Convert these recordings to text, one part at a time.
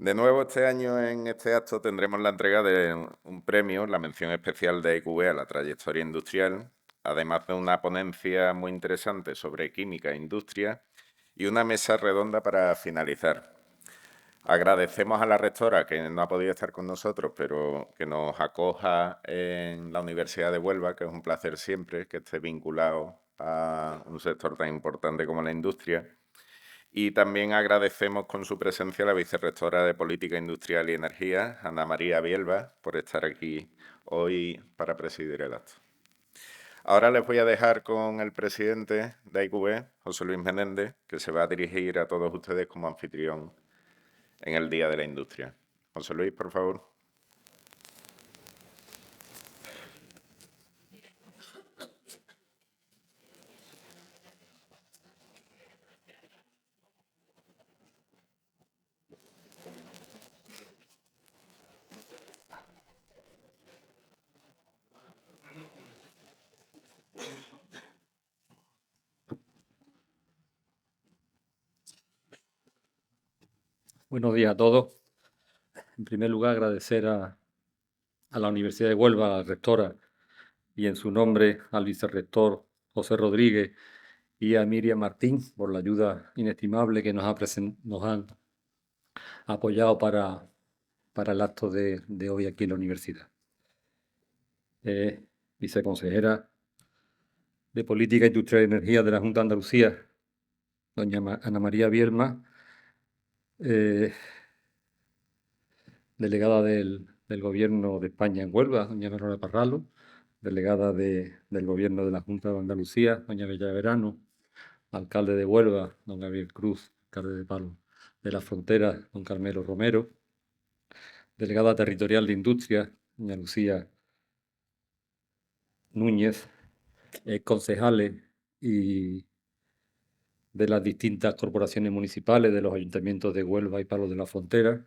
De nuevo, este año en este acto tendremos la entrega de un premio, la mención especial de IQV a la trayectoria industrial, además de una ponencia muy interesante sobre química e industria y una mesa redonda para finalizar. Agradecemos a la rectora, que no ha podido estar con nosotros, pero que nos acoja en la Universidad de Huelva, que es un placer siempre que esté vinculado a un sector tan importante como la industria. Y también agradecemos con su presencia a la vicerrectora de Política Industrial y Energía, Ana María Bielba, por estar aquí hoy para presidir el acto. Ahora les voy a dejar con el presidente de IQV, José Luis Menéndez, que se va a dirigir a todos ustedes como anfitrión en el Día de la Industria. José Luis, por favor. Buenos días a todos. En primer lugar, agradecer a la Universidad de Huelva, a la rectora, y en su nombre al vicerrector José Rodríguez y a Miriam Martín por la ayuda inestimable que nos han apoyado para el acto de hoy aquí en la universidad. Viceconsejera de Política Industrial y Energía de la Junta de Andalucía, doña Ana María Bielma, delegada del Gobierno de España en Huelva, doña Verónica Parralo, delegada del Gobierno de la Junta de Andalucía, doña Bella Verano, alcalde de Huelva, don Gabriel Cruz, alcalde de Palo de la Frontera, don Carmelo Romero, delegada territorial de Industria, doña Lucía Núñez, concejales y de las distintas corporaciones municipales, de los ayuntamientos de Huelva y Palo de la Frontera,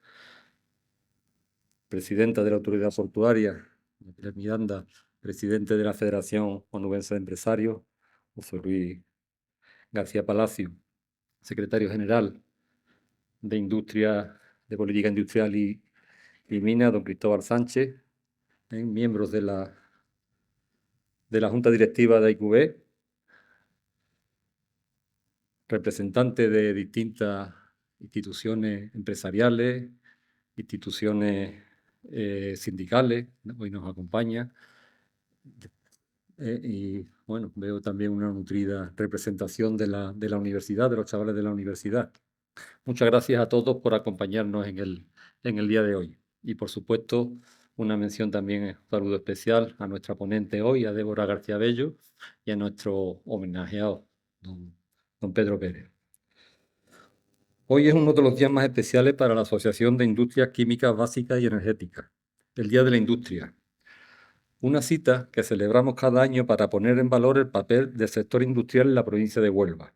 presidenta de la Autoridad Portuaria, Pilar Miranda, presidente de la Federación Onubense de Empresarios, José Luis García Palacio, secretario general de Industria, de Política Industrial y Minas, don Cristóbal Sánchez, miembros de la Junta Directiva de IQV, representantes de distintas instituciones empresariales, instituciones sindicales, hoy nos acompaña, y bueno, veo también una nutrida representación de la universidad, de los chavales de la universidad. Muchas gracias a todos por acompañarnos en el día de hoy. Y por supuesto, una mención también, un saludo especial a nuestra ponente hoy, a Débora García Bello, y a nuestro homenajeado, don Pedro Pérez. Hoy es uno de los días más especiales para la Asociación de Industrias Químicas Básicas y Energéticas, el Día de la Industria. Una cita que celebramos cada año para poner en valor el papel del sector industrial en la provincia de Huelva.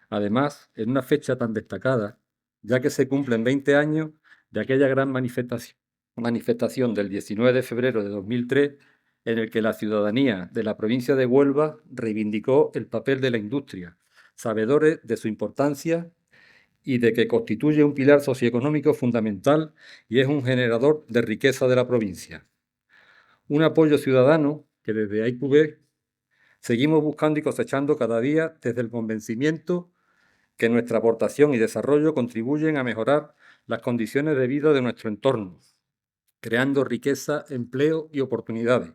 Además, en una fecha tan destacada, ya que se cumplen 20 años de aquella gran manifestación del 19 de febrero de 2003, en el que la ciudadanía de la provincia de Huelva reivindicó el papel de la industria, sabedores de su importancia y de que constituye un pilar socioeconómico fundamental y es un generador de riqueza de la provincia. Un apoyo ciudadano que desde IQV seguimos buscando y cosechando cada día desde el convencimiento que nuestra aportación y desarrollo contribuyen a mejorar las condiciones de vida de nuestro entorno, creando riqueza, empleo y oportunidades.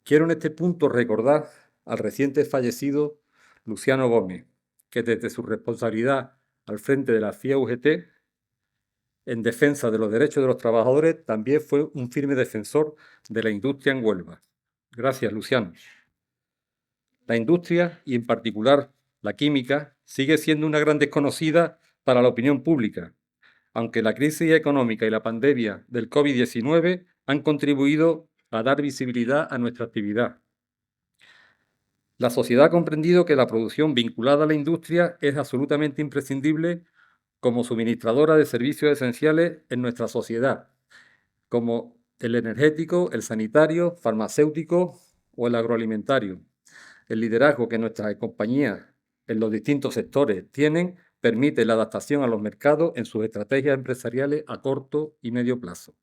Quiero en este punto recordar al reciente fallecido Luciano Gómez, que desde su responsabilidad al frente de la FIA UGT, en defensa de los derechos de los trabajadores, también fue un firme defensor de la industria en Huelva. Gracias, Luciano. La industria, y en particular la química, sigue siendo una gran desconocida para la opinión pública, aunque la crisis económica y la pandemia del COVID-19 han contribuido a dar visibilidad a nuestra actividad. La sociedad ha comprendido que la producción vinculada a la industria es absolutamente imprescindible como suministradora de servicios esenciales en nuestra sociedad, como el energético, el sanitario, farmacéutico o el agroalimentario. El liderazgo que nuestras compañías en los distintos sectores tienen permite la adaptación a los mercados en sus estrategias empresariales a corto y medio plazo.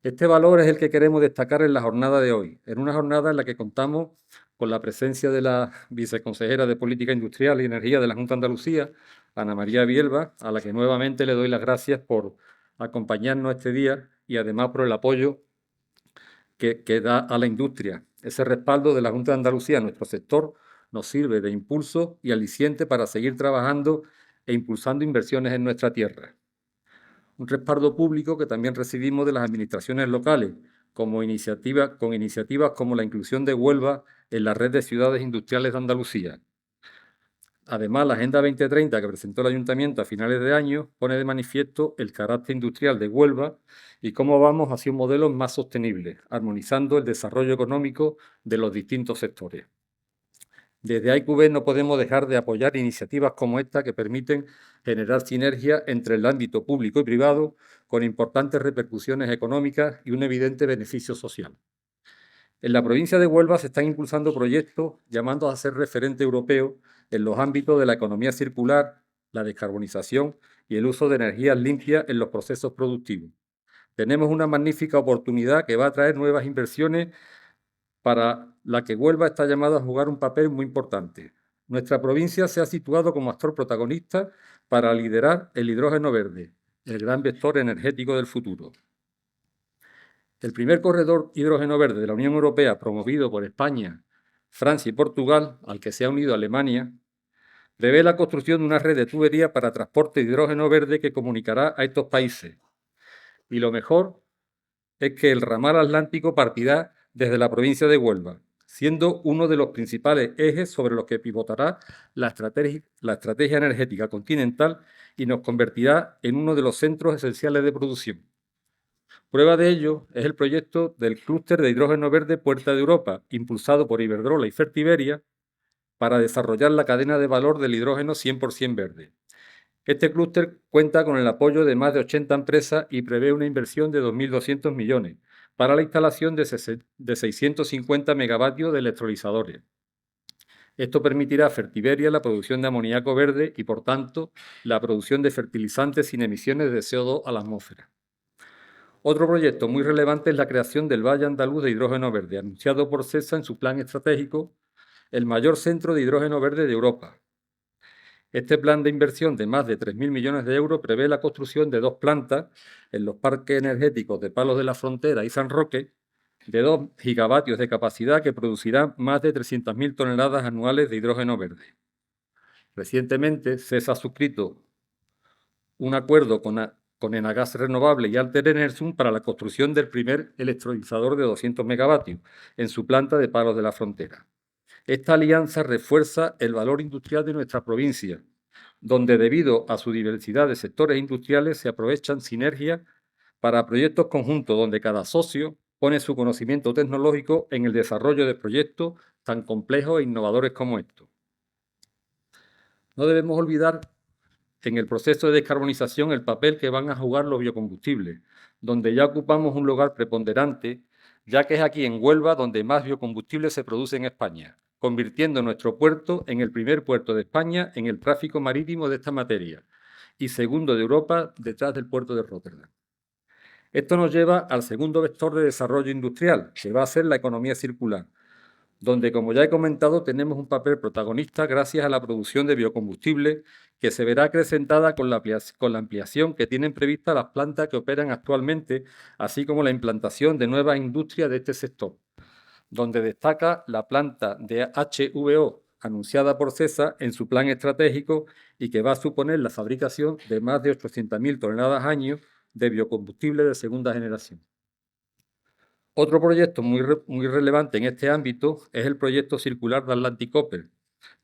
Este valor es el que queremos destacar en la jornada de hoy, en una jornada en la que contamos con la presencia de la viceconsejera de Política Industrial y Energía de la Junta de Andalucía, Ana María Bielba, a la que nuevamente le doy las gracias por acompañarnos este día y además por el apoyo que da a la industria. Ese respaldo de la Junta de Andalucía a nuestro sector nos sirve de impulso y aliciente para seguir trabajando e impulsando inversiones en nuestra tierra. Un respaldo público que también recibimos de las administraciones locales, con iniciativas como la inclusión de Huelva en la red de ciudades industriales de Andalucía. Además, la Agenda 2030 que presentó el Ayuntamiento a finales de año pone de manifiesto el carácter industrial de Huelva y cómo vamos hacia un modelo más sostenible, armonizando el desarrollo económico de los distintos sectores. Desde AIQB no podemos dejar de apoyar iniciativas como esta que permiten generar sinergia entre el ámbito público y privado con importantes repercusiones económicas y un evidente beneficio social. En la provincia de Huelva se están impulsando proyectos llamados a ser referente europeo en los ámbitos de la economía circular, la descarbonización y el uso de energías limpias en los procesos productivos. Tenemos una magnífica oportunidad que va a traer nuevas inversiones para la que Huelva está llamada a jugar un papel muy importante. Nuestra provincia se ha situado como actor protagonista para liderar el hidrógeno verde, el gran vector energético del futuro. El primer corredor hidrógeno verde de la Unión Europea, promovido por España, Francia y Portugal, al que se ha unido Alemania, prevé la construcción de una red de tubería para transporte de hidrógeno verde que comunicará a estos países. Y lo mejor es que el ramal atlántico partirá desde la provincia de Huelva, siendo uno de los principales ejes sobre los que pivotará la estrategia energética continental y nos convertirá en uno de los centros esenciales de producción. Prueba de ello es el proyecto del clúster de hidrógeno verde Puerta de Europa, impulsado por Iberdrola y Fertiberia, para desarrollar la cadena de valor del hidrógeno 100% verde. Este clúster cuenta con el apoyo de más de 80 empresas y prevé una inversión de 2.200 millones para la instalación de 650 megavatios de electrolizadores. Esto permitirá a Fertiberia la producción de amoníaco verde y, por tanto, la producción de fertilizantes sin emisiones de CO2 a la atmósfera. Otro proyecto muy relevante es la creación del Valle Andaluz de Hidrógeno Verde, anunciado por CESA en su plan estratégico, el mayor centro de hidrógeno verde de Europa. Este plan de inversión de más de 3.000 millones de euros prevé la construcción de 2 plantas en los parques energéticos de Palos de la Frontera y San Roque, de 2 gigavatios de capacidad que producirán más de 300.000 toneladas anuales de hidrógeno verde. Recientemente, CESA ha suscrito un acuerdo con Enagas Renovable y Alter Enersum para la construcción del primer electrolizador de 200 megavatios en su planta de Palos de la Frontera. Esta alianza refuerza el valor industrial de nuestra provincia, donde debido a su diversidad de sectores industriales se aprovechan sinergias para proyectos conjuntos donde cada socio pone su conocimiento tecnológico en el desarrollo de proyectos tan complejos e innovadores como estos. No debemos olvidar en el proceso de descarbonización el papel que van a jugar los biocombustibles, donde ya ocupamos un lugar preponderante, ya que es aquí en Huelva donde más biocombustibles se produce en España, convirtiendo nuestro puerto en el primer puerto de España en el tráfico marítimo de esta materia y segundo de Europa detrás del puerto de Róterdam. Esto nos lleva al segundo vector de desarrollo industrial, que va a ser la economía circular, donde, como ya he comentado, tenemos un papel protagonista gracias a la producción de biocombustibles que se verá acrecentada con la ampliación que tienen prevista las plantas que operan actualmente, así como la implantación de nuevas industrias de este sector, donde destaca la planta de HVO anunciada por CESA en su plan estratégico y que va a suponer la fabricación de más de 800.000 toneladas año de biocombustible de segunda generación. Otro proyecto muy relevante en este ámbito es el proyecto circular de Atlantic Copper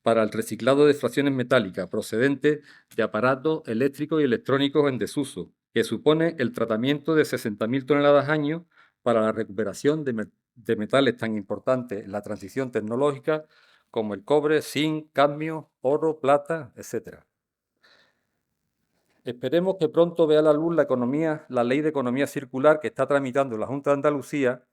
para el reciclado de fracciones metálicas procedentes de aparatos eléctricos y electrónicos en desuso, que supone el tratamiento de 60.000 toneladas año para la recuperación de metales tan importantes en la transición tecnológica como el cobre, zinc, cadmio, oro, plata, etc. Esperemos que pronto vea la luz la Ley de Economía Circular que está tramitando la Junta de Andalucía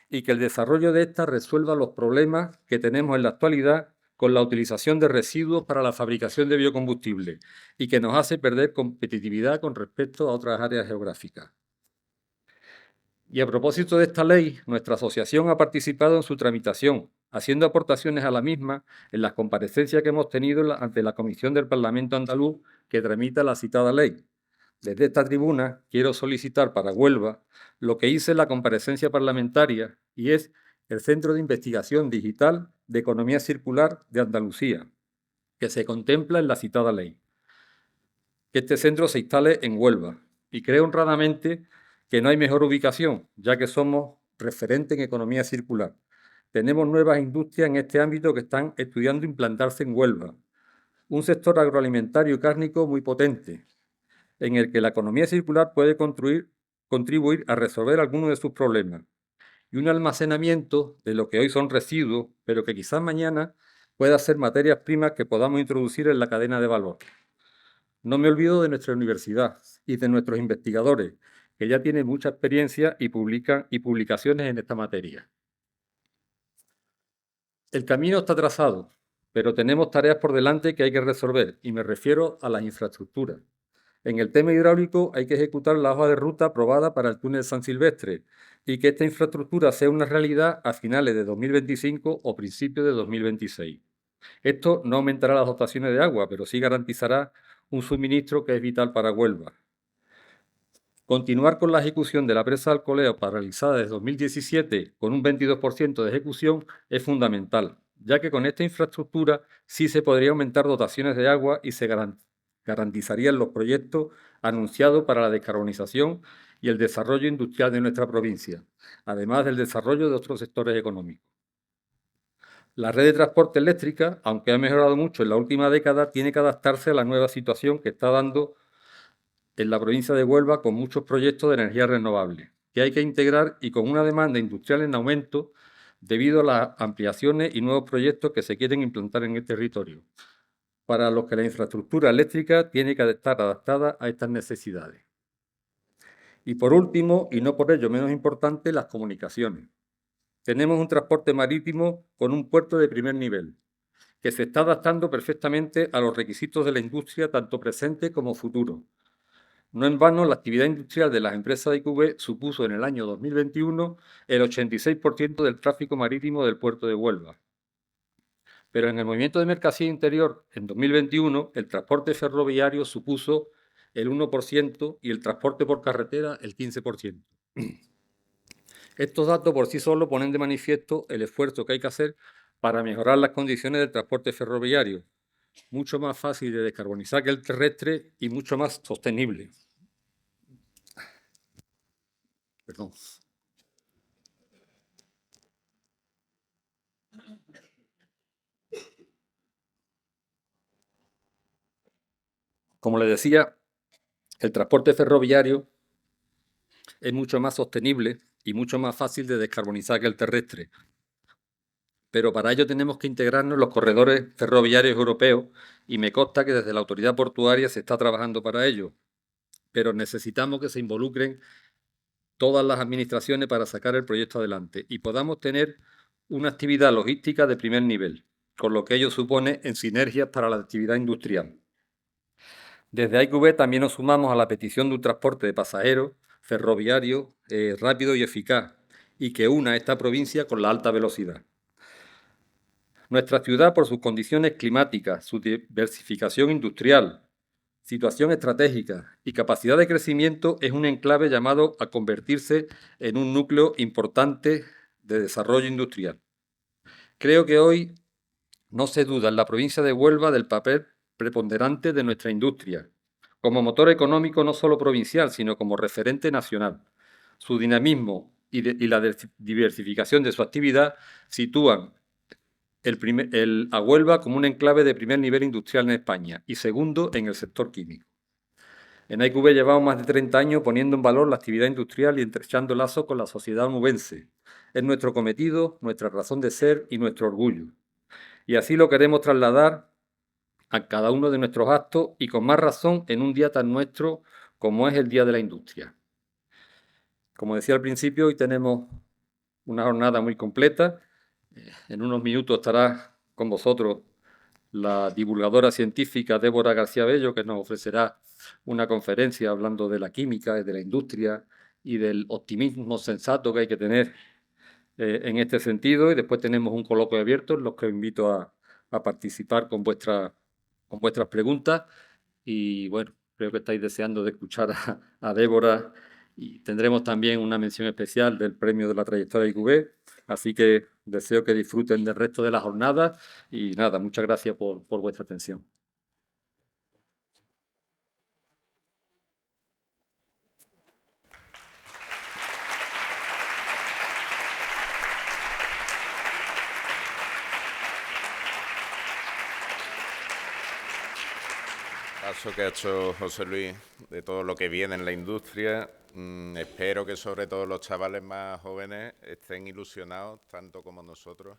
y que el desarrollo de esta resuelva los problemas que tenemos en la actualidad con la utilización de residuos para la fabricación de biocombustible y que nos hace perder competitividad con respecto a otras áreas geográficas. Y a propósito de esta ley, nuestra asociación ha participado en su tramitación, haciendo aportaciones a la misma en las comparecencias que hemos tenido ante la Comisión del Parlamento andaluz que tramita la citada ley. Desde esta tribuna quiero solicitar para Huelva lo que hice en la comparecencia parlamentaria y es el Centro de Investigación Digital de Economía Circular de Andalucía, que se contempla en la citada ley. Que este centro se instale en Huelva y creo honradamente que no hay mejor ubicación, ya que somos referentes en economía circular. Tenemos nuevas industrias en este ámbito que están estudiando implantarse en Huelva. Un sector agroalimentario y cárnico muy potente, en el que la economía circular puede contribuir a resolver algunos de sus problemas. Y un almacenamiento de lo que hoy son residuos, pero que quizás mañana pueda ser materias primas que podamos introducir en la cadena de valor. No me olvido de nuestra universidad y de nuestros investigadores, que ya tienen mucha experiencia y publicaciones en esta materia. El camino está trazado, pero tenemos tareas por delante que hay que resolver, y me refiero a las infraestructuras. En el tema hidráulico hay que ejecutar la hoja de ruta aprobada para el túnel San Silvestre y que esta infraestructura sea una realidad a finales de 2025 o principios de 2026. Esto no aumentará las dotaciones de agua, pero sí garantizará un suministro que es vital para Huelva. Continuar con la ejecución de la presa de Alcolea paralizada desde 2017 con un 22% de ejecución es fundamental, ya que con esta infraestructura sí se podría aumentar dotaciones de agua y se garantizarían los proyectos anunciados para la descarbonización y el desarrollo industrial de nuestra provincia, además del desarrollo de otros sectores económicos. La red de transporte eléctrica, aunque ha mejorado mucho en la última década, tiene que adaptarse a la nueva situación que está dando en la provincia de Huelva con muchos proyectos de energía renovable, que hay que integrar y con una demanda industrial en aumento debido a las ampliaciones y nuevos proyectos que se quieren implantar en el territorio, para los que la infraestructura eléctrica tiene que estar adaptada a estas necesidades. Y por último, y no por ello menos importante, las comunicaciones. Tenemos un transporte marítimo con un puerto de primer nivel, que se está adaptando perfectamente a los requisitos de la industria, tanto presente como futuro. No en vano, la actividad industrial de las empresas de IQV supuso en el año 2021 el 86% del tráfico marítimo del puerto de Huelva. Pero en el movimiento de mercancía interior, en 2021, el transporte ferroviario supuso el 1% y el transporte por carretera el 15%. Estos datos por sí solos ponen de manifiesto el esfuerzo que hay que hacer para mejorar las condiciones del transporte ferroviario, mucho más fácil de descarbonizar que el terrestre y mucho más sostenible. Perdón. Como les decía, el transporte ferroviario es mucho más sostenible y mucho más fácil de descarbonizar que el terrestre. Pero para ello tenemos que integrarnos en los corredores ferroviarios europeos y me consta que desde la autoridad portuaria se está trabajando para ello. Pero necesitamos que se involucren todas las administraciones para sacar el proyecto adelante y podamos tener una actividad logística de primer nivel, con lo que ello supone en sinergias para la actividad industrial. Desde IQV también nos sumamos a la petición de un transporte de pasajeros ferroviario rápido y eficaz y que una esta provincia con la alta velocidad. Nuestra ciudad, por sus condiciones climáticas, su diversificación industrial, situación estratégica y capacidad de crecimiento, es un enclave llamado a convertirse en un núcleo importante de desarrollo industrial. Creo que hoy no se duda en la provincia de Huelva del papel preponderante de nuestra industria, como motor económico no solo provincial, sino como referente nacional. Su dinamismo y la diversificación de su actividad sitúan a Huelva como un enclave de primer nivel industrial en España y segundo en el sector químico. En IQV llevamos más de 30 años poniendo en valor la actividad industrial y estrechando lazos con la sociedad onubense. Es nuestro cometido, nuestra razón de ser y nuestro orgullo. Y así lo queremos trasladar a cada uno de nuestros actos y con más razón en un día tan nuestro como es el Día de la Industria. Como decía al principio, hoy tenemos una jornada muy completa. En unos minutos estará con vosotros la divulgadora científica Débora García Bello, que nos ofrecerá una conferencia hablando de la química y de la industria y del optimismo sensato que hay que tener en este sentido. Y después tenemos un coloquio abierto en los que os invito a participar con vuestras preguntas. Y bueno, creo que estáis deseando de escuchar a Débora, y tendremos también una mención especial del premio de la trayectoria IQB. Así que deseo que disfruten del resto de la jornada y nada, muchas gracias por vuestra atención. Paso que ha hecho José Luis de todo lo que viene en la industria. Espero que sobre todo los chavales más jóvenes estén ilusionados tanto como nosotros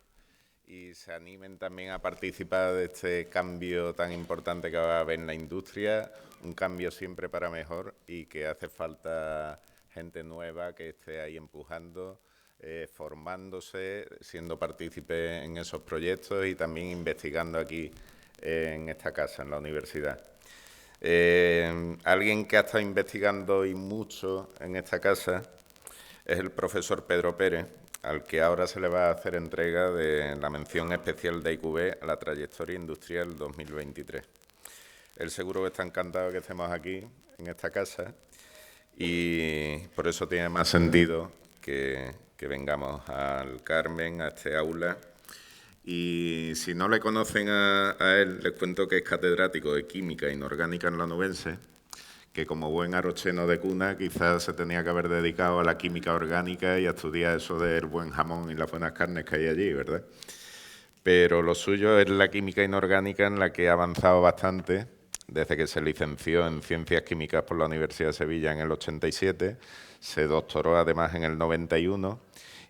y se animen también a participar de este cambio tan importante que va a haber en la industria, un cambio siempre para mejor y que hace falta gente nueva que esté ahí empujando, formándose, siendo partícipe en esos proyectos y también investigando aquí en esta casa, en la universidad. Alguien que ha estado investigando y mucho en esta casa es el profesor Pedro Pérez, al que ahora se le va a hacer entrega de la mención especial de IQB a la trayectoria industrial 2023. Él seguro que está encantado de que estemos aquí, en esta casa, y por eso tiene más sentido que vengamos al Carmen, a este aula. Y si no le conocen a él, les cuento que es catedrático de Química Inorgánica en la Onubense, que como buen arocheno de cuna quizás se tenía que haber dedicado a la química orgánica y a estudiar eso del buen jamón y las buenas carnes que hay allí, ¿verdad? Pero lo suyo es la química inorgánica, en la que ha avanzado bastante desde que se licenció en Ciencias Químicas por la Universidad de Sevilla en el 87, se doctoró además en el 91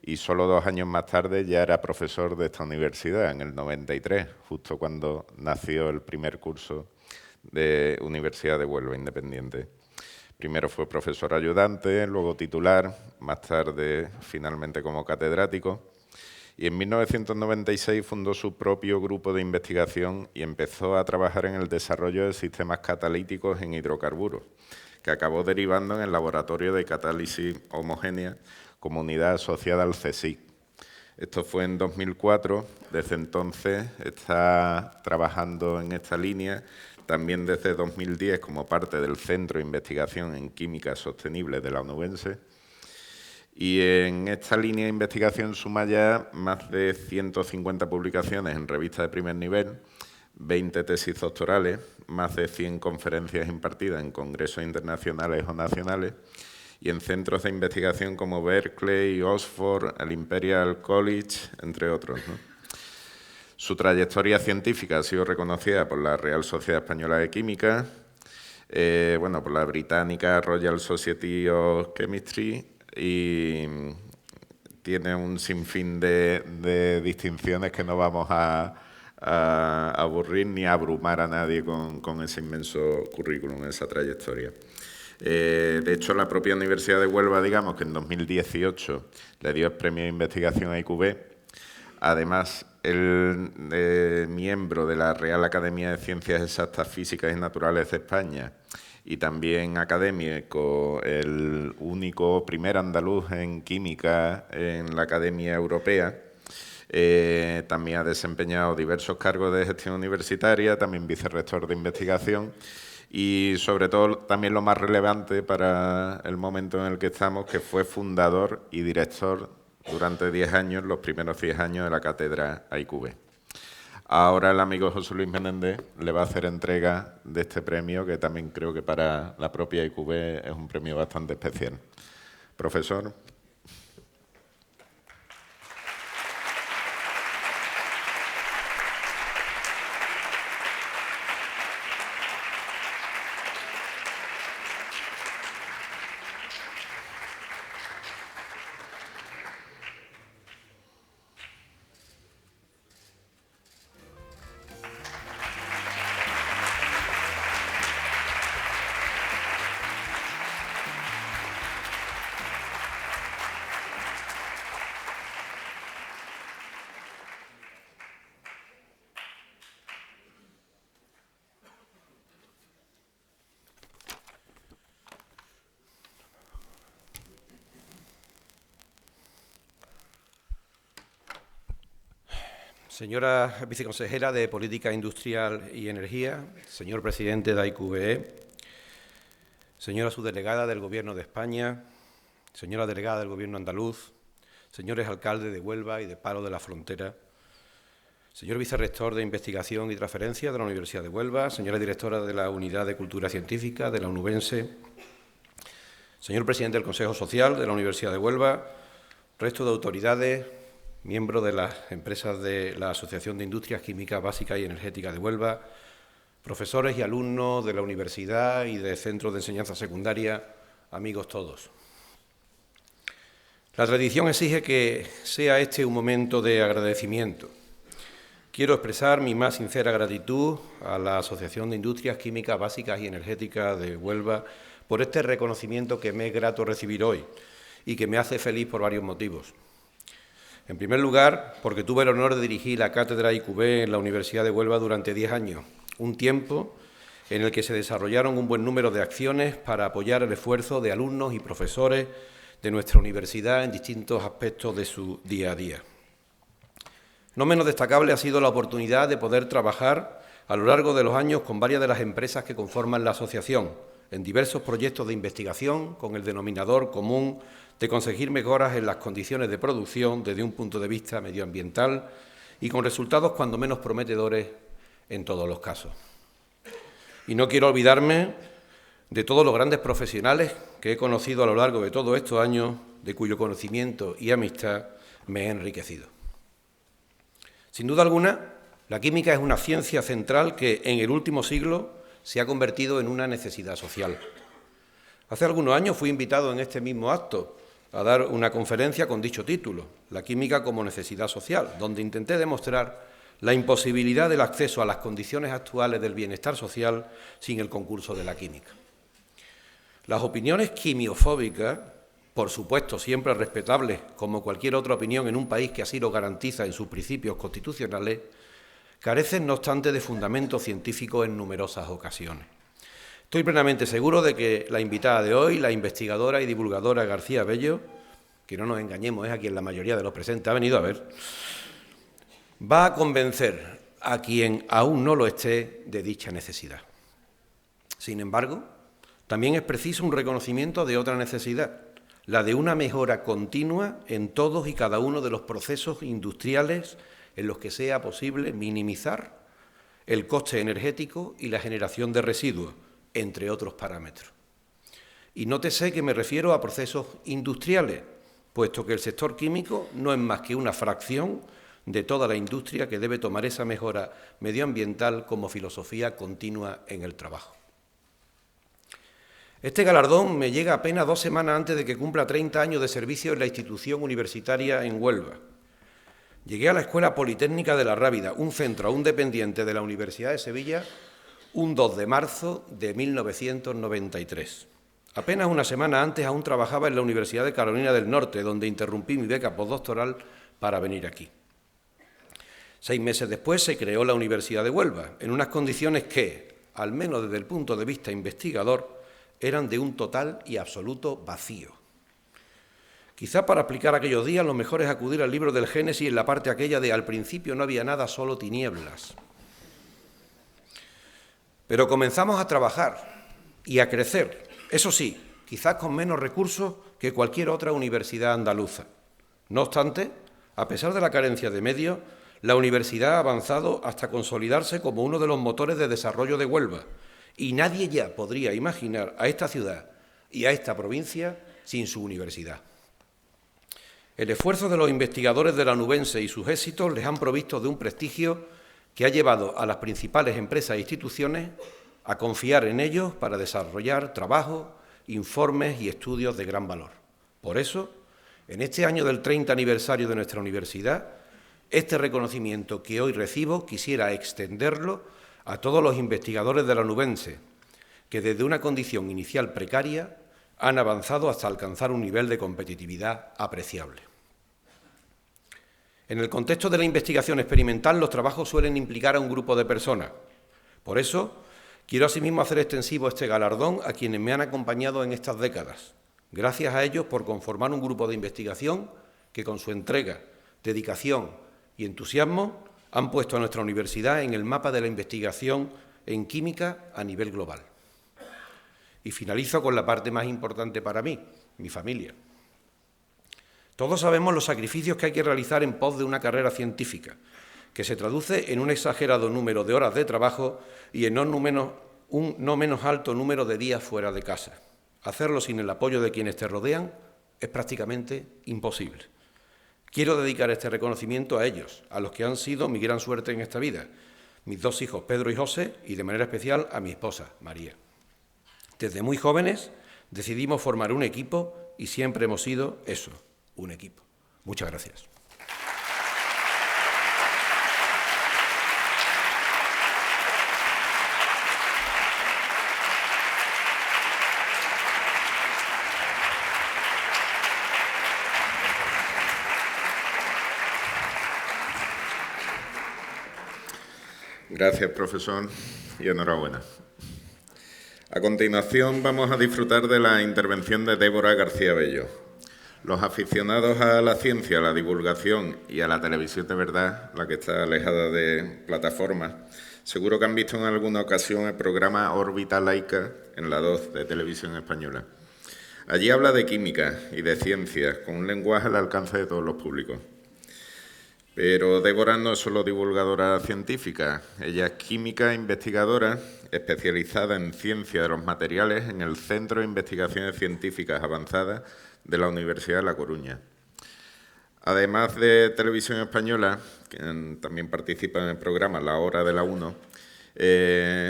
y solo 2 años más tarde ya era profesor de esta universidad, en el 93, justo cuando nació el primer curso de Universidad de Huelva Independiente. Primero fue profesor ayudante, luego titular, más tarde finalmente como catedrático. Y en 1996 fundó su propio grupo de investigación y empezó a trabajar en el desarrollo de sistemas catalíticos en hidrocarburos, que acabó derivando en el Laboratorio de Catálisis Homogénea como unidad asociada al CSIC. Esto fue en 2004, desde entonces está trabajando en esta línea, también desde 2010 como parte del Centro de Investigación en Química Sostenible de la Onubense. Y en esta línea de investigación suma ya más de 150 publicaciones en revistas de primer nivel, 20 tesis doctorales, más de 100 conferencias impartidas en congresos internacionales o nacionales y en centros de investigación como Berkeley, Oxford, el Imperial College, entre otros, ¿no? Su trayectoria científica ha sido reconocida por la Real Sociedad Española de Química, por la británica Royal Society of Chemistry, y tiene un sinfín de distinciones que no vamos a aburrir ni a abrumar a nadie con ese inmenso currículum, esa trayectoria. De hecho, la propia Universidad de Huelva, digamos que en 2018 le dio el premio de investigación a IQB. Además, él miembro de la Real Academia de Ciencias Exactas, Físicas y Naturales de España y también académico, el único primer andaluz en química en la Academia Europea. También ha desempeñado diversos cargos de gestión universitaria, también vicerrector de investigación y sobre todo también lo más relevante para el momento en el que estamos, que fue fundador y director durante 10 años, los primeros 10 años de la cátedra IQB. Ahora el amigo José Luis Menéndez le va a hacer entrega de este premio, que también creo que para la propia IQB es un premio bastante especial. Profesor. Señora viceconsejera de Política Industrial y Energía, señor presidente de IQBE, señora subdelegada del Gobierno de España, señora delegada del Gobierno andaluz, señores alcaldes de Huelva y de Palo de la Frontera, señor vicerrector de Investigación y Transferencia de la Universidad de Huelva, señora directora de la Unidad de Cultura Científica de la Onubense, señor presidente del Consejo Social de la Universidad de Huelva, resto de autoridades, miembros de las empresas de la Asociación de Industrias Químicas Básicas y Energéticas de Huelva, profesores y alumnos de la universidad y de centros de enseñanza secundaria, amigos todos. La tradición exige que sea este un momento de agradecimiento. Quiero expresar mi más sincera gratitud a la Asociación de Industrias Químicas Básicas y Energéticas de Huelva por este reconocimiento que me es grato recibir hoy y que me hace feliz por varios motivos. En primer lugar, porque tuve el honor de dirigir la cátedra IQB en la Universidad de Huelva durante 10 años, un tiempo en el que se desarrollaron un buen número de acciones para apoyar el esfuerzo de alumnos y profesores de nuestra universidad en distintos aspectos de su día a día. No menos destacable ha sido la oportunidad de poder trabajar a lo largo de los años con varias de las empresas que conforman la asociación, en diversos proyectos de investigación con el denominador común de conseguir mejoras en las condiciones de producción desde un punto de vista medioambiental y con resultados cuando menos prometedores en todos los casos. Y no quiero olvidarme de todos los grandes profesionales que he conocido a lo largo de todos estos años, de cuyo conocimiento y amistad me he enriquecido. Sin duda alguna, la química es una ciencia central que en el último siglo se ha convertido en una necesidad social. Hace algunos años fui invitado en este mismo acto a dar una conferencia con dicho título, La química como necesidad social, donde intenté demostrar la imposibilidad del acceso a las condiciones actuales del bienestar social sin el concurso de la química. Las opiniones quimiofóbicas, por supuesto siempre respetables como cualquier otra opinión en un país que así lo garantiza en sus principios constitucionales, carecen no obstante de fundamento científico en numerosas ocasiones. Estoy plenamente seguro de que la invitada de hoy, la investigadora y divulgadora García Bello, que no nos engañemos, es a quien la mayoría de los presentes ha venido a ver, va a convencer a quien aún no lo esté de dicha necesidad. Sin embargo, también es preciso un reconocimiento de otra necesidad, la de una mejora continua en todos y cada uno de los procesos industriales en los que sea posible minimizar el coste energético y la generación de residuos, entre otros parámetros. Y nótese que me refiero a procesos industriales, puesto que el sector químico no es más que una fracción de toda la industria que debe tomar esa mejora medioambiental como filosofía continua en el trabajo. Este galardón me llega apenas 2 semanas antes de que cumpla 30 años de servicio en la institución universitaria en Huelva. Llegué a la Escuela Politécnica de la Rábida, un centro aún dependiente de la Universidad de Sevilla, un 2 de marzo de 1993. Apenas una semana antes aún trabajaba en la Universidad de Carolina del Norte, donde interrumpí mi beca postdoctoral para venir aquí. 6 meses después se creó la Universidad de Huelva, en unas condiciones que, al menos desde el punto de vista investigador, eran de un total y absoluto vacío. Quizá para explicar aquellos días lo mejor es acudir al libro del Génesis en la parte aquella de al principio no había nada, solo tinieblas. Pero comenzamos a trabajar y a crecer, eso sí, quizás con menos recursos que cualquier otra universidad andaluza. No obstante, a pesar de la carencia de medios, la universidad ha avanzado hasta consolidarse como uno de los motores de desarrollo de Huelva, y nadie ya podría imaginar a esta ciudad y a esta provincia sin su universidad. El esfuerzo de los investigadores de la Onubense y sus éxitos les han provisto de un prestigio que ha llevado a las principales empresas e instituciones a confiar en ellos para desarrollar trabajos, informes y estudios de gran valor. Por eso, en este año del 30 aniversario de nuestra universidad, este reconocimiento que hoy recibo quisiera extenderlo a todos los investigadores de la Onubense, que desde una condición inicial precaria han avanzado hasta alcanzar un nivel de competitividad apreciable. En el contexto de la investigación experimental, los trabajos suelen implicar a un grupo de personas. Por eso, quiero asimismo hacer extensivo este galardón a quienes me han acompañado en estas décadas. Gracias a ellos por conformar un grupo de investigación que con su entrega, dedicación y entusiasmo han puesto a nuestra universidad en el mapa de la investigación en química a nivel global. Y finalizo con la parte más importante para mí, mi familia. Todos sabemos los sacrificios que hay que realizar en pos de una carrera científica, que se traduce en un exagerado número de horas de trabajo y en un no menos alto número de días fuera de casa. Hacerlo sin el apoyo de quienes te rodean es prácticamente imposible. Quiero dedicar este reconocimiento a ellos, a los que han sido mi gran suerte en esta vida, mis 2 hijos, Pedro y José, y de manera especial a mi esposa, María. Desde muy jóvenes decidimos formar un equipo y siempre hemos sido eso, un equipo. Muchas gracias. Gracias, profesor, y enhorabuena. A continuación vamos a disfrutar de la intervención de Débora García Bello. Los aficionados a la ciencia, a la divulgación y a la televisión de verdad, la que está alejada de plataformas, seguro que han visto en alguna ocasión el programa Órbita Laica en la 2 de Televisión Española. Allí habla de química y de ciencias, con un lenguaje al alcance de todos los públicos. Pero Débora no es solo divulgadora científica, ella es química e investigadora especializada en ciencia de los materiales en el Centro de Investigaciones Científicas Avanzadas de la Universidad de La Coruña. Además de Televisión Española, que también participa en el programa La Hora de la 1,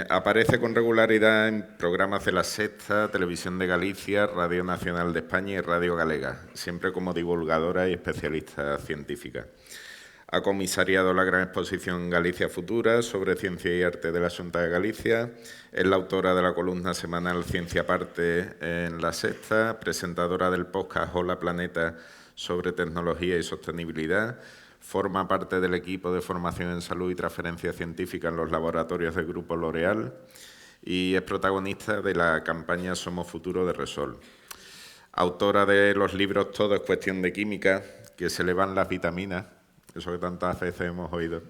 aparece con regularidad en programas de La Sexta, Televisión de Galicia, Radio Nacional de España y Radio Galega, siempre como divulgadora y especialista científica. Ha comisariado la gran exposición Galicia Futura sobre ciencia y arte de la Xunta de Galicia. Es la autora de la columna semanal Ciencia Aparte en La Sexta, presentadora del podcast Hola Planeta sobre tecnología y sostenibilidad. Forma parte del equipo de formación en salud y transferencia científica en los laboratorios del Grupo L'Oréal y es protagonista de la campaña Somos Futuro de Resol. Autora de los libros Todo es cuestión de química, que se le van las vitaminas, eso que tantas veces hemos oído,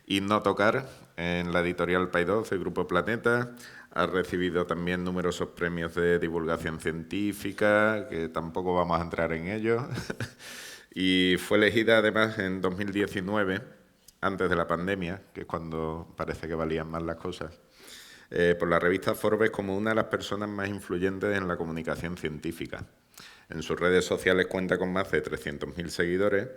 y No tocar, en la editorial Paidós del Grupo Planeta. Ha recibido también numerosos premios de divulgación científica, que tampoco vamos a entrar en ellos, y fue elegida además en 2019, antes de la pandemia, que es cuando parece que valían más las cosas, por la revista Forbes como una de las personas más influyentes en la comunicación científica. En sus redes sociales cuenta con más de 300.000 seguidores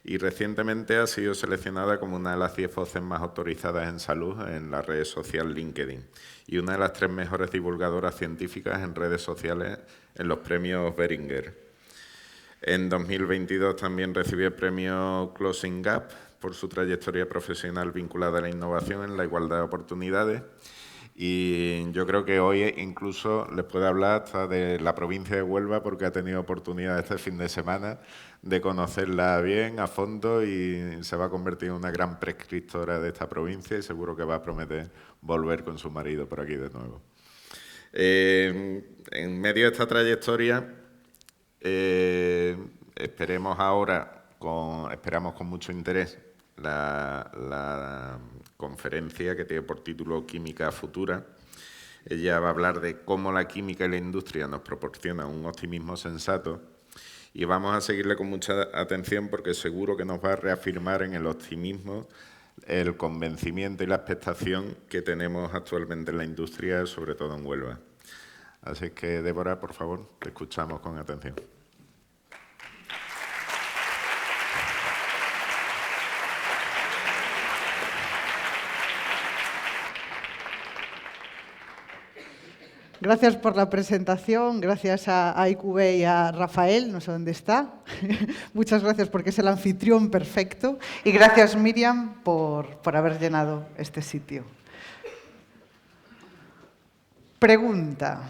y recientemente ha sido seleccionada como una de las 10 voces más autorizadas en salud en la red social LinkedIn y una de las 3 mejores divulgadoras científicas en redes sociales en los premios Beringer. En 2022 también recibió el premio Closing Gap por su trayectoria profesional vinculada a la innovación en la igualdad de oportunidades. Y yo creo que hoy incluso les puedo hablar hasta de la provincia de Huelva porque ha tenido oportunidad este fin de semana de conocerla bien, a fondo, y se va a convertir en una gran prescriptora de esta provincia y seguro que va a prometer volver con su marido por aquí de nuevo. En medio de esta trayectoria, esperamos con mucho interés la conferencia que tiene por título Química Futura. Ella va a hablar de cómo la química y la industria nos proporcionan un optimismo sensato y vamos a seguirle con mucha atención porque seguro que nos va a reafirmar en el optimismo, el convencimiento y la expectación que tenemos actualmente en la industria, sobre todo en Huelva. Así que, Débora, por favor, te escuchamos con atención. Gracias por la presentación, gracias a IQB y a Rafael, no sé dónde está. Muchas gracias porque es el anfitrión perfecto. Y gracias, Miriam, por haber llenado este sitio. Pregunta.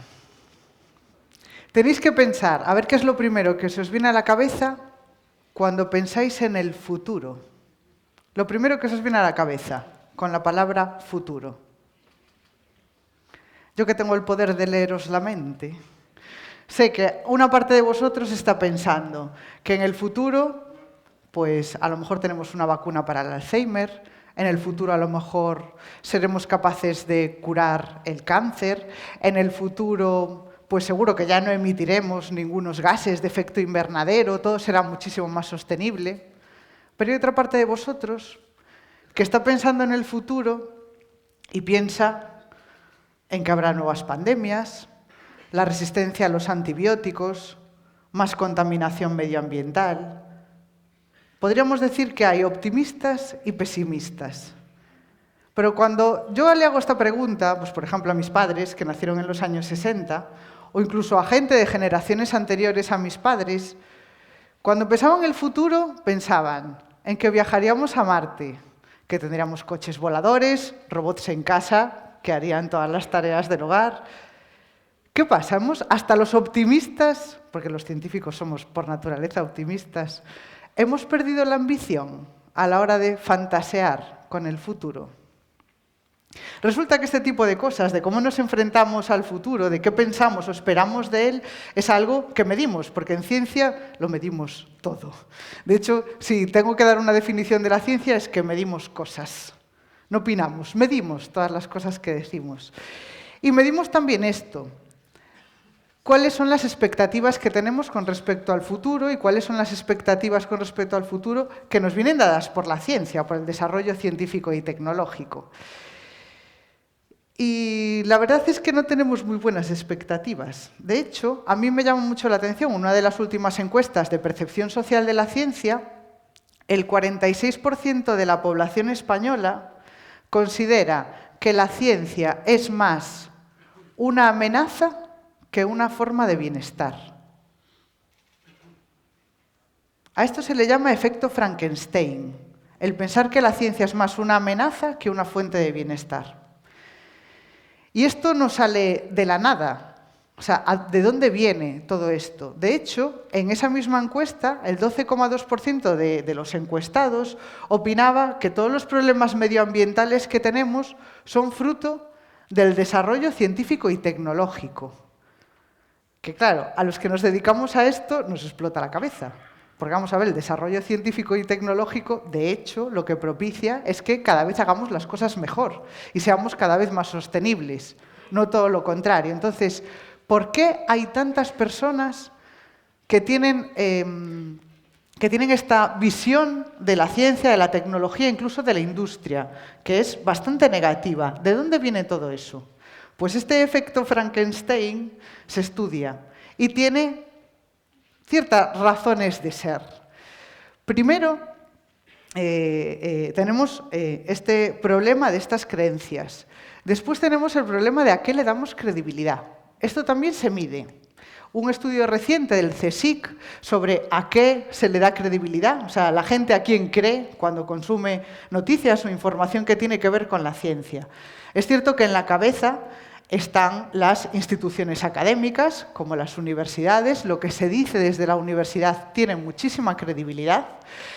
Tenéis que pensar, a ver qué es lo primero que se os viene a la cabeza cuando pensáis en el futuro. Lo primero que se os viene a la cabeza con la palabra futuro. Yo que tengo el poder de leeros la mente, sé que una parte de vosotros está pensando que en el futuro pues a lo mejor tenemos una vacuna para el Alzheimer, en el futuro a lo mejor seremos capaces de curar el cáncer, en el futuro pues seguro que ya no emitiremos ningunos gases de efecto invernadero, todo será muchísimo más sostenible. Pero hay otra parte de vosotros que está pensando en el futuro y piensa en que habrá nuevas pandemias, la resistencia a los antibióticos, más contaminación medioambiental. Podríamos decir que hay optimistas y pesimistas. Pero cuando yo le hago esta pregunta, pues por ejemplo a mis padres, que nacieron en los años 60, o incluso a gente de generaciones anteriores a mis padres, cuando pensaban en el futuro, pensaban en que viajaríamos a Marte, que tendríamos coches voladores, robots en casa, que harían todas las tareas del hogar. ¿Qué pasa? Hasta los optimistas, porque los científicos somos por naturaleza optimistas, hemos perdido la ambición a la hora de fantasear con el futuro. Resulta que este tipo de cosas, de cómo nos enfrentamos al futuro, de qué pensamos o esperamos de él, es algo que medimos, porque en ciencia lo medimos todo. De hecho, si tengo que dar una definición de la ciencia, es que medimos cosas. No opinamos, medimos todas las cosas que decimos. Y medimos también esto. ¿Cuáles son las expectativas que tenemos con respecto al futuro y cuáles son las expectativas con respecto al futuro que nos vienen dadas por la ciencia, por el desarrollo científico y tecnológico? Y la verdad es que no tenemos muy buenas expectativas. De hecho, a mí me llama mucho la atención una de las últimas encuestas de percepción social de la ciencia. El 46% de la población española considera que la ciencia es más una amenaza que una forma de bienestar. A esto se le llama efecto Frankenstein, el pensar que la ciencia es más una amenaza que una fuente de bienestar. Y esto no sale de la nada. O sea, ¿de dónde viene todo esto? De hecho, en esa misma encuesta, el 12,2% de los encuestados opinaba que todos los problemas medioambientales que tenemos son fruto del desarrollo científico y tecnológico. Que claro, a los que nos dedicamos a esto nos explota la cabeza. Porque vamos a ver, el desarrollo científico y tecnológico, de hecho, lo que propicia es que cada vez hagamos las cosas mejor y seamos cada vez más sostenibles, no todo lo contrario. Entonces, ¿por qué hay tantas personas que tienen esta visión de la ciencia, de la tecnología, incluso de la industria, que es bastante negativa? ¿De dónde viene todo eso? Pues este efecto Frankenstein se estudia y tiene ciertas razones de ser. Primero, tenemos este problema de estas creencias. Después tenemos el problema de a qué le damos credibilidad. Esto también se mide. Un estudio reciente del CSIC sobre a qué se le da credibilidad, o sea, la gente a quién cree cuando consume noticias o información que tiene que ver con la ciencia. Es cierto que en la cabeza están las instituciones académicas, como las universidades. Lo que se dice desde la universidad tiene muchísima credibilidad.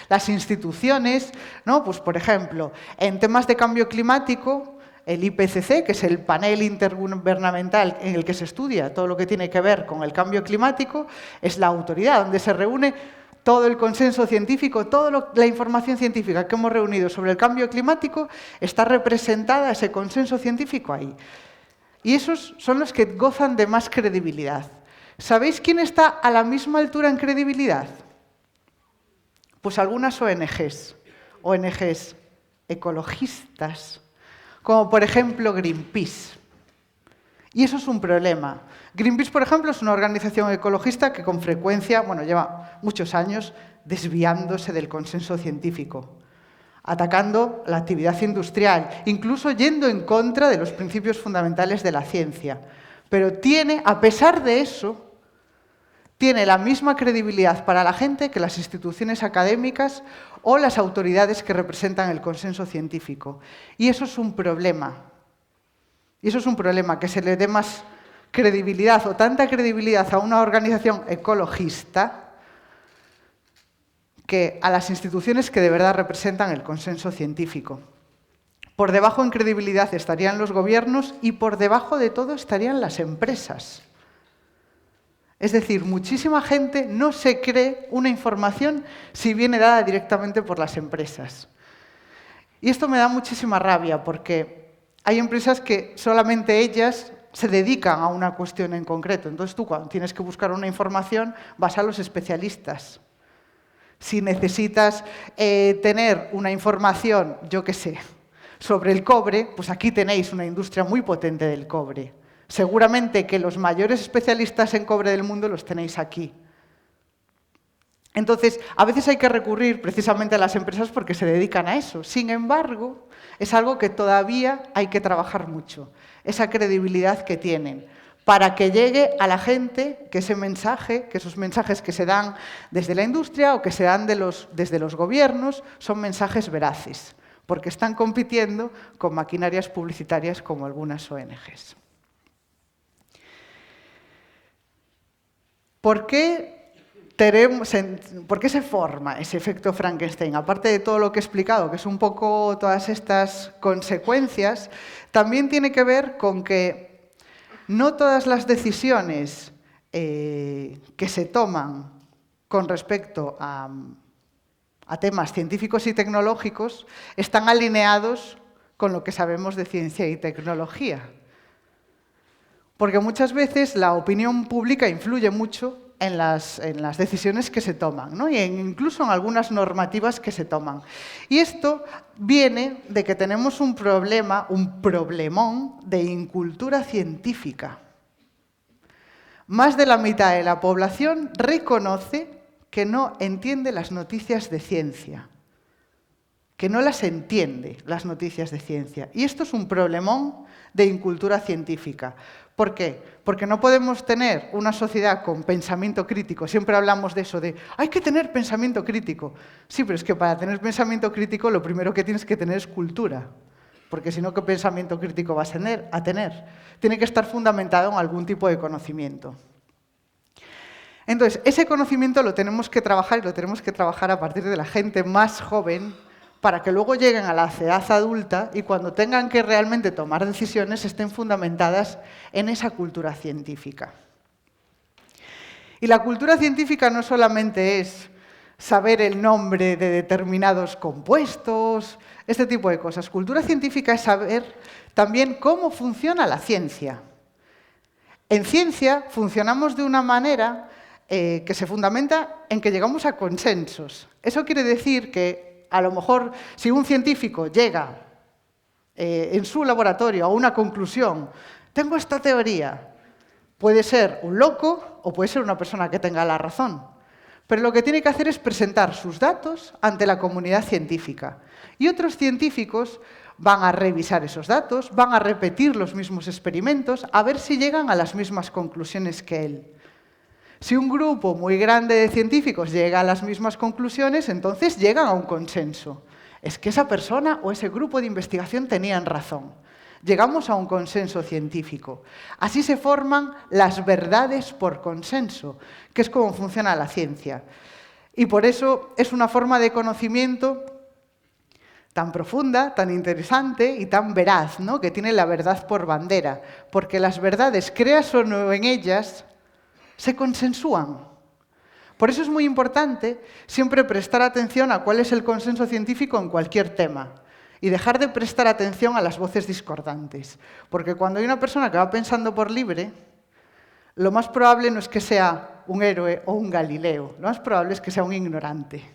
Las instituciones, ¿no? Pues, por ejemplo, en temas de cambio climático, el IPCC, que es el panel intergubernamental en el que se estudia todo lo que tiene que ver con el cambio climático, es la autoridad donde se reúne todo el consenso científico, toda la información científica que hemos reunido sobre el cambio climático, está representada ese consenso científico ahí. Y esos son los que gozan de más credibilidad. ¿Sabéis quién está a la misma altura en credibilidad? Pues algunas ONGs ecologistas, como por ejemplo Greenpeace. Y eso es un problema. Greenpeace, por ejemplo, es una organización ecologista que con frecuencia, lleva muchos años desviándose del consenso científico, atacando la actividad industrial, incluso yendo en contra de los principios fundamentales de la ciencia. Pero a pesar de eso, tiene la misma credibilidad para la gente que las instituciones académicas o las autoridades que representan el consenso científico. Y eso es un problema. Y eso es un problema, que se le dé más credibilidad o tanta credibilidad a una organización ecologista que a las instituciones que de verdad representan el consenso científico. Por debajo en credibilidad estarían los gobiernos y por debajo de todo estarían las empresas. Es decir, muchísima gente no se cree una información si viene dada directamente por las empresas. Y esto me da muchísima rabia porque hay empresas que solamente ellas se dedican a una cuestión en concreto. Entonces tú, cuando tienes que buscar una información, vas a los especialistas. Si necesitas tener una información, yo qué sé, sobre el cobre, pues aquí tenéis una industria muy potente del cobre. Seguramente que los mayores especialistas en cobre del mundo los tenéis aquí. Entonces, a veces hay que recurrir precisamente a las empresas porque se dedican a eso. Sin embargo, es algo que todavía hay que trabajar mucho, esa credibilidad que tienen, para que llegue a la gente que ese mensaje, que esos mensajes que se dan desde la industria o que se dan desde los gobiernos, son mensajes veraces, porque están compitiendo con maquinarias publicitarias como algunas ONGs. ¿Por qué se forma ese efecto Frankenstein? Aparte de todo lo que he explicado, que es un poco todas estas consecuencias, también tiene que ver con que no todas las decisiones que se toman con respecto a temas científicos y tecnológicos están alineados con lo que sabemos de ciencia y tecnología. Porque muchas veces la opinión pública influye mucho en las decisiones que se toman, ¿no? Y incluso en algunas normativas que se toman. Y esto viene de que tenemos un problemón de incultura científica. Más de la mitad de la población reconoce que no entiende las noticias de ciencia, que no las entiende, las noticias de ciencia. Y esto es un problemón de incultura científica. ¿Por qué? Porque no podemos tener una sociedad con pensamiento crítico. Siempre hablamos de eso, de hay que tener pensamiento crítico. Sí, pero es que para tener pensamiento crítico lo primero que tienes que tener es cultura. Porque si no, ¿qué pensamiento crítico vas a tener? Tiene que estar fundamentado en algún tipo de conocimiento. Entonces, ese conocimiento lo tenemos que trabajar y lo tenemos que trabajar a partir de la gente más joven para que luego lleguen a la edad adulta y cuando tengan que realmente tomar decisiones estén fundamentadas en esa cultura científica. Y la cultura científica no solamente es saber el nombre de determinados compuestos, este tipo de cosas. Cultura científica es saber también cómo funciona la ciencia. En ciencia funcionamos de una manera que se fundamenta en que llegamos a consensos. Eso quiere decir que a lo mejor, si un científico llega en su laboratorio a una conclusión, tengo esta teoría, puede ser un loco o puede ser una persona que tenga la razón. Pero lo que tiene que hacer es presentar sus datos ante la comunidad científica. Y otros científicos van a revisar esos datos, van a repetir los mismos experimentos, a ver si llegan a las mismas conclusiones que él. Si un grupo muy grande de científicos llega a las mismas conclusiones, entonces llegan a un consenso. Es que esa persona o ese grupo de investigación tenían razón. Llegamos a un consenso científico. Así se forman las verdades por consenso, que es como funciona la ciencia. Y por eso es una forma de conocimiento tan profunda, tan interesante y tan veraz, ¿no? Que tiene la verdad por bandera. Porque las verdades, creas o no en ellas, se consensúan. Por eso es muy importante siempre prestar atención a cuál es el consenso científico en cualquier tema y dejar de prestar atención a las voces discordantes. Porque cuando hay una persona que va pensando por libre, lo más probable no es que sea un héroe o un Galileo, lo más probable es que sea un ignorante.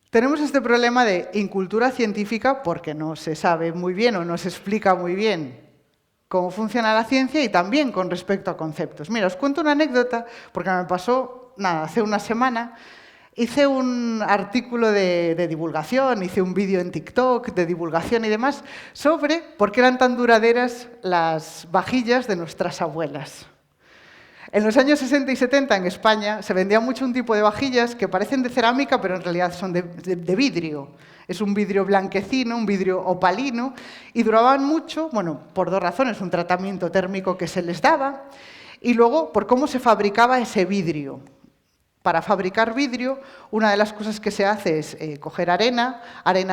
Tenemos este problema de incultura científica porque no se sabe muy bien o no se explica muy bien cómo funciona la ciencia y también con respecto a conceptos. Mira, os cuento una anécdota, porque me pasó, hace una semana, hice un artículo de divulgación, hice un vídeo en TikTok de divulgación y demás, sobre por qué eran tan duraderas las vajillas de nuestras abuelas. En los años 60 y 70 en España se vendía mucho un tipo de vajillas que parecen de cerámica, pero en realidad son de vidrio. Es un vidrio blanquecino, un vidrio opalino, y duraban mucho, bueno, por dos razones, un tratamiento térmico que se les daba, y luego por cómo se fabricaba ese vidrio. Para fabricar vidrio, una de las cosas que se hace es coger arena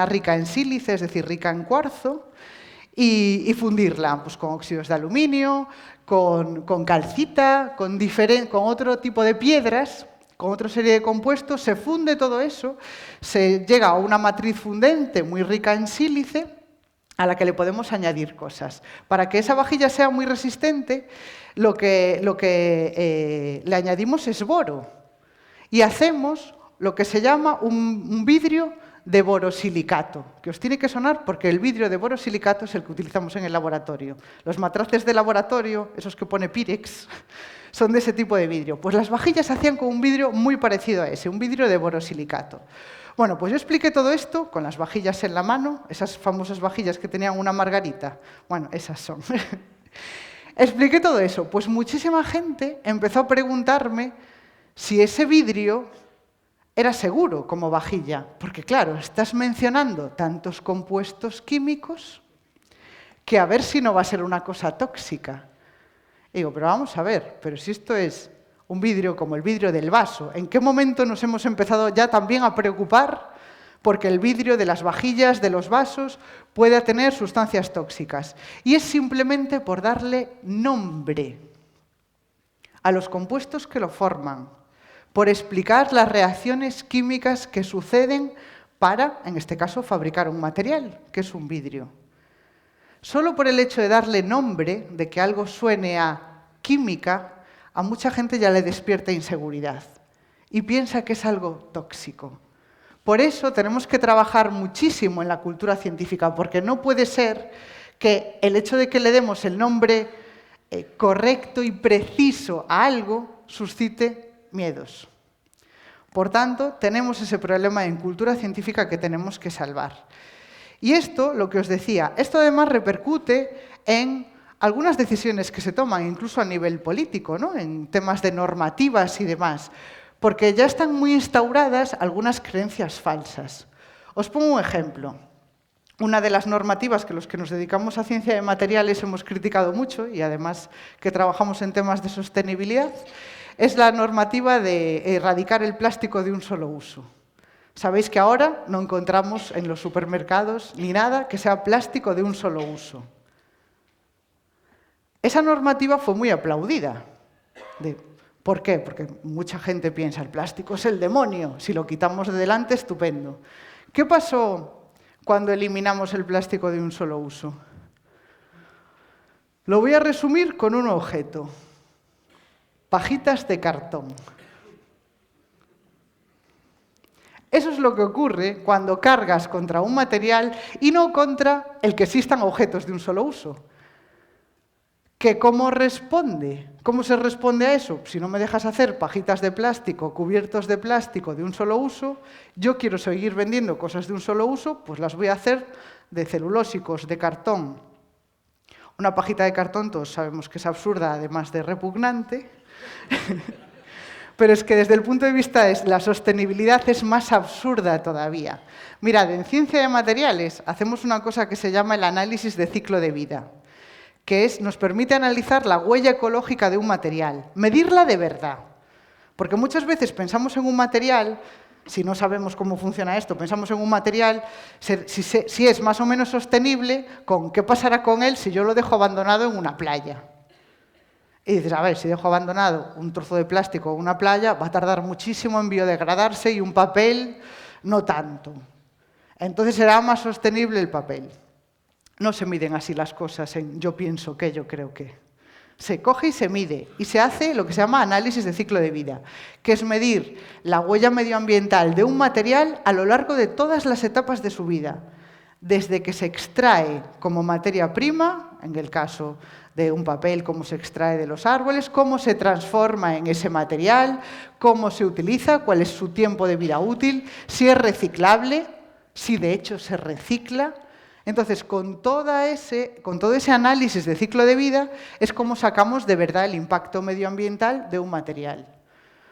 rica en sílice, es decir, rica en cuarzo, y fundirla pues, con óxidos de aluminio, con calcita, con otro tipo de piedras, con otra serie de compuestos. Se funde todo eso, se llega a una matriz fundente muy rica en sílice, a la que le podemos añadir cosas. Para que esa vajilla sea muy resistente, lo que le añadimos es boro. Y hacemos lo que se llama un vidrio de borosilicato, que os tiene que sonar porque el vidrio de borosilicato es el que utilizamos en el laboratorio. Los matraces de laboratorio, esos que pone Pirex, son de ese tipo de vidrio. Pues las vajillas se hacían con un vidrio muy parecido a ese, un vidrio de borosilicato. Bueno, pues yo expliqué todo esto con las vajillas en la mano, esas famosas vajillas que tenían una margarita. Bueno, esas son. Expliqué todo eso. Pues muchísima gente empezó a preguntarme si ese vidrio era seguro como vajilla. Porque claro, estás mencionando tantos compuestos químicos que a ver si no va a ser una cosa tóxica. Y digo, pero vamos a ver, pero si esto es un vidrio como el vidrio del vaso, ¿en qué momento nos hemos empezado ya también a preocupar porque el vidrio de las vajillas, de los vasos, pueda tener sustancias tóxicas? Y es simplemente por darle nombre a los compuestos que lo forman, por explicar las reacciones químicas que suceden para, en este caso, fabricar un material, que es un vidrio. Solo por el hecho de darle nombre, de que algo suene a química, a mucha gente ya le despierta inseguridad y piensa que es algo tóxico. Por eso tenemos que trabajar muchísimo en la cultura científica, porque no puede ser que el hecho de que le demos el nombre correcto y preciso a algo suscite miedos. Por tanto, tenemos ese problema en cultura científica que tenemos que salvar. Y esto, lo que os decía, esto además repercute en algunas decisiones que se toman, incluso a nivel político, ¿no? En temas de normativas y demás, porque ya están muy instauradas algunas creencias falsas. Os pongo un ejemplo. Una de las normativas que los que nos dedicamos a ciencia de materiales hemos criticado mucho, y además que trabajamos en temas de sostenibilidad, es la normativa de erradicar el plástico de un solo uso. Sabéis que ahora no encontramos en los supermercados ni nada que sea plástico de un solo uso. Esa normativa fue muy aplaudida. ¿Por qué? Porque mucha gente piensa, el plástico es el demonio, si lo quitamos de delante, estupendo. ¿Qué pasó cuando eliminamos el plástico de un solo uso? Lo voy a resumir con un objeto. Pajitas de cartón. Eso es lo que ocurre cuando cargas contra un material y no contra el que existan objetos de un solo uso. ¿Que cómo responde? ¿Cómo se responde a eso? Si no me dejas hacer pajitas de plástico, cubiertos de plástico de un solo uso, yo quiero seguir vendiendo cosas de un solo uso, pues las voy a hacer de celulósicos, de cartón. Una pajita de cartón todos sabemos que es absurda, además de repugnante. Pero es que desde el punto de vista de la sostenibilidad es más absurda todavía. Mirad, en ciencia de materiales hacemos una cosa que se llama el análisis de ciclo de vida, que nos permite analizar la huella ecológica de un material, medirla de verdad. Porque muchas veces pensamos en un material, si no sabemos cómo funciona esto, pensamos en un material, si es más o menos sostenible, con qué pasará con él si yo lo dejo abandonado en una playa. Y dices, a ver, si dejo abandonado un trozo de plástico en una playa, va a tardar muchísimo en biodegradarse y un papel no tanto. Entonces será más sostenible el papel. No se miden así las cosas en yo pienso que, yo creo que. Se coge y se mide y se hace lo que se llama análisis de ciclo de vida, que es medir la huella medioambiental de un material a lo largo de todas las etapas de su vida, desde que se extrae como materia prima, en el caso de un papel, cómo se extrae de los árboles, cómo se transforma en ese material, cómo se utiliza, cuál es su tiempo de vida útil, si es reciclable, si de hecho se recicla. Entonces, con todo ese análisis de ciclo de vida es como sacamos de verdad el impacto medioambiental de un material.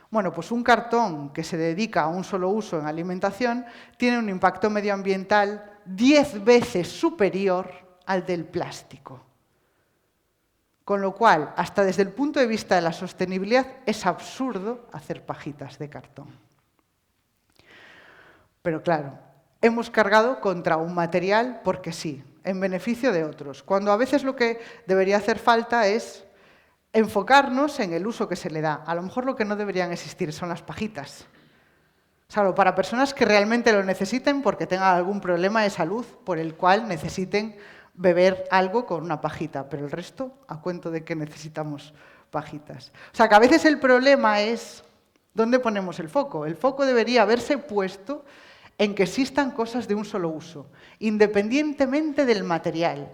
Bueno, pues un cartón que se dedica a un solo uso en alimentación tiene un impacto medioambiental 10 veces superior al del plástico. Con lo cual, hasta desde el punto de vista de la sostenibilidad, es absurdo hacer pajitas de cartón. Pero claro, hemos cargado contra un material porque sí, en beneficio de otros, cuando a veces lo que debería hacer falta es enfocarnos en el uso que se le da. A lo mejor lo que no deberían existir son las pajitas. Salvo para personas que realmente lo necesiten porque tengan algún problema de salud por el cual necesiten beber algo con una pajita, pero el resto, a cuento de que necesitamos pajitas. O sea, que a veces el problema es dónde ponemos el foco. El foco debería haberse puesto en que existan cosas de un solo uso, independientemente del material,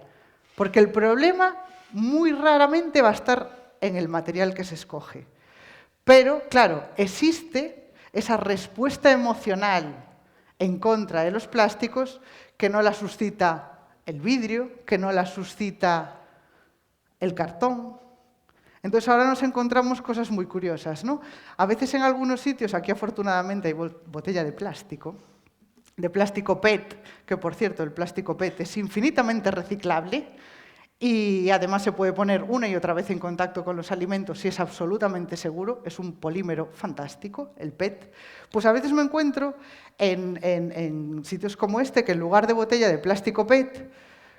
porque el problema muy raramente va a estar en el material que se escoge. Pero, claro, existe esa respuesta emocional en contra de los plásticos que no la suscita el vidrio, que no la suscita el cartón. Entonces ahora nos encontramos cosas muy curiosas, ¿no? A veces en algunos sitios, aquí afortunadamente hay botella de plástico PET, que por cierto el plástico PET es infinitamente reciclable y además se puede poner una y otra vez en contacto con los alimentos y es absolutamente seguro, es un polímero fantástico, el PET. Pues a veces me encuentro en sitios como este que en lugar de botella de plástico PET,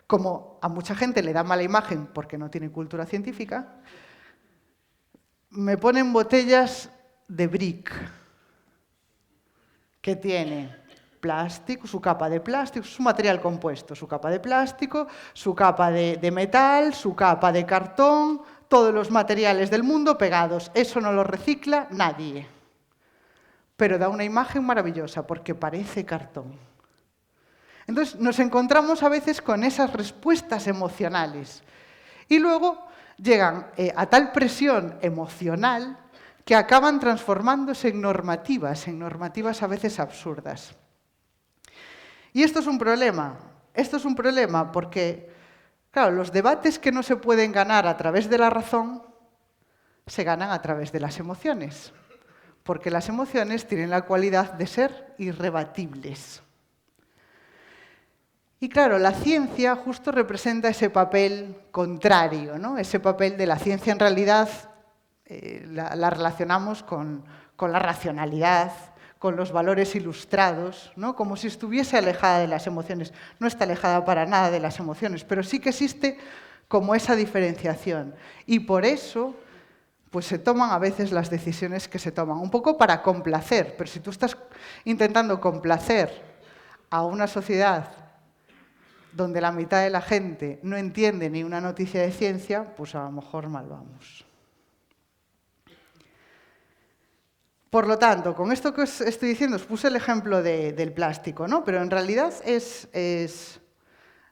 como a mucha gente le da mala imagen porque no tiene cultura científica, me ponen botellas de brick, que tiene plástico, su capa de plástico, su material compuesto, su capa de plástico, su capa de metal, su capa de cartón, todos los materiales del mundo pegados. Eso no lo recicla nadie. Pero da una imagen maravillosa porque parece cartón. Entonces nos encontramos a veces con esas respuestas emocionales. Y luego llegan a tal presión emocional que acaban transformándose en normativas a veces absurdas. Y esto es un problema. Esto es un problema porque, claro, los debates que no se pueden ganar a través de la razón se ganan a través de las emociones, porque las emociones tienen la cualidad de ser irrebatibles. Y claro, la ciencia justo representa ese papel contrario, ¿no? Ese papel de la ciencia en realidad la relacionamos con la racionalidad, con los valores ilustrados, ¿no? Como si estuviese alejada de las emociones. No está alejada para nada de las emociones, pero sí que existe como esa diferenciación. Y por eso pues se toman a veces las decisiones que se toman, un poco para complacer. Pero si tú estás intentando complacer a una sociedad donde la mitad de la gente no entiende ni una noticia de ciencia, pues a lo mejor mal vamos. Por lo tanto, con esto que os estoy diciendo, os puse el ejemplo del plástico, ¿no? Pero en realidad es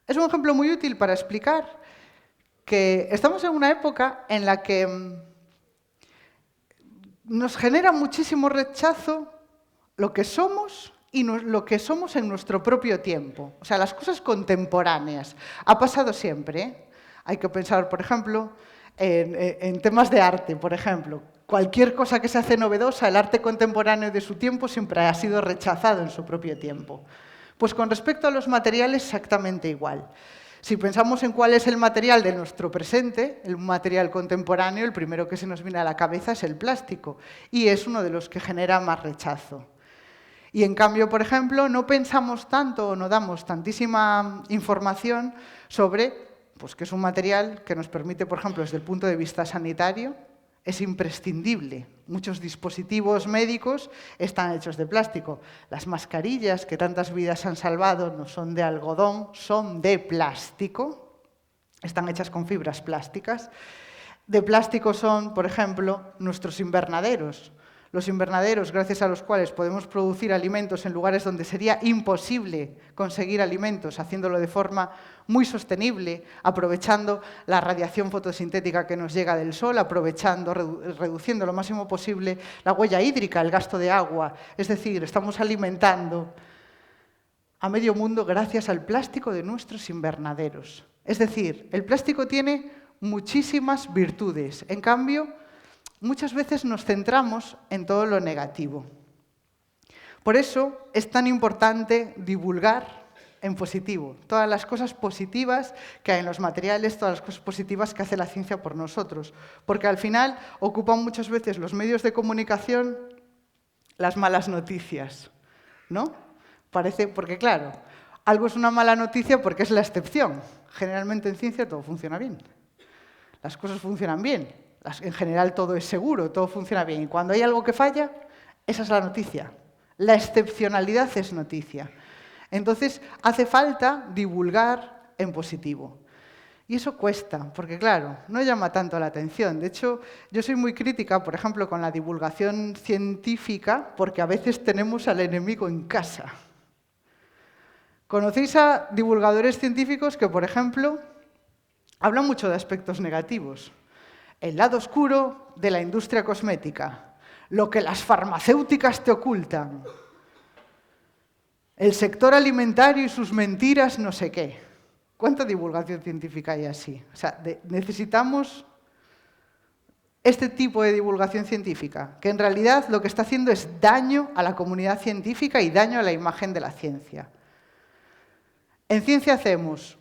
un ejemplo muy útil para explicar que estamos en una época en la que nos genera muchísimo rechazo lo que somos y lo que somos en nuestro propio tiempo. O sea, las cosas contemporáneas. Ha pasado siempre, ¿eh? Hay que pensar, por ejemplo, en temas de arte, por ejemplo. Cualquier cosa que se hace novedosa, el arte contemporáneo de su tiempo siempre ha sido rechazado en su propio tiempo. Pues con respecto a los materiales, exactamente igual. Si pensamos en cuál es el material de nuestro presente, el material contemporáneo, el primero que se nos viene a la cabeza es el plástico, y es uno de los que genera más rechazo. Y en cambio, por ejemplo, no pensamos tanto o no damos tantísima información sobre pues, que es un material que nos permite, por ejemplo, desde el punto de vista sanitario, es imprescindible. Muchos dispositivos médicos están hechos de plástico. Las mascarillas que tantas vidas han salvado no son de algodón, son de plástico. Están hechas con fibras plásticas. De plástico son, por ejemplo, nuestros invernaderos. Los invernaderos, gracias a los cuales podemos producir alimentos en lugares donde sería imposible conseguir alimentos, haciéndolo de forma muy sostenible, aprovechando la radiación fotosintética que nos llega del sol, reduciendo lo máximo posible la huella hídrica, el gasto de agua. Es decir, estamos alimentando a medio mundo gracias al plástico de nuestros invernaderos. Es decir, el plástico tiene muchísimas virtudes. En cambio, muchas veces nos centramos en todo lo negativo. Por eso es tan importante divulgar en positivo todas las cosas positivas que hay en los materiales, todas las cosas positivas que hace la ciencia por nosotros. Porque al final ocupan muchas veces los medios de comunicación las malas noticias, ¿no? parece, porque claro, algo es una mala noticia porque es la excepción. Generalmente en ciencia todo funciona bien. Las cosas funcionan bien. En general todo es seguro, todo funciona bien. Y cuando hay algo que falla, esa es la noticia. La excepcionalidad es noticia. Entonces, hace falta divulgar en positivo. Y eso cuesta, porque claro, no llama tanto la atención. De hecho, yo soy muy crítica, por ejemplo, con la divulgación científica, porque a veces tenemos al enemigo en casa. ¿Conocéis a divulgadores científicos que, por ejemplo, hablan mucho de aspectos negativos? El lado oscuro de la industria cosmética, lo que las farmacéuticas te ocultan, el sector alimentario y sus mentiras no sé qué. ¿Cuánta divulgación científica hay así? O sea, necesitamos este tipo de divulgación científica, que en realidad lo que está haciendo es daño a la comunidad científica y daño a la imagen de la ciencia. En ciencia hacemos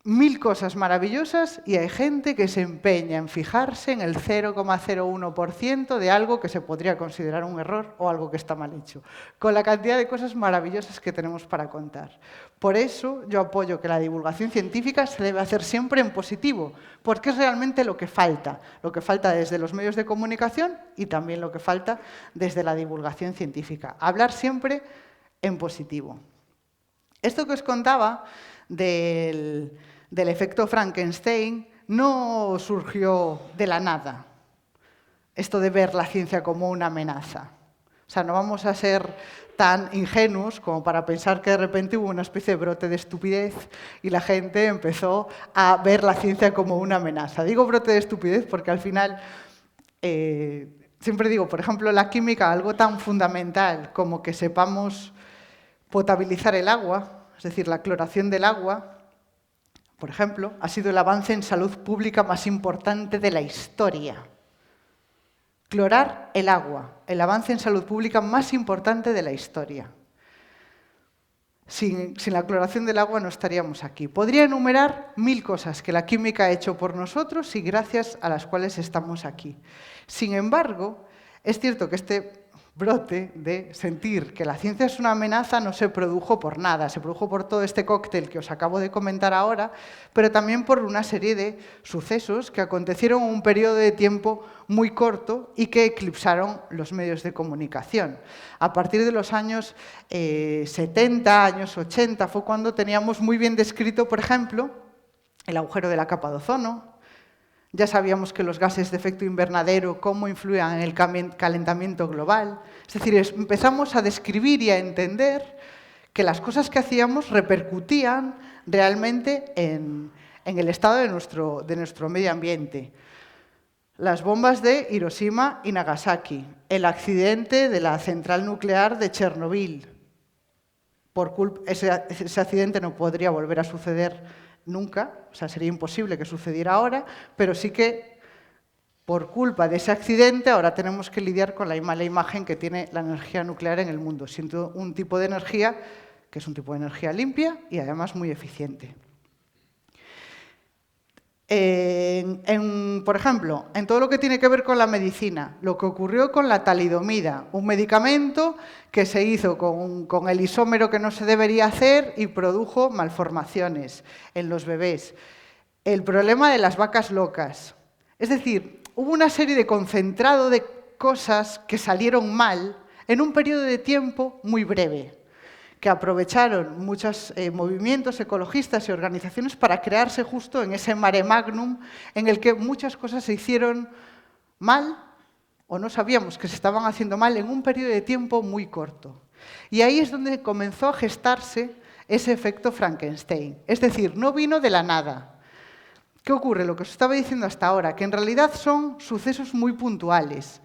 1000 cosas maravillosas y hay gente que se empeña en fijarse en el 0,01% de algo que se podría considerar un error o algo que está mal hecho, con la cantidad de cosas maravillosas que tenemos para contar. Por eso yo apoyo que la divulgación científica se debe hacer siempre en positivo, porque es realmente lo que falta desde los medios de comunicación y también lo que falta desde la divulgación científica. Hablar siempre en positivo. Esto que os contaba del efecto Frankenstein no surgió de la nada, esto de ver la ciencia como una amenaza. O sea, no vamos a ser tan ingenuos como para pensar que de repente hubo una especie de brote de estupidez y la gente empezó a ver la ciencia como una amenaza. Digo brote de estupidez porque al final, siempre digo, por ejemplo, la química, algo tan fundamental como que sepamos potabilizar el agua, es decir, la cloración del agua, por ejemplo, ha sido el avance en salud pública más importante de la historia. Clorar el agua, el avance en salud pública más importante de la historia. Sin la cloración del agua no estaríamos aquí. Podría enumerar 1000 cosas que la química ha hecho por nosotros y gracias a las cuales estamos aquí. Sin embargo, es cierto que este brote de sentir que la ciencia es una amenaza no se produjo por nada, se produjo por todo este cóctel que os acabo de comentar ahora, pero también por una serie de sucesos que acontecieron en un periodo de tiempo muy corto y que eclipsaron los medios de comunicación. A partir de los años 70, años 80, fue cuando teníamos muy bien descrito, por ejemplo, el agujero de la capa de ozono. Ya sabíamos que los gases de efecto invernadero, cómo influían en el calentamiento global. Es decir, empezamos a describir y a entender que las cosas que hacíamos repercutían realmente en el estado de nuestro medio ambiente. Las bombas de Hiroshima y Nagasaki, el accidente de la central nuclear de Chernobyl. Ese accidente no podría volver a suceder nunca, o sea, sería imposible que sucediera ahora, pero sí que por culpa de ese accidente ahora tenemos que lidiar con la mala imagen que tiene la energía nuclear en el mundo, siendo un tipo de energía que es un tipo de energía limpia y además muy eficiente. Por ejemplo, en todo lo que tiene que ver con la medicina, lo que ocurrió con la talidomida, un medicamento que se hizo con el isómero que no se debería hacer y produjo malformaciones en los bebés. El problema de las vacas locas. Es decir, hubo una serie de concentrado de cosas que salieron mal en un periodo de tiempo muy breve, que aprovecharon muchos movimientos ecologistas y organizaciones para crearse justo en ese mare magnum en el que muchas cosas se hicieron mal o no sabíamos que se estaban haciendo mal en un periodo de tiempo muy corto. Y ahí es donde comenzó a gestarse ese efecto Frankenstein. Es decir, no vino de la nada. ¿Qué ocurre? Lo que os estaba diciendo hasta ahora, que en realidad son sucesos muy puntuales.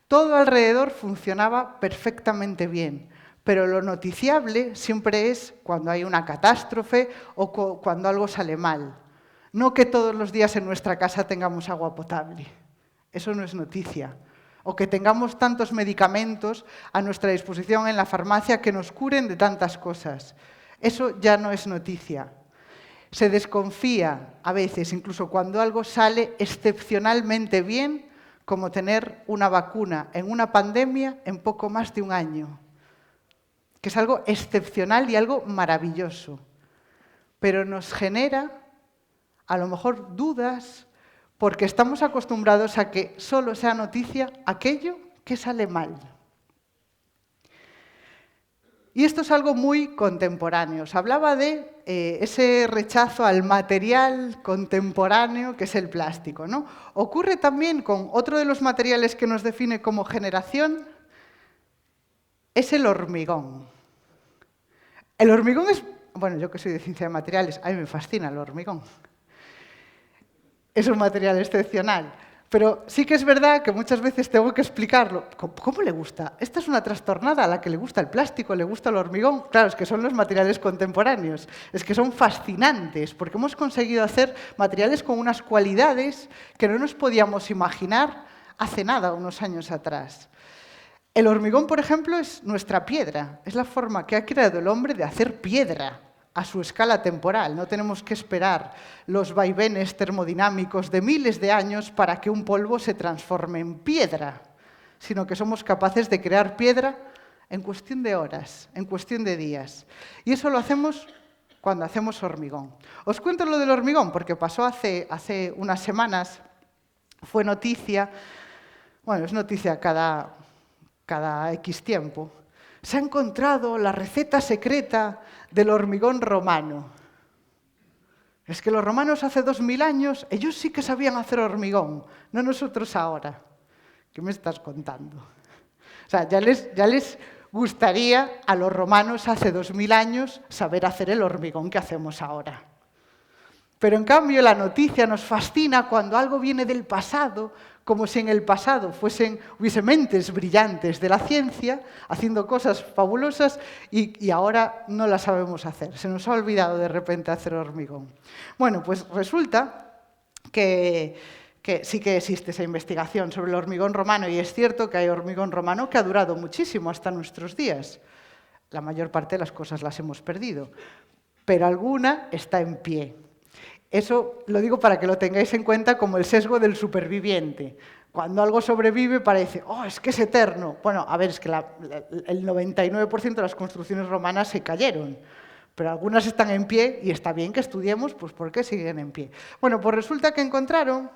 Todo alrededor funcionaba perfectamente bien. Pero lo noticiable siempre es cuando hay una catástrofe o cuando algo sale mal. No que todos los días en nuestra casa tengamos agua potable. Eso no es noticia. O que tengamos tantos medicamentos a nuestra disposición en la farmacia que nos curen de tantas cosas. Eso ya no es noticia. Se desconfía a veces, incluso cuando algo sale excepcionalmente bien, como tener una vacuna en una pandemia en poco más de un año. que es algo excepcional y algo maravilloso, pero nos genera a lo mejor dudas porque estamos acostumbrados a que solo sea noticia aquello que sale mal. Y esto es algo muy contemporáneo. Os hablaba de ese rechazo al material contemporáneo que es el plástico, ¿no? Ocurre también con otro de los materiales que nos define como generación, es el hormigón. El hormigón es, bueno, yo que soy de ciencia de materiales, a mí me fascina el hormigón. Es un material excepcional. Pero sí que es verdad que muchas veces tengo que explicarlo. ¿Cómo le gusta? Esta es una trastornada a la que le gusta el plástico, le gusta el hormigón. Claro, es que son los materiales contemporáneos. Es que son fascinantes porque hemos conseguido hacer materiales con unas cualidades que no nos podíamos imaginar hace nada, unos años atrás. El hormigón, por ejemplo, es nuestra piedra. Es la forma que ha creado el hombre de hacer piedra a su escala temporal. No tenemos que esperar los vaivenes termodinámicos de miles de años para que un polvo se transforme en piedra, sino que somos capaces de crear piedra en cuestión de horas, en cuestión de días. Y eso lo hacemos cuando hacemos hormigón. Os cuento lo del hormigón porque pasó hace unas semanas, fue noticia, bueno, es noticia cada X tiempo. Se ha encontrado la receta secreta del hormigón romano. Es que los romanos hace 2000 años, ellos sí que sabían hacer hormigón, no nosotros ahora. ¿Qué me estás contando? O sea, ya les gustaría a los romanos hace 2000 años saber hacer el hormigón que hacemos ahora. Pero en cambio la noticia nos fascina cuando algo viene del pasado, como si en el pasado hubiese mentes brillantes de la ciencia, haciendo cosas fabulosas y ahora no las sabemos hacer. Se nos ha olvidado de repente hacer hormigón. Bueno, pues resulta que sí que existe esa investigación sobre el hormigón romano y es cierto que hay hormigón romano que ha durado muchísimo hasta nuestros días. La mayor parte de las cosas las hemos perdido, pero alguna está en pie. Eso lo digo para que lo tengáis en cuenta como el sesgo del superviviente. Cuando algo sobrevive parece, oh, es que es eterno. Bueno, a ver, es que el 99% de las construcciones romanas se cayeron, pero algunas están en pie y está bien que estudiemos pues, por qué siguen en pie. Bueno, pues resulta que encontraron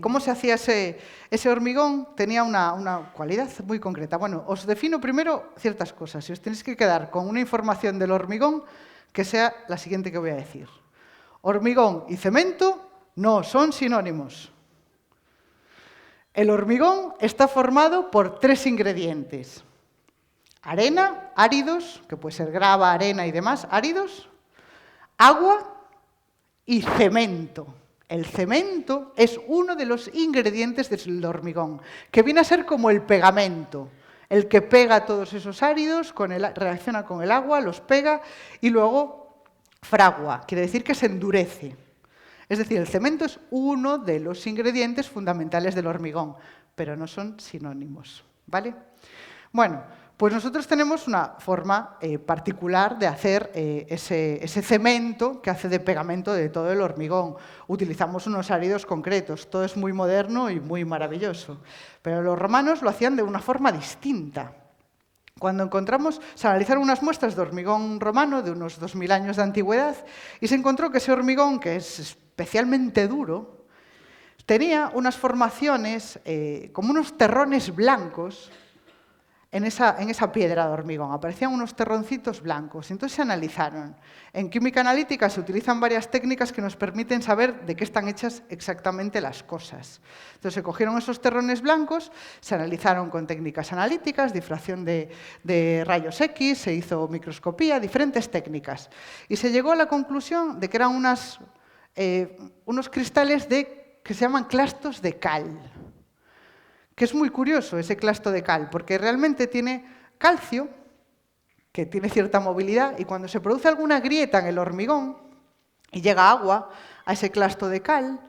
cómo se hacía ese hormigón. Tenía una cualidad muy concreta. Bueno, os defino primero ciertas cosas. Si os tenéis que quedar con una información del hormigón, que sea la siguiente que voy a decir. Hormigón y cemento no son sinónimos. El hormigón está formado por 3 ingredientes. Arena, áridos, que puede ser grava, arena y demás, áridos, agua y cemento. El cemento es uno de los ingredientes del hormigón, que viene a ser como el pegamento, el que pega todos esos áridos, reacciona con el agua, los pega y luego fragua, quiere decir que se endurece. Es decir, el cemento es uno de los ingredientes fundamentales del hormigón, pero no son sinónimos, ¿vale? Bueno, pues nosotros tenemos una forma particular de hacer ese cemento que hace de pegamento de todo el hormigón. Utilizamos unos áridos concretos, todo es muy moderno y muy maravilloso, pero los romanos lo hacían de una forma distinta. Cuando se analizaron unas muestras de hormigón romano de unos 2000 años de antigüedad y se encontró que ese hormigón, que es especialmente duro, tenía unas formaciones como unos terrones blancos en esa piedra de hormigón. Aparecían unos terroncitos blancos. Entonces se analizaron. En química analítica se utilizan varias técnicas que nos permiten saber de qué están hechas exactamente las cosas. Entonces se cogieron esos terrones blancos, se analizaron con técnicas analíticas, difracción de rayos X, se hizo microscopía, diferentes técnicas. Y se llegó a la conclusión de que eran unos cristales que se llaman clastos de cal. Que es muy curioso ese clasto de cal, porque realmente tiene calcio, que tiene cierta movilidad, y cuando se produce alguna grieta en el hormigón y llega agua a ese clasto de cal,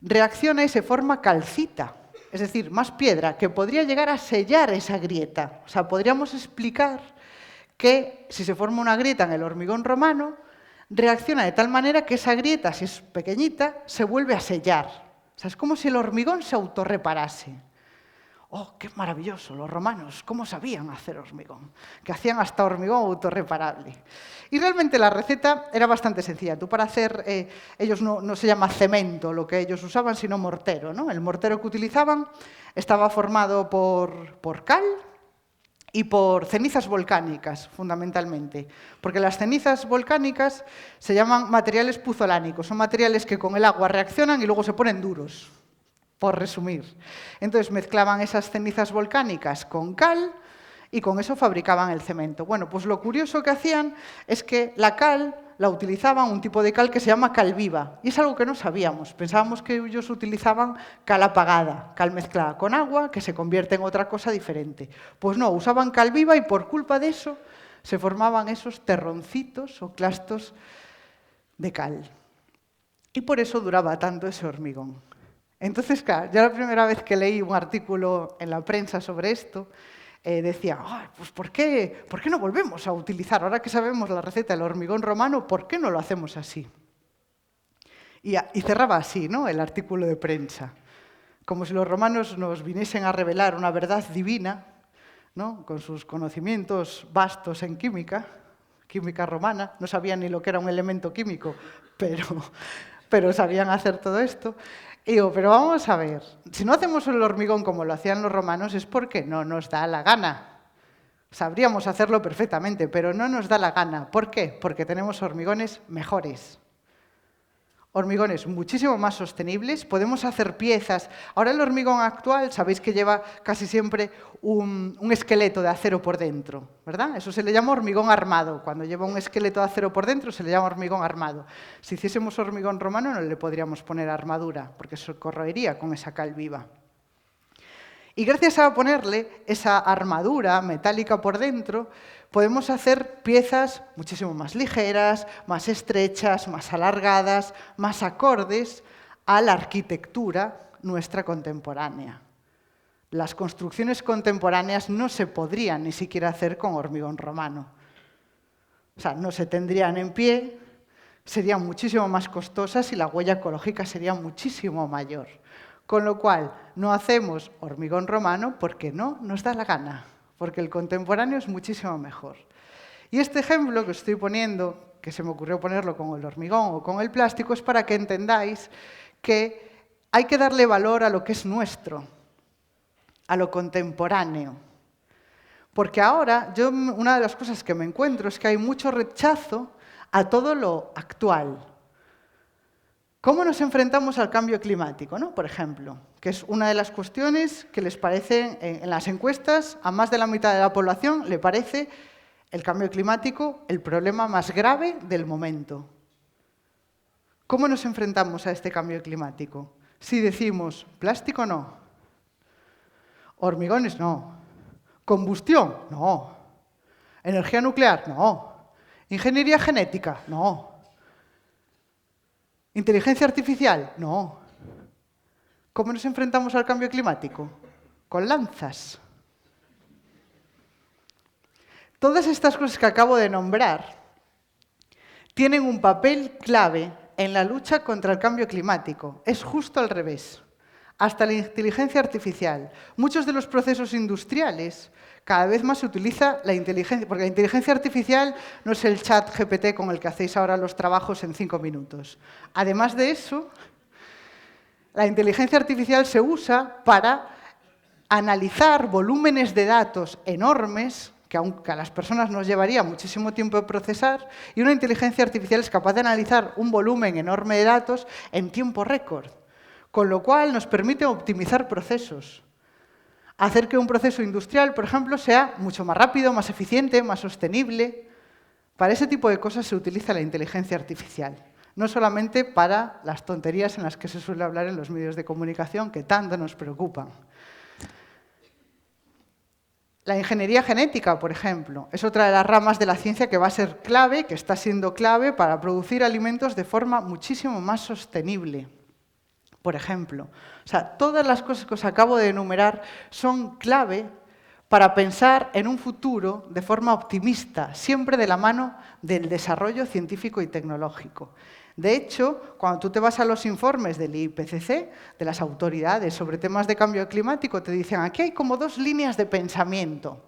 reacciona y se forma calcita, es decir, más piedra, que podría llegar a sellar esa grieta. O sea, podríamos explicar que si se forma una grieta en el hormigón romano, reacciona de tal manera que esa grieta, si es pequeñita, se vuelve a sellar. O sea, es como si el hormigón se autorreparase. ¡Oh, qué maravilloso! Los romanos, ¿cómo sabían hacer hormigón? Que hacían hasta hormigón autorreparable. Y realmente la receta era bastante sencilla. Tú para hacer, ellos no se llama cemento lo que ellos usaban, sino mortero, ¿no? El mortero que utilizaban estaba formado por cal y por cenizas volcánicas, fundamentalmente. Porque las cenizas volcánicas se llaman materiales puzolánicos. Son materiales que con el agua reaccionan y luego se ponen duros, por resumir. Entonces mezclaban esas cenizas volcánicas con cal y con eso fabricaban el cemento. Bueno, pues lo curioso que hacían es que la cal la utilizaban, un tipo de cal que se llama cal viva. Y es algo que no sabíamos. Pensábamos que ellos utilizaban cal apagada, cal mezclada con agua, que se convierte en otra cosa diferente. Pues no, usaban cal viva y por culpa de eso se formaban esos terroncitos o clastos de cal. Y por eso duraba tanto ese hormigón. Entonces, claro, ya la primera vez que leí un artículo en la prensa sobre esto, decía, pues ¿por qué no volvemos a utilizar, ahora que sabemos la receta del hormigón romano, ¿por qué no lo hacemos así? Y cerraba así, ¿no?, el artículo de prensa, como si los romanos nos viniesen a revelar una verdad divina, ¿no?, con sus conocimientos vastos en química romana, no sabían ni lo que era un elemento químico, pero sabían hacer todo esto. Y digo, pero vamos a ver, si no hacemos el hormigón como lo hacían los romanos es porque no nos da la gana. Sabríamos hacerlo perfectamente, pero no nos da la gana. ¿Por qué? Porque tenemos hormigones mejores. Hormigones muchísimo más sostenibles, podemos hacer piezas. Ahora el hormigón actual, sabéis que lleva casi siempre un esqueleto de acero por dentro, ¿verdad? Eso se le llama hormigón armado. Cuando lleva un esqueleto de acero por dentro se le llama hormigón armado. Si hiciésemos hormigón romano no le podríamos poner armadura, porque se corroería con esa cal viva. Y gracias a ponerle esa armadura metálica por dentro, podemos hacer piezas muchísimo más ligeras, más estrechas, más alargadas, más acordes a la arquitectura nuestra contemporánea. Las construcciones contemporáneas no se podrían ni siquiera hacer con hormigón romano. O sea, no se tendrían en pie, serían muchísimo más costosas y la huella ecológica sería muchísimo mayor. Con lo cual, no hacemos hormigón romano porque no nos da la gana, porque el contemporáneo es muchísimo mejor. Y este ejemplo que os estoy poniendo, que se me ocurrió ponerlo con el hormigón o con el plástico, es para que entendáis que hay que darle valor a lo que es nuestro, a lo contemporáneo. Porque ahora, una de las cosas que me encuentro es que hay mucho rechazo a todo lo actual. ¿Cómo nos enfrentamos al cambio climático, ¿no? Por ejemplo, que es una de las cuestiones que les parece, en las encuestas, a más de la mitad de la población le parece el cambio climático el problema más grave del momento. ¿Cómo nos enfrentamos a este cambio climático? Si decimos, plástico no, hormigones no, combustión no, energía nuclear no, ingeniería genética no. ¿Inteligencia artificial? No. ¿Cómo nos enfrentamos al cambio climático? Con lanzas. Todas estas cosas que acabo de nombrar tienen un papel clave en la lucha contra el cambio climático. Es justo al revés. Hasta la inteligencia artificial. Muchos de los procesos industriales cada vez más se utiliza la inteligencia, porque la inteligencia artificial no es el chat GPT con el que hacéis ahora los trabajos en 5 minutos. Además de eso, la inteligencia artificial se usa para analizar volúmenes de datos enormes, que aunque a las personas nos llevaría muchísimo tiempo de procesar, y una inteligencia artificial es capaz de analizar un volumen enorme de datos en tiempo récord, con lo cual nos permite optimizar procesos. Hacer que un proceso industrial, por ejemplo, sea mucho más rápido, más eficiente, más sostenible. Para ese tipo de cosas se utiliza la inteligencia artificial, no solamente para las tonterías en las que se suele hablar en los medios de comunicación que tanto nos preocupan. La ingeniería genética, por ejemplo, es otra de las ramas de la ciencia que va a ser clave, que está siendo clave para producir alimentos de forma muchísimo más sostenible. Por ejemplo, o sea, todas las cosas que os acabo de enumerar son clave para pensar en un futuro de forma optimista, siempre de la mano del desarrollo científico y tecnológico. De hecho, cuando tú te vas a los informes del IPCC, de las autoridades sobre temas de cambio climático, te dicen, aquí hay como 2 líneas de pensamiento.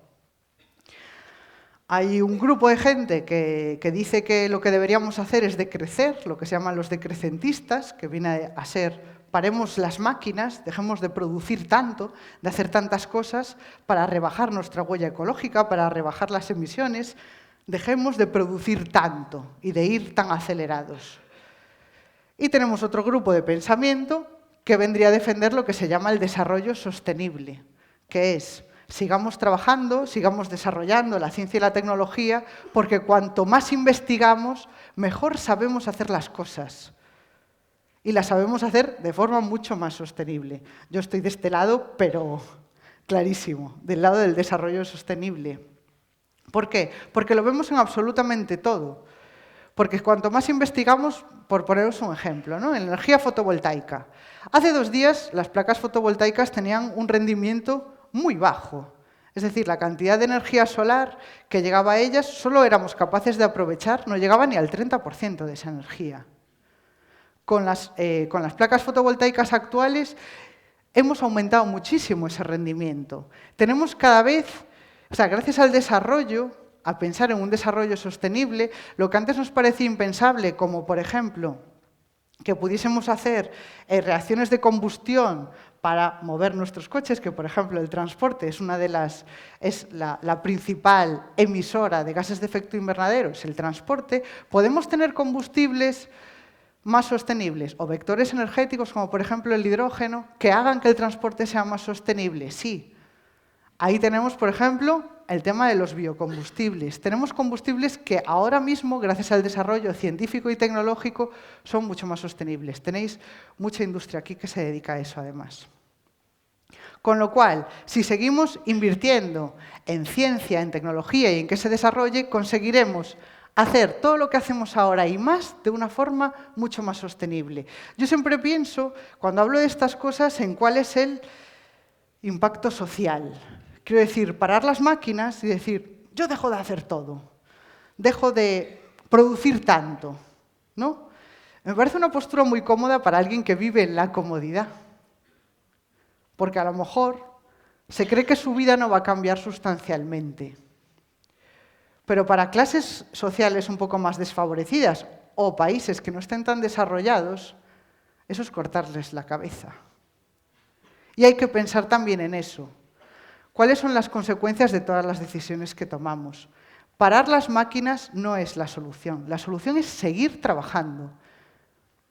Hay un grupo de gente que dice que lo que deberíamos hacer es decrecer, lo que se llaman los decrecentistas, que viene a ser paremos las máquinas, dejemos de producir tanto, de hacer tantas cosas para rebajar nuestra huella ecológica, para rebajar las emisiones, dejemos de producir tanto y de ir tan acelerados. Y tenemos otro grupo de pensamiento que vendría a defender lo que se llama el desarrollo sostenible, que es sigamos trabajando, sigamos desarrollando la ciencia y la tecnología, porque cuanto más investigamos, mejor sabemos hacer las cosas. Y las sabemos hacer de forma mucho más sostenible. Yo estoy de este lado, pero clarísimo, del lado del desarrollo sostenible. ¿Por qué? Porque lo vemos en absolutamente todo. Porque cuanto más investigamos, por poneros un ejemplo, ¿no? En energía fotovoltaica. Hace 2 días las placas fotovoltaicas tenían un rendimiento muy bajo. Es decir, la cantidad de energía solar que llegaba a ellas solo éramos capaces de aprovechar, no llegaba ni al 30% de esa energía. Con las placas fotovoltaicas actuales hemos aumentado muchísimo ese rendimiento. Tenemos cada vez, gracias al desarrollo, a pensar en un desarrollo sostenible, lo que antes nos parecía impensable, como por ejemplo que pudiésemos hacer reacciones de combustión para mover nuestros coches, que por ejemplo el transporte es la principal emisora de gases de efecto invernadero, es el transporte, podemos tener combustibles más sostenibles o vectores energéticos, como por ejemplo el hidrógeno, que hagan que el transporte sea más sostenible. Sí. Ahí tenemos, por ejemplo, el tema de los biocombustibles. Tenemos combustibles que ahora mismo, gracias al desarrollo científico y tecnológico, son mucho más sostenibles. Tenéis mucha industria aquí que se dedica a eso, además. Con lo cual, si seguimos invirtiendo en ciencia, en tecnología y en que se desarrolle, conseguiremos hacer todo lo que hacemos ahora y más de una forma mucho más sostenible. Yo siempre pienso, cuando hablo de estas cosas, en cuál es el impacto social. Quiero decir, parar las máquinas y decir, yo dejo de hacer todo, dejo de producir tanto, ¿no? Me parece una postura muy cómoda para alguien que vive en la comodidad, porque a lo mejor se cree que su vida no va a cambiar sustancialmente. Pero para clases sociales un poco más desfavorecidas o países que no estén tan desarrollados, eso es cortarles la cabeza. Y hay que pensar también en eso. ¿Cuáles son las consecuencias de todas las decisiones que tomamos? Parar las máquinas no es la solución. La solución es seguir trabajando.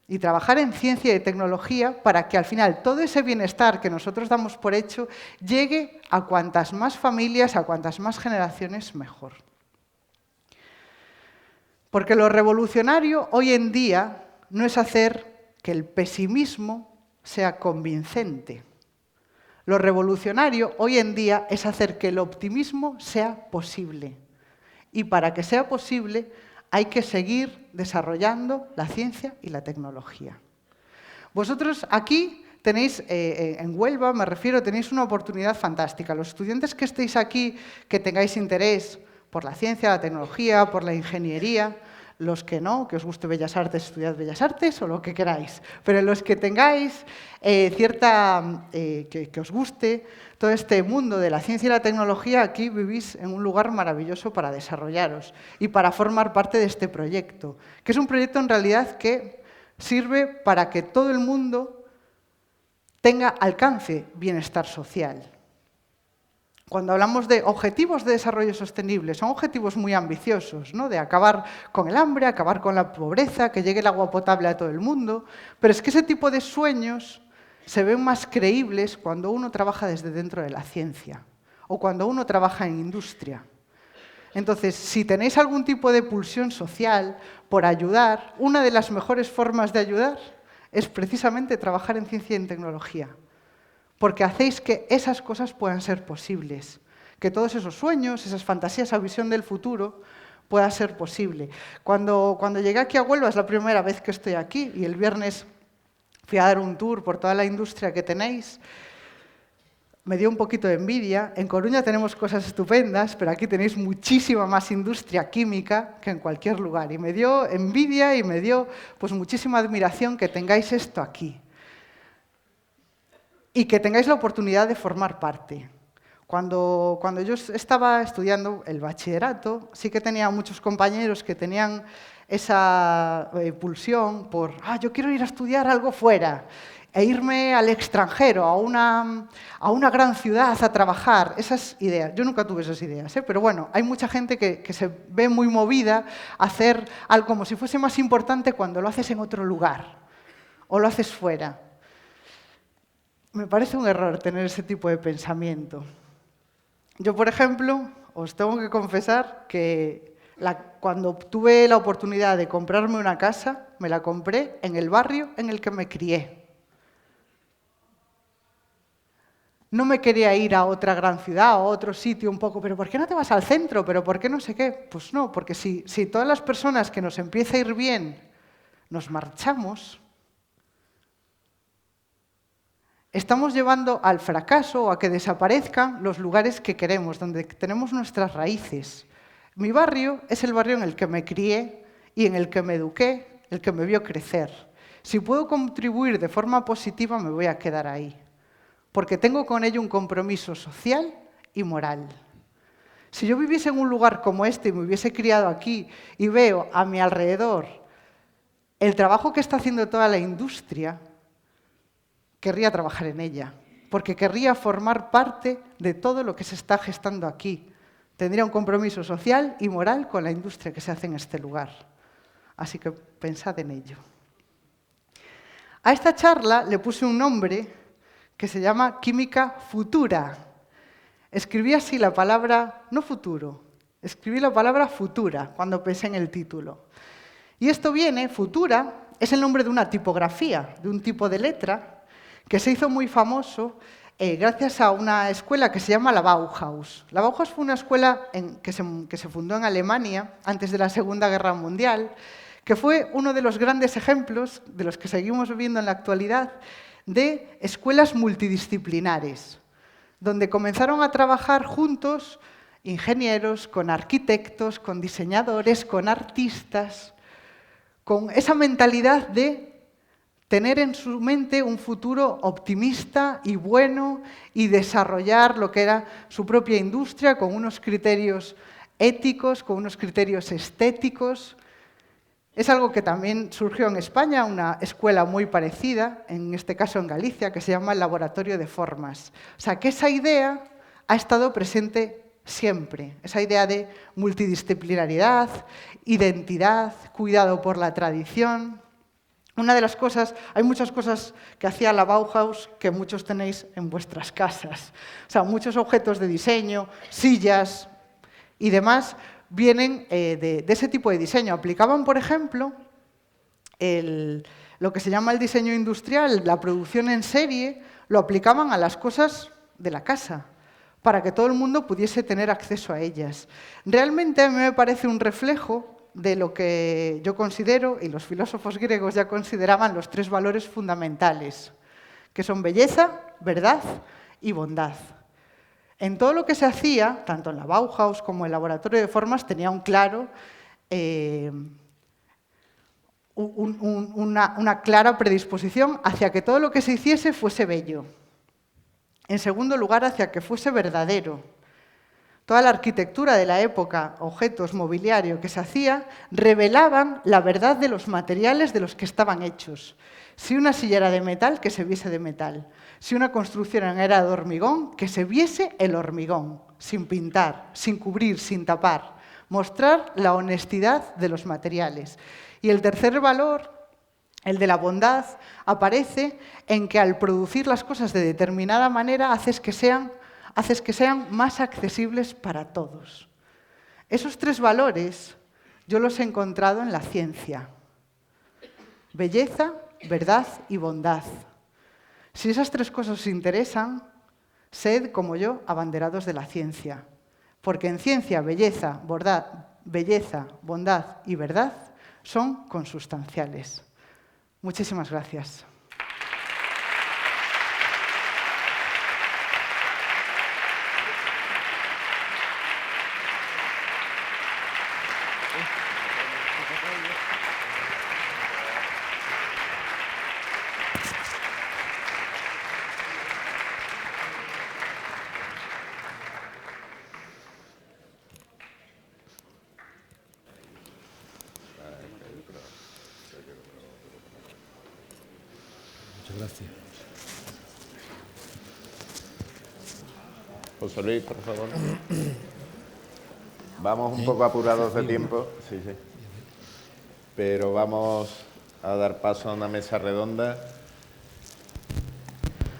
Y trabajar en ciencia y tecnología para que al final todo ese bienestar que nosotros damos por hecho llegue a cuantas más familias, a cuantas más generaciones, mejor. Porque lo revolucionario hoy en día no es hacer que el pesimismo sea convincente. Lo revolucionario hoy en día es hacer que el optimismo sea posible. Y para que sea posible hay que seguir desarrollando la ciencia y la tecnología. Vosotros aquí tenéis, en Huelva, me refiero, tenéis una oportunidad fantástica. Los estudiantes que estéis aquí, que tengáis interés por la ciencia, la tecnología, por la ingeniería, los que no, que os guste Bellas Artes, estudiad Bellas Artes o lo que queráis, pero los que tengáis que os guste todo este mundo de la ciencia y la tecnología, aquí vivís en un lugar maravilloso para desarrollaros y para formar parte de este proyecto, que es un proyecto en realidad que sirve para que todo el mundo tenga alcance bienestar social. Cuando hablamos de objetivos de desarrollo sostenible, son objetivos muy ambiciosos, ¿no? De acabar con el hambre, acabar con la pobreza, que llegue el agua potable a todo el mundo. Pero es que ese tipo de sueños se ven más creíbles cuando uno trabaja desde dentro de la ciencia o cuando uno trabaja en industria. Entonces, si tenéis algún tipo de pulsión social por ayudar, una de las mejores formas de ayudar es precisamente trabajar en ciencia y en tecnología. Porque hacéis que esas cosas puedan ser posibles, que todos esos sueños, esas fantasías, esa visión del futuro pueda ser posible. Cuando llegué aquí a Huelva, es la primera vez que estoy aquí, y el viernes fui a dar un tour por toda la industria que tenéis, me dio un poquito de envidia. En Coruña tenemos cosas estupendas, pero aquí tenéis muchísima más industria química que en cualquier lugar. Y me dio envidia y me dio pues, muchísima admiración que tengáis esto aquí. Y que tengáis la oportunidad de formar parte. Cuando yo estaba estudiando el bachillerato, sí que tenía muchos compañeros que tenían esa pulsión por, yo quiero ir a estudiar algo fuera, e irme al extranjero, a una gran ciudad a trabajar. Esas ideas. Yo nunca tuve esas ideas, pero bueno, hay mucha gente que se ve muy movida a hacer algo como si fuese más importante cuando lo haces en otro lugar o lo haces fuera. Me parece un error tener ese tipo de pensamiento. Yo, por ejemplo, os tengo que confesar que cuando tuve la oportunidad de comprarme una casa, me la compré en el barrio en el que me crié. No me quería ir a otra gran ciudad, a otro sitio un poco, pero ¿por qué no te vas al centro? ¿Pero por qué no sé qué? Pues no, porque si todas las personas que nos empieza a ir bien nos marchamos, estamos llevando al fracaso o a que desaparezcan los lugares que queremos, donde tenemos nuestras raíces. Mi barrio es el barrio en el que me crié y en el que me eduqué, el que me vio crecer. Si puedo contribuir de forma positiva, me voy a quedar ahí, porque tengo con ello un compromiso social y moral. Si yo viviese en un lugar como este y me hubiese criado aquí y veo a mi alrededor el trabajo que está haciendo toda la industria, querría trabajar en ella, porque querría formar parte de todo lo que se está gestando aquí. Tendría un compromiso social y moral con la industria que se hace en este lugar. Así que pensad en ello. A esta charla le puse un nombre que se llama Química Futura. Escribí así la palabra, no futuro, escribí la palabra futura cuando pensé en el título. Y esto viene, futura, es el nombre de una tipografía, de un tipo de letra, que se hizo muy famoso gracias a una escuela que se llama la Bauhaus. La Bauhaus fue una escuela que se fundó en Alemania antes de la Segunda Guerra Mundial, que fue uno de los grandes ejemplos, de los que seguimos viendo en la actualidad, de escuelas multidisciplinares, donde comenzaron a trabajar juntos ingenieros, con arquitectos, con diseñadores, con artistas, con esa mentalidad de tener en su mente un futuro optimista y bueno y desarrollar lo que era su propia industria con unos criterios éticos, con unos criterios estéticos. Es algo que también surgió en España, una escuela muy parecida, en este caso en Galicia, que se llama el Laboratorio de Formas. O sea, que esa idea ha estado presente siempre, esa idea de multidisciplinaridad, identidad, cuidado por la tradición. Una de las cosas, hay muchas cosas que hacía la Bauhaus que muchos tenéis en vuestras casas. O sea, muchos objetos de diseño, sillas y demás, vienen de ese tipo de diseño. Aplicaban, por ejemplo, lo que se llama el diseño industrial, la producción en serie, lo aplicaban a las cosas de la casa, para que todo el mundo pudiese tener acceso a ellas. Realmente a mí me parece un reflejo de lo que yo considero, y los filósofos griegos ya consideraban los 3 valores fundamentales, que son belleza, verdad y bondad. En todo lo que se hacía, tanto en la Bauhaus como en el Laboratorio de Formas, tenía una clara predisposición hacia que todo lo que se hiciese fuese bello. En segundo lugar, hacia que fuese verdadero. Toda la arquitectura de la época, objetos, mobiliario que se hacía, revelaban la verdad de los materiales de los que estaban hechos. Si una silla era de metal, que se viese de metal. Si una construcción era de hormigón, que se viese el hormigón, sin pintar, sin cubrir, sin tapar. Mostrar la honestidad de los materiales. Y el tercer valor, el de la bondad, aparece en que al producir las cosas de determinada manera haces que sean más accesibles para todos. Esos 3 valores yo los he encontrado en la ciencia. Belleza, verdad y bondad. Si esas 3 cosas os interesan, sed, como yo, abanderados de la ciencia. Porque en ciencia, belleza, bondad y verdad son consustanciales. Muchísimas gracias. Muchas gracias. José Luis, por favor. Vamos un poco apurados de tiempo, sí, sí. Pero vamos a dar paso a una mesa redonda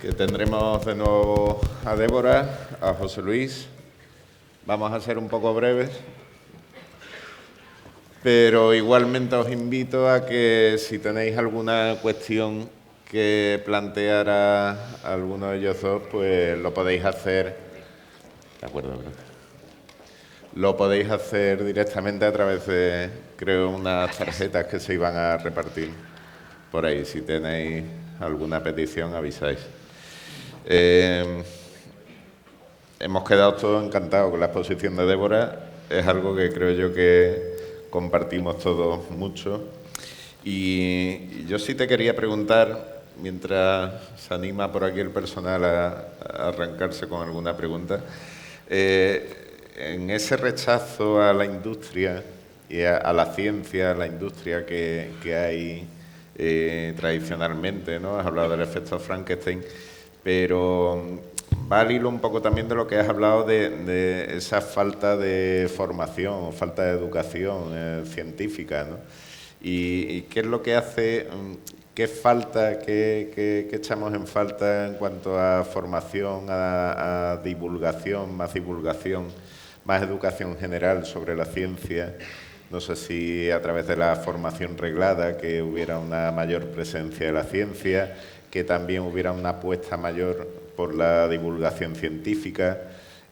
que tendremos de nuevo a Débora, a José Luis. Vamos a ser un poco breves, pero igualmente os invito a que si tenéis alguna cuestión que plantear a alguno de ellos dos, pues lo podéis hacer. De acuerdo, gracias. Lo podéis hacer directamente a través de, creo, unas tarjetas que se iban a repartir por ahí. Si tenéis alguna petición, avisáis. Hemos quedado todos encantados con la exposición de Débora. Es algo que creo yo que compartimos todos mucho. Y yo sí te quería preguntar, mientras se anima por aquí el personal a arrancarse con alguna pregunta, en ese rechazo a la industria y a la ciencia, a la industria que hay tradicionalmente, ¿no? Has hablado del efecto Frankenstein, pero va al hilo un poco también de lo que has hablado de esa falta de formación, falta de educación científica, ¿no? Y qué es lo que hace, qué falta, qué echamos en falta en cuanto a formación, a divulgación, más educación general sobre la ciencia. No sé si a través de la formación reglada, que hubiera una mayor presencia de la ciencia, que también hubiera una apuesta mayor por la divulgación científica,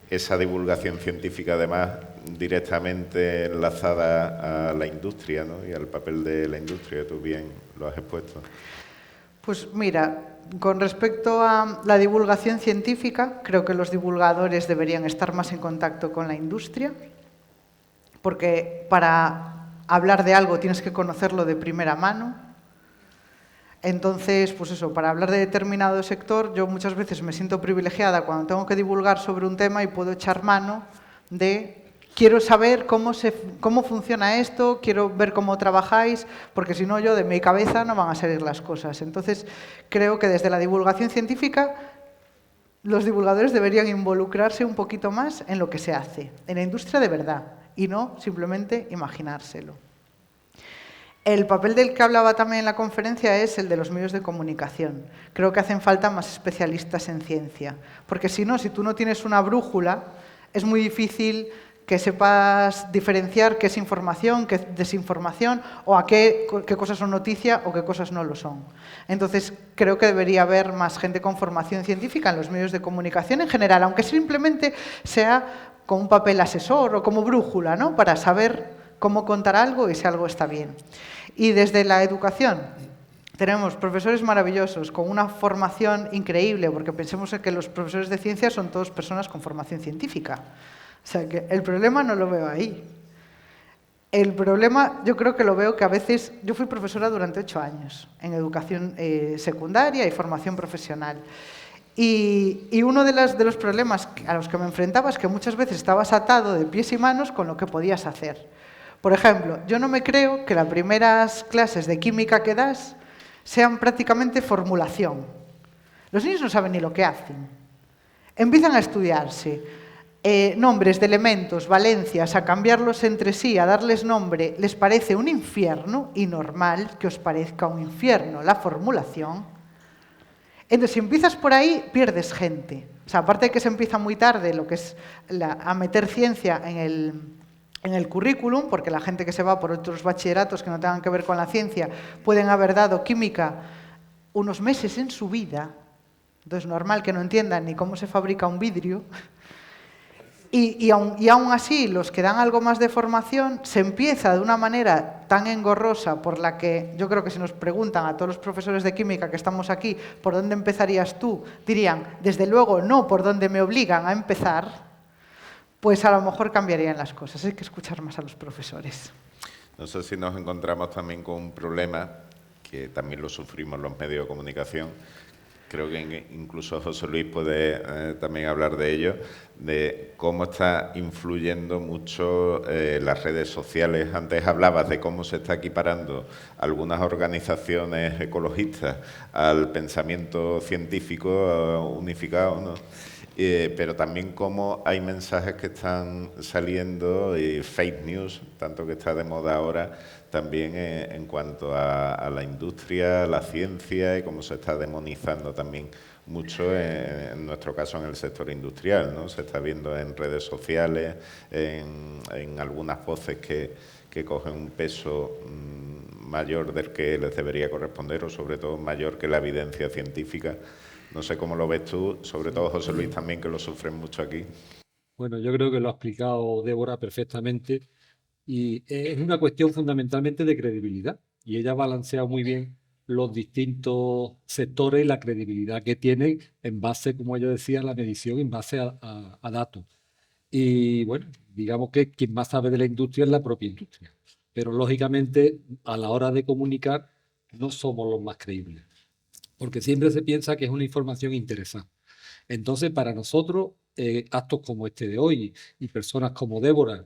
esa divulgación científica además directamente enlazada a la industria, ¿no? Y al papel de la industria, tú bien lo has expuesto. Pues mira, con respecto a la divulgación científica, creo que los divulgadores deberían estar más en contacto con la industria, porque para hablar de algo tienes que conocerlo de primera mano. Entonces, pues eso, para hablar de determinado sector, yo muchas veces me siento privilegiada cuando tengo que divulgar sobre un tema y puedo echar mano de... Quiero saber cómo funciona esto, quiero ver cómo trabajáis, porque si no, yo de mi cabeza no van a salir las cosas. Entonces, creo que desde la divulgación científica, los divulgadores deberían involucrarse un poquito más en lo que se hace, en la industria de verdad, y no simplemente imaginárselo. El papel del que hablaba también en la conferencia es el de los medios de comunicación. Creo que hacen falta más especialistas en ciencia, porque si no, si tú no tienes una brújula, es muy difícil que sepas diferenciar qué es información, qué es desinformación, o a qué cosas son noticia o qué cosas no lo son. Entonces, creo que debería haber más gente con formación científica en los medios de comunicación en general, aunque simplemente sea con un papel asesor o como brújula, ¿no? Para saber cómo contar algo y si algo está bien. Y desde la educación, tenemos profesores maravillosos con una formación increíble, porque pensemos que los profesores de ciencia son todos personas con formación científica. O sea, que el problema no lo veo ahí. El problema yo creo que lo veo que a veces... Yo fui profesora durante 8 años en educación secundaria y formación profesional. Y uno de los problemas a los que me enfrentaba es que muchas veces estabas atado de pies y manos con lo que podías hacer. Por ejemplo, yo no me creo que las primeras clases de química que das sean prácticamente formulación. Los niños no saben ni lo que hacen. Empiezan a estudiarse nombres de elementos, valencias, a cambiarlos entre sí, a darles nombre, les parece un infierno y normal que os parezca un infierno la formulación. Entonces, si empiezas por ahí, pierdes gente. O sea, aparte de que se empieza muy tarde lo que es a meter ciencia en el currículum, porque la gente que se va por otros bachilleratos que no tengan que ver con la ciencia pueden haber dado química unos meses en su vida, entonces normal que no entiendan ni cómo se fabrica un vidrio. Y aún así, los que dan algo más de formación, se empieza de una manera tan engorrosa por la que yo creo que si nos preguntan a todos los profesores de química que estamos aquí, ¿por dónde empezarías tú? Dirían, desde luego no por donde me obligan a empezar, pues a lo mejor cambiarían las cosas. Hay que escuchar más a los profesores. No sé si nos encontramos también con un problema, que también lo sufrimos los medios de comunicación, creo que incluso José Luis puede también hablar de ello, de cómo está influyendo mucho las redes sociales. Antes hablabas de cómo se está equiparando algunas organizaciones ecologistas al pensamiento científico unificado, ¿no? Pero también cómo hay mensajes que están saliendo, fake news, tanto que está de moda ahora, también en cuanto a la industria, la ciencia, y cómo se está demonizando también mucho, en nuestro caso, en el sector industrial, ¿no? Se está viendo en redes sociales, en algunas voces que cogen un peso mayor del que les debería corresponder, o sobre todo mayor que la evidencia científica. No sé cómo lo ves tú, sobre todo José Luis también, que lo sufren mucho aquí. Bueno, yo creo que lo ha explicado Débora perfectamente y es una cuestión fundamentalmente de credibilidad y ella ha balanceado muy bien los distintos sectores y la credibilidad que tienen en base, como ella decía, a la medición, en base a datos. Y bueno, digamos que quien más sabe de la industria es la propia industria, pero lógicamente a la hora de comunicar no somos los más creíbles, porque siempre se piensa que es una información interesante. Entonces, para nosotros, actos como este de hoy y personas como Débora,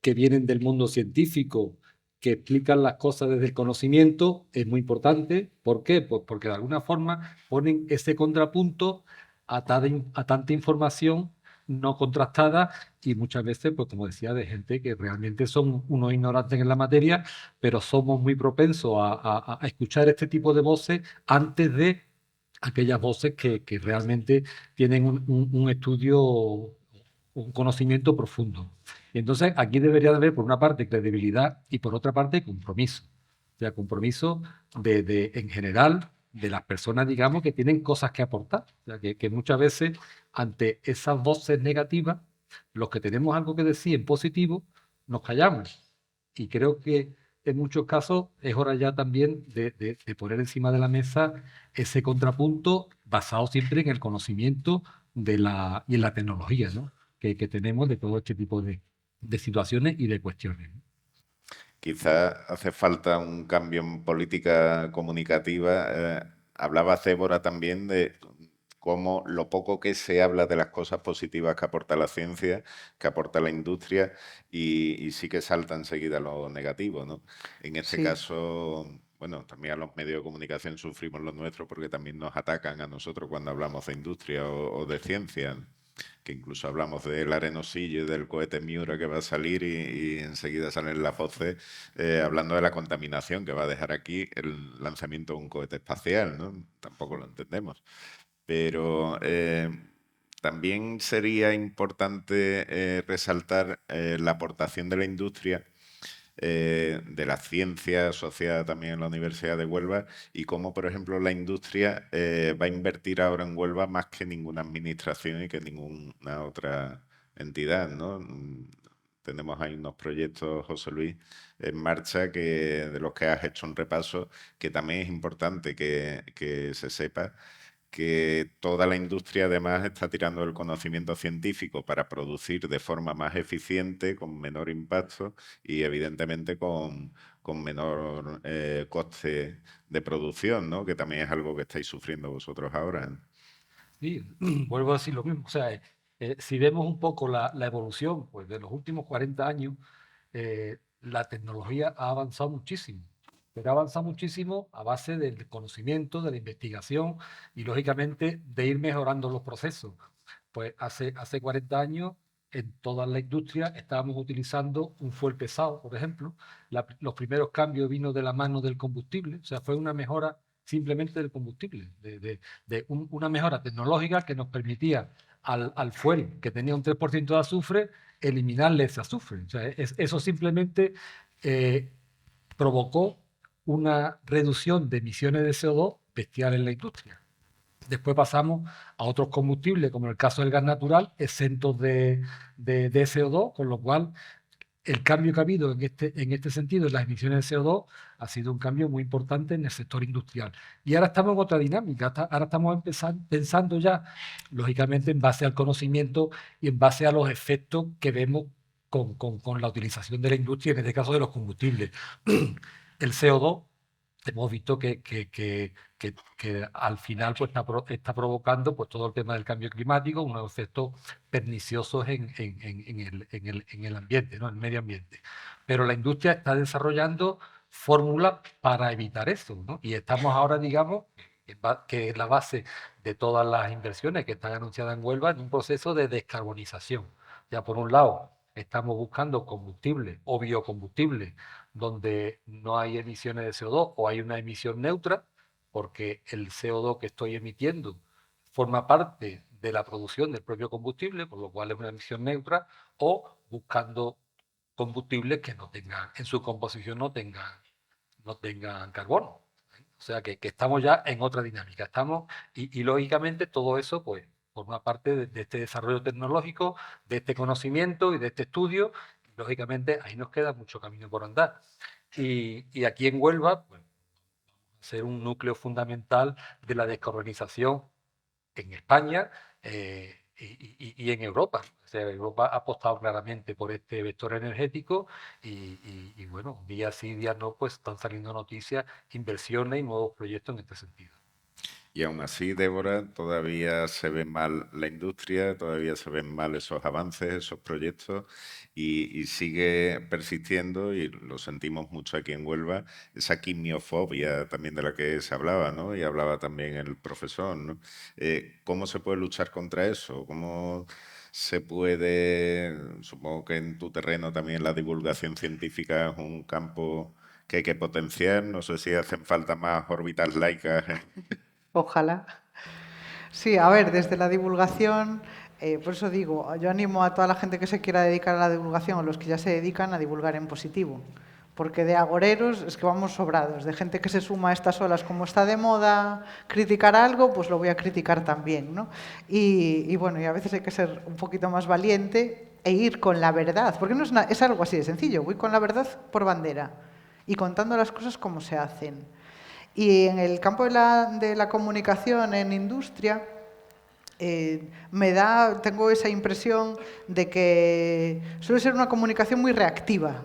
que vienen del mundo científico, que explican las cosas desde el conocimiento, es muy importante. ¿Por qué? Pues porque de alguna forma ponen ese contrapunto a tanta información no contrastada y muchas veces, pues como decía, de gente que realmente son unos ignorantes en la materia, pero somos muy propensos a escuchar este tipo de voces antes de aquellas voces que realmente tienen un estudio, un conocimiento profundo. Y entonces aquí debería de haber, por una parte, credibilidad y por otra parte, compromiso. O sea, compromiso en general de las personas, digamos, que tienen cosas que aportar. O sea, que muchas veces, ante esas voces negativas, los que tenemos algo que decir en positivo, nos callamos. Y creo que en muchos casos es hora ya también de poner encima de la mesa ese contrapunto basado siempre en el conocimiento y en la tecnología, ¿no? que tenemos de todo este tipo de situaciones y de cuestiones, ¿no? Quizás hace falta un cambio en política comunicativa. Hablaba Débora también de cómo lo poco que se habla de las cosas positivas que aporta la ciencia, que aporta la industria, y sí que salta enseguida lo negativo, ¿no? En este Sí. caso, bueno, también a los medios de comunicación sufrimos lo nuestro porque también nos atacan a nosotros cuando hablamos de industria o de ciencia, que incluso hablamos del arenosillo y del cohete Miura que va a salir y enseguida salen las voces hablando de la contaminación que va a dejar aquí el lanzamiento de un cohete espacial, ¿no? Tampoco lo entendemos. Pero también sería importante resaltar la aportación de la industria, de la ciencia asociada también en la Universidad de Huelva, y cómo, por ejemplo, la industria va a invertir ahora en Huelva más que ninguna administración y que ninguna otra entidad, ¿no? Tenemos ahí unos proyectos, José Luis, en marcha de los que has hecho un repaso, que también es importante que se sepa que toda la industria además está tirando el conocimiento científico para producir de forma más eficiente, con menor impacto y evidentemente con menor coste de producción, ¿no? Que también es algo que estáis sufriendo vosotros ahora, ¿no? Sí, vuelvo a decir lo mismo. O sea, si vemos un poco la evolución pues, de los últimos 40 años, la tecnología ha avanzado muchísimo, pero ha avanzado muchísimo a base del conocimiento, de la investigación y, lógicamente, de ir mejorando los procesos. Pues hace 40 años, en toda la industria, estábamos utilizando un fuel pesado, por ejemplo. Los primeros cambios vino de la mano del combustible, o sea, fue una mejora simplemente del combustible, una mejora tecnológica que nos permitía al fuel que tenía un 3% de azufre, eliminarle ese azufre. O sea, eso simplemente provocó una reducción de emisiones de CO2 bestial en la industria. Después pasamos a otros combustibles, como en el caso del gas natural, exentos de CO2, con lo cual el cambio que ha habido en este sentido en las emisiones de CO2 ha sido un cambio muy importante en el sector industrial. Y ahora estamos en otra dinámica, ahora estamos pensando ya, lógicamente, en base al conocimiento y en base a los efectos que vemos con la utilización de la industria, en este caso de los combustibles. El CO2 hemos visto que al final pues, está provocando pues, todo el tema del cambio climático, unos efectos perniciosos en el ambiente, ¿no? En el medio ambiente. Pero la industria está desarrollando fórmulas para evitar eso, ¿no? Y estamos ahora, digamos, que es la base de todas las inversiones que están anunciadas en Huelva, en un proceso de descarbonización. Ya por un lado, estamos buscando combustible o biocombustible donde no hay emisiones de CO2 o hay una emisión neutra, porque el CO2 que estoy emitiendo forma parte de la producción del propio combustible, por lo cual es una emisión neutra, o buscando combustibles que no tengan, en su composición no tengan carbono. O sea que estamos ya en otra dinámica. Y lógicamente todo eso pues, forma parte de este desarrollo tecnológico, de este conocimiento y de este estudio. Y, lógicamente ahí nos queda mucho camino por andar. Y aquí en Huelva, pues, ser un núcleo fundamental de la descarbonización en España y en Europa. O sea, Europa ha apostado claramente por este vector energético y bueno, día sí, día no, pues están saliendo noticias, inversiones y nuevos proyectos en este sentido. Y aún así, Débora, todavía se ve mal la industria, todavía se ven mal esos avances, esos proyectos, y sigue persistiendo, y lo sentimos mucho aquí en Huelva, esa quimiofobia también de la que se hablaba, ¿no? Y hablaba también el profesor, ¿no? ¿Cómo se puede luchar contra eso? ¿Cómo se puede, supongo que en tu terreno también la divulgación científica es un campo que hay que potenciar? No sé si hacen falta más órbitas laicas. Ojalá. Sí, a ver, desde la divulgación, por eso digo, yo animo a toda la gente que se quiera dedicar a la divulgación, a los que ya se dedican a divulgar en positivo. Porque de agoreros es que vamos sobrados, de gente que se suma a estas olas, como está de moda criticar algo, pues lo voy a criticar también, ¿no? Y bueno, y a veces hay que ser un poquito más valiente e ir con la verdad, porque no es algo así de sencillo, voy con la verdad por bandera y contando las cosas como se hacen. Y en el campo de la comunicación en industria, tengo esa impresión de que suele ser una comunicación muy reactiva.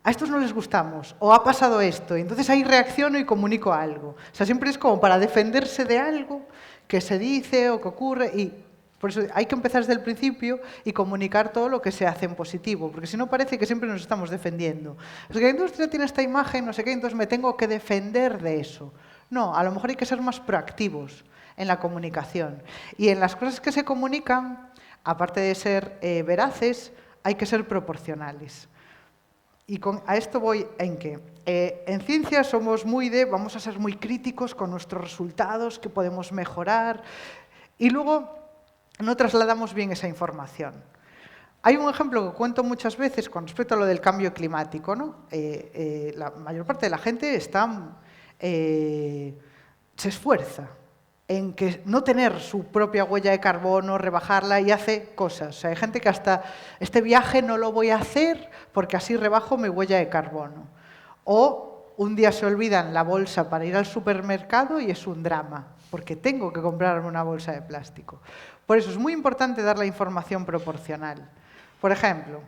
A estos no les gustamos, o ha pasado esto, y entonces ahí reacciono y comunico algo. O sea, siempre es como para defenderse de algo que se dice o que ocurre, y por eso hay que empezar desde el principio y comunicar todo lo que se hace en positivo, porque si no parece que siempre nos estamos defendiendo. Es que la industria tiene esta imagen, no sé qué, entonces me tengo que defender de eso. No, a lo mejor hay que ser más proactivos en la comunicación. Y en las cosas que se comunican, aparte de ser veraces, hay que ser proporcionales. Y a esto voy en que en ciencia somos vamos a ser muy críticos con nuestros resultados, que podemos mejorar, y luego no trasladamos bien esa información. Hay un ejemplo que cuento muchas veces con respecto a lo del cambio climático, ¿no? La mayor parte de la gente se esfuerza en que no tener su propia huella de carbono, rebajarla, y hace cosas. O sea, hay gente que hasta este viaje no lo voy a hacer porque así rebajo mi huella de carbono. O un día se olvidan la bolsa para ir al supermercado y es un drama, porque tengo que comprarme una bolsa de plástico. Por eso es muy importante dar la información proporcional. Por ejemplo,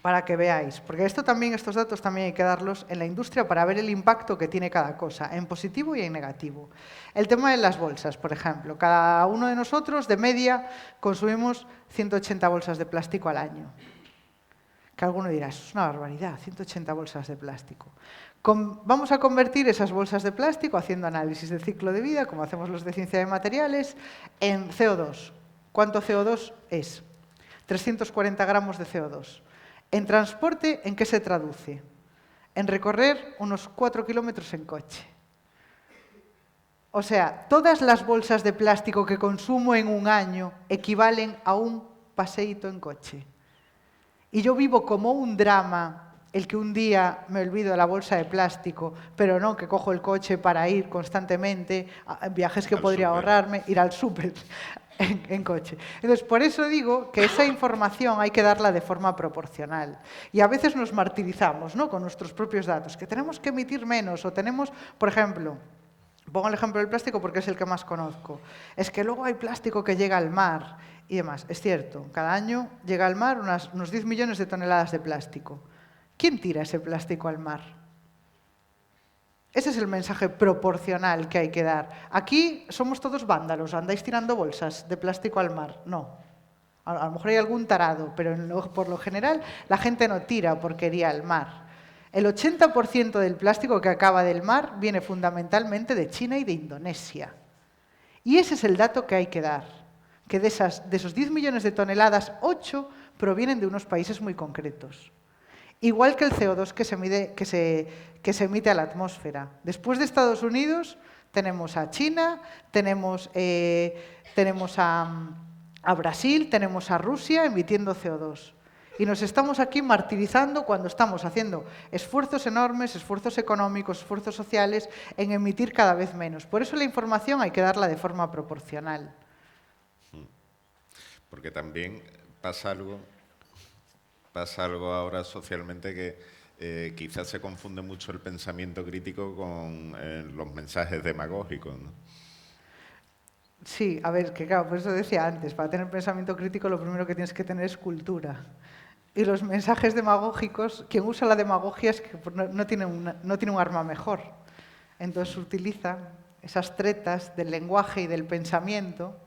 para que veáis, porque estos datos también hay que darlos en la industria para ver el impacto que tiene cada cosa, en positivo y en negativo. El tema de las bolsas, por ejemplo, cada uno de nosotros, de media, consumimos 180 bolsas de plástico al año. Que alguno dirá, eso es una barbaridad, 180 bolsas de plástico. Vamos a convertir esas bolsas de plástico, haciendo análisis de ciclo de vida, como hacemos los de ciencia de materiales, en CO2. ¿Cuánto CO2 es? 340 gramos de CO2. En transporte, ¿en qué se traduce? En recorrer unos 4 kilómetros en coche. O sea, todas las bolsas de plástico que consumo en un año equivalen a un paseíto en coche. Y yo vivo como un drama el que un día me olvido de la bolsa de plástico, pero no que cojo el coche para ir constantemente a viajes que podría ahorrarme, ir al súper en coche. Entonces, por eso digo que esa información hay que darla de forma proporcional. Y a veces nos martirizamos, ¿no?, con nuestros propios datos, que tenemos que emitir menos, o tenemos, por ejemplo, pongo el ejemplo del plástico porque es el que más conozco, es que luego hay plástico que llega al mar y demás. Es cierto, cada año llega al mar unos 10 millones de toneladas de plástico. ¿Quién tira ese plástico al mar? Ese es el mensaje proporcional que hay que dar. Aquí somos todos vándalos, andáis tirando bolsas de plástico al mar. No. A lo mejor hay algún tarado, pero por lo general la gente no tira porquería al mar. El 80% del plástico que acaba del mar viene fundamentalmente de China y de Indonesia. Y ese es el dato que hay que dar, que de esos 10 millones de toneladas, 8 provienen de unos países muy concretos. Igual que el CO2 que se emite a la atmósfera. Después de Estados Unidos tenemos a China, tenemos a Brasil, tenemos a Rusia emitiendo CO2. Y nos estamos aquí martirizando cuando estamos haciendo esfuerzos enormes, esfuerzos económicos, esfuerzos sociales, en emitir cada vez menos. Por eso la información hay que darla de forma proporcional. Porque también pasa algo ahora socialmente que quizás se confunde mucho el pensamiento crítico con los mensajes demagógicos, ¿no? Sí, a ver, que claro, por eso decía antes, para tener pensamiento crítico lo primero que tienes que tener es cultura. Y los mensajes demagógicos, quien usa la demagogia es que no tiene un arma mejor. Entonces utiliza esas tretas del lenguaje y del pensamiento,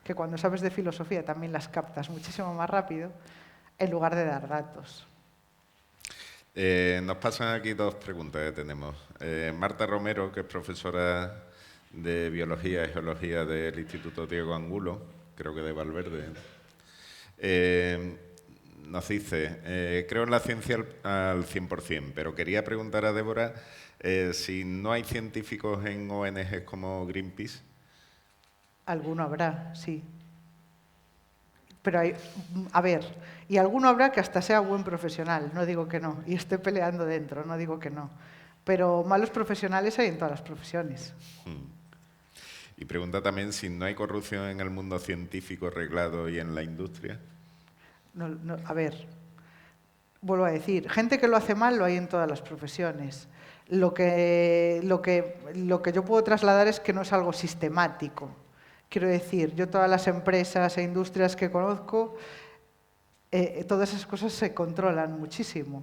que cuando sabes de filosofía también las captas muchísimo más rápido, en lugar de dar datos. Nos pasan aquí dos preguntas que tenemos. Marta Romero, que es profesora de Biología y Geología del Instituto Diego Angulo, creo que de Valverde, nos dice, creo en la ciencia al 100%, pero quería preguntar a Débora si no hay científicos en ONGs como Greenpeace. Alguno habrá, sí. Pero a ver, y alguno habrá que hasta sea buen profesional, no digo que no, y esté peleando dentro, no digo que no. Pero malos profesionales hay en todas las profesiones. Y pregunta también si no hay corrupción en el mundo científico reglado y en la industria. No, a ver, vuelvo a decir, gente que lo hace mal lo hay en todas las profesiones. Lo que yo puedo trasladar es que no es algo sistemático. Quiero decir, yo todas las empresas e industrias que conozco, todas esas cosas se controlan muchísimo.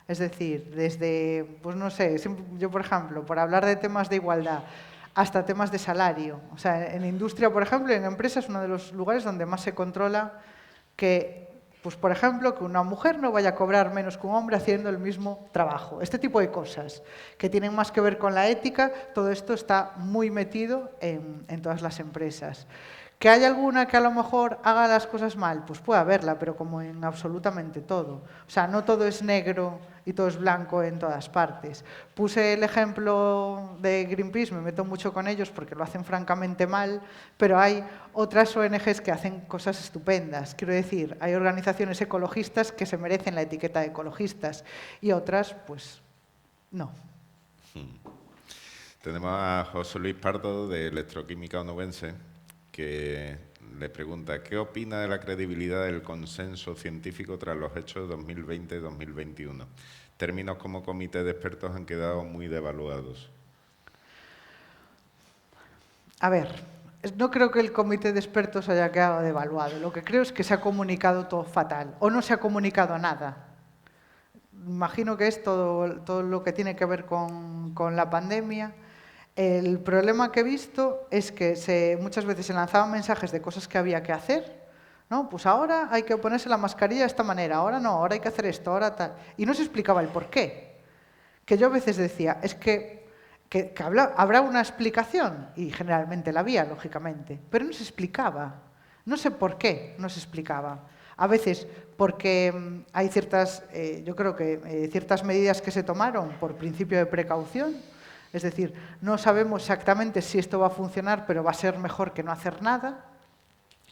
Es decir, desde, pues no sé, yo por ejemplo, por hablar de temas de igualdad, hasta temas de salario. O sea, en industria, por ejemplo, y en empresas, es uno de los lugares donde más se controla que, pues por ejemplo, que una mujer no vaya a cobrar menos que un hombre haciendo el mismo trabajo. Este tipo de cosas que tienen más que ver con la ética, todo esto está muy metido en todas las empresas. ¿Que hay alguna que a lo mejor haga las cosas mal? Pues puede haberla, pero como en absolutamente todo. O sea, no todo es negro y todo es blanco en todas partes. Puse el ejemplo de Greenpeace, me meto mucho con ellos porque lo hacen francamente mal, pero hay otras ONGs que hacen cosas estupendas. Quiero decir, hay organizaciones ecologistas que se merecen la etiqueta de ecologistas y otras, pues, no. Tenemos a José Luis Pardo, de Electroquímica Onubense, que le pregunta, ¿qué opina de la credibilidad del consenso científico tras los hechos de 2020-2021? Términos como comité de expertos han quedado muy devaluados. A ver, no creo que el comité de expertos haya quedado devaluado. Lo que creo es que se ha comunicado todo fatal, o no se ha comunicado nada. Imagino que es todo lo que tiene que ver con la pandemia. El problema que he visto es que muchas veces se lanzaban mensajes de cosas que había que hacer, ¿no? Pues ahora hay que ponerse la mascarilla de esta manera, ahora no, ahora hay que hacer esto, ahora tal. Y no se explicaba el por qué. Que yo a veces decía, es que habrá una explicación, y generalmente la había, lógicamente, pero no se explicaba. No sé por qué no se explicaba. A veces porque hay yo creo que ciertas medidas que se tomaron por principio de precaución. Es decir, no sabemos exactamente si esto va a funcionar, pero va a ser mejor que no hacer nada,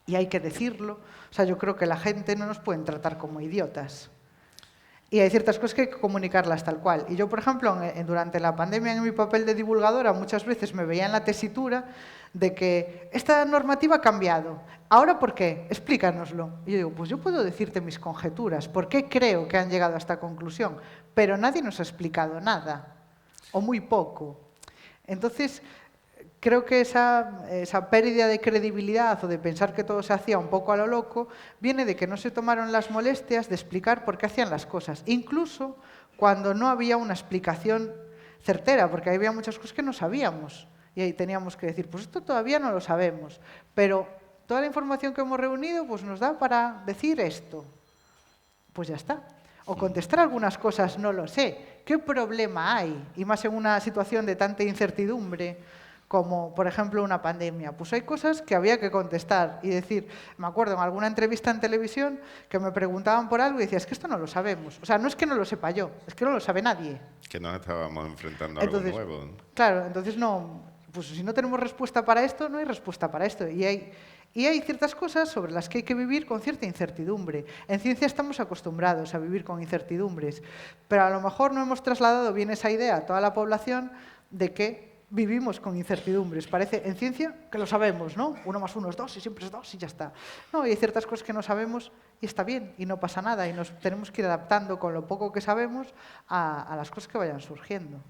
y hay que decirlo. O sea, yo creo que la gente no nos pueden tratar como idiotas. Y hay ciertas cosas que hay que comunicarlas tal cual. Y yo, por ejemplo, durante la pandemia, en mi papel de divulgadora, muchas veces me veía en la tesitura de que esta normativa ha cambiado. ¿Ahora por qué? Explícanoslo. Y yo digo, pues yo puedo decirte mis conjeturas, por qué creo que han llegado a esta conclusión, pero nadie nos ha explicado nada. O muy poco. Entonces, creo que esa pérdida de credibilidad o de pensar que todo se hacía un poco a lo loco viene de que no se tomaron las molestias de explicar por qué hacían las cosas, incluso cuando no había una explicación certera, porque había muchas cosas que no sabíamos. Y ahí teníamos que decir, pues esto todavía no lo sabemos, pero toda la información que hemos reunido pues nos da para decir esto. Pues ya está. O contestar algunas cosas, no lo sé. ¿Qué problema hay? Y más en una situación de tanta incertidumbre como, por ejemplo, una pandemia. Pues hay cosas que había que contestar y decir, me acuerdo en alguna entrevista en televisión que me preguntaban por algo y decía, es que esto no lo sabemos. O sea, no es que no lo sepa yo, es que no lo sabe nadie. Que nos estábamos enfrentando a algo Entonces, nuevo, ¿no? claro, entonces no, pues si no tenemos respuesta para esto, no hay respuesta para esto. Y hay ciertas cosas sobre las que hay que vivir con cierta incertidumbre. En ciencia estamos acostumbrados a vivir con incertidumbres, pero a lo mejor no hemos trasladado bien esa idea a toda la población de que vivimos con incertidumbres. Parece en ciencia que lo sabemos, ¿no? 1 más 1 es 2 y siempre es 2 y ya está. No, hay ciertas cosas que no sabemos y está bien y no pasa nada y nos tenemos que ir adaptando con lo poco que sabemos a las cosas que vayan surgiendo.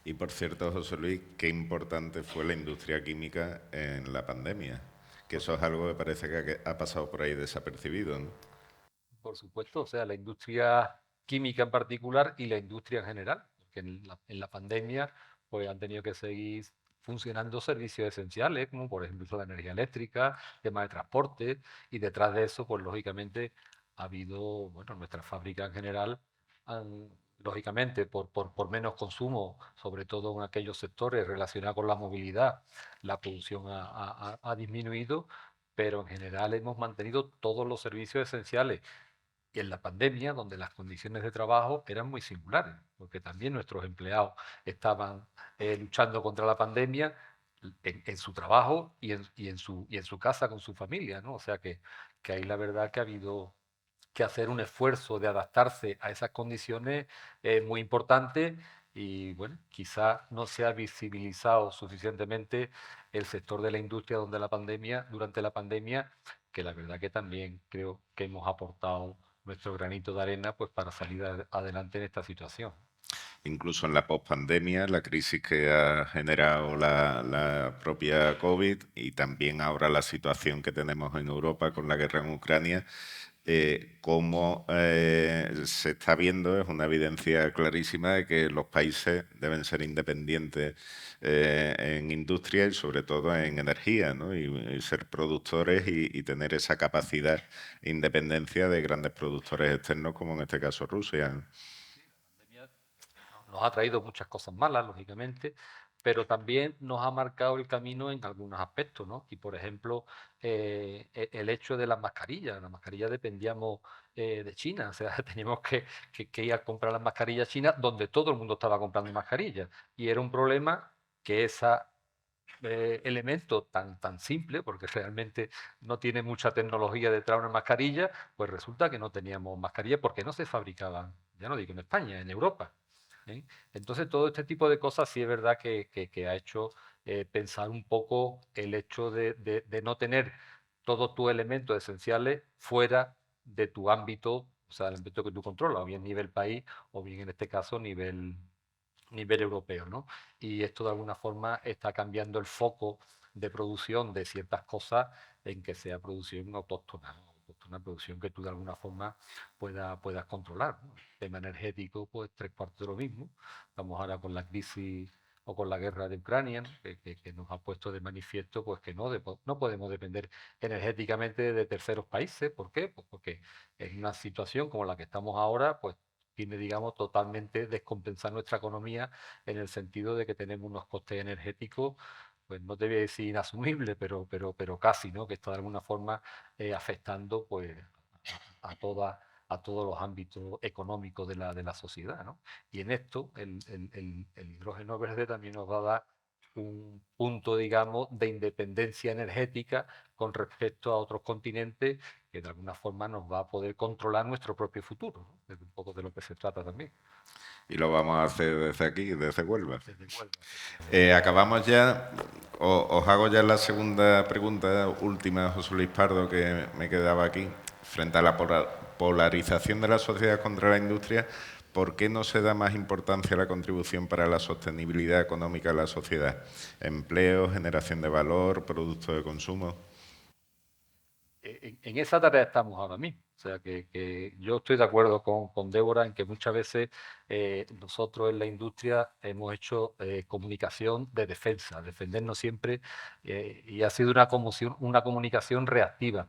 Y por cierto, José Luis, qué importante fue la industria química en la pandemia, que eso es algo que parece que ha pasado por ahí desapercibido, ¿no? Por supuesto, o sea, la industria química en particular y la industria en general, porque en la pandemia pues han tenido que seguir funcionando servicios esenciales, como por ejemplo la energía eléctrica, temas de transporte, y detrás de eso, pues lógicamente ha habido, bueno, nuestras fábricas en general han, lógicamente, por menos consumo, sobre todo en aquellos sectores relacionados con la movilidad, la producción ha disminuido, pero en general hemos mantenido todos los servicios esenciales y en la pandemia, donde las condiciones de trabajo eran muy singulares, porque también nuestros empleados estaban luchando contra la pandemia en su trabajo y en su casa con su familia, ¿no? O sea que ahí la verdad que ha habido que hacer un esfuerzo de adaptarse a esas condiciones muy importante y bueno, quizá no se ha visibilizado suficientemente el sector de la industria durante la pandemia, que la verdad que también creo que hemos aportado nuestro granito de arena pues para salir adelante en esta situación. Incluso en la pospandemia, la crisis que ha generado la propia COVID y también ahora la situación que tenemos en Europa con la guerra en Ucrania, como se está viendo, es una evidencia clarísima de que los países deben ser independientes en industria y sobre todo en energía, ¿no? Y ser productores y tener esa capacidad e independencia de grandes productores externos, como en este caso Rusia. Nos ha traído muchas cosas malas, lógicamente, pero también nos ha marcado el camino en algunos aspectos, ¿no? Y, por ejemplo, el hecho de las mascarillas dependíamos de China, o sea, teníamos que ir a comprar las mascarillas chinas donde todo el mundo estaba comprando mascarillas. Y era un problema que ese elemento tan simple, porque realmente no tiene mucha tecnología detrás de una mascarilla, pues resulta que no teníamos mascarillas porque no se fabricaban, ya no digo en España, en Europa. ¿Eh? Entonces, todo este tipo de cosas sí es verdad que ha hecho pensar un poco el hecho de no tener todos tus elementos esenciales fuera de tu ámbito, o sea, el ámbito que tú controlas, o bien nivel país, o bien en este caso nivel europeo, ¿no? Y esto de alguna forma está cambiando el foco de producción de ciertas cosas en que sea producción autóctona, ¿no? Una producción que tú de alguna forma puedas controlar, ¿no? El tema energético, pues 3/4 de lo mismo. Estamos ahora con la crisis o con la guerra de Ucrania, ¿no? que nos ha puesto de manifiesto pues que no podemos depender energéticamente de terceros países. ¿Por qué? Pues porque en una situación como la que estamos ahora, pues tiene, digamos, totalmente descompensar nuestra economía en el sentido de que tenemos unos costes energéticos, pues no te voy a decir inasumibles, pero casi, ¿no? Que está de alguna forma afectando pues, a todos los ámbitos económicos de la sociedad, ¿no? Y en esto el hidrógeno verde también nos va a dar un punto, digamos, de independencia energética con respecto a otros continentes que de alguna forma nos va a poder controlar nuestro propio futuro, ¿no? Es un poco de lo que se trata también. Y lo vamos a hacer desde aquí, desde Huelva. Desde Huelva. Acabamos ya, os hago ya la segunda pregunta, última, José Luis Pardo, que me quedaba aquí. Frente a la polarización de la sociedad contra la industria, ¿por qué no se da más importancia a la contribución para la sostenibilidad económica de la sociedad? Empleo, generación de valor, productos de consumo. en esa tarea estamos ahora mismo. O sea, que yo estoy de acuerdo con Débora en que muchas veces nosotros en la industria hemos hecho comunicación de defensa, defendernos siempre, y ha sido una comunicación reactiva.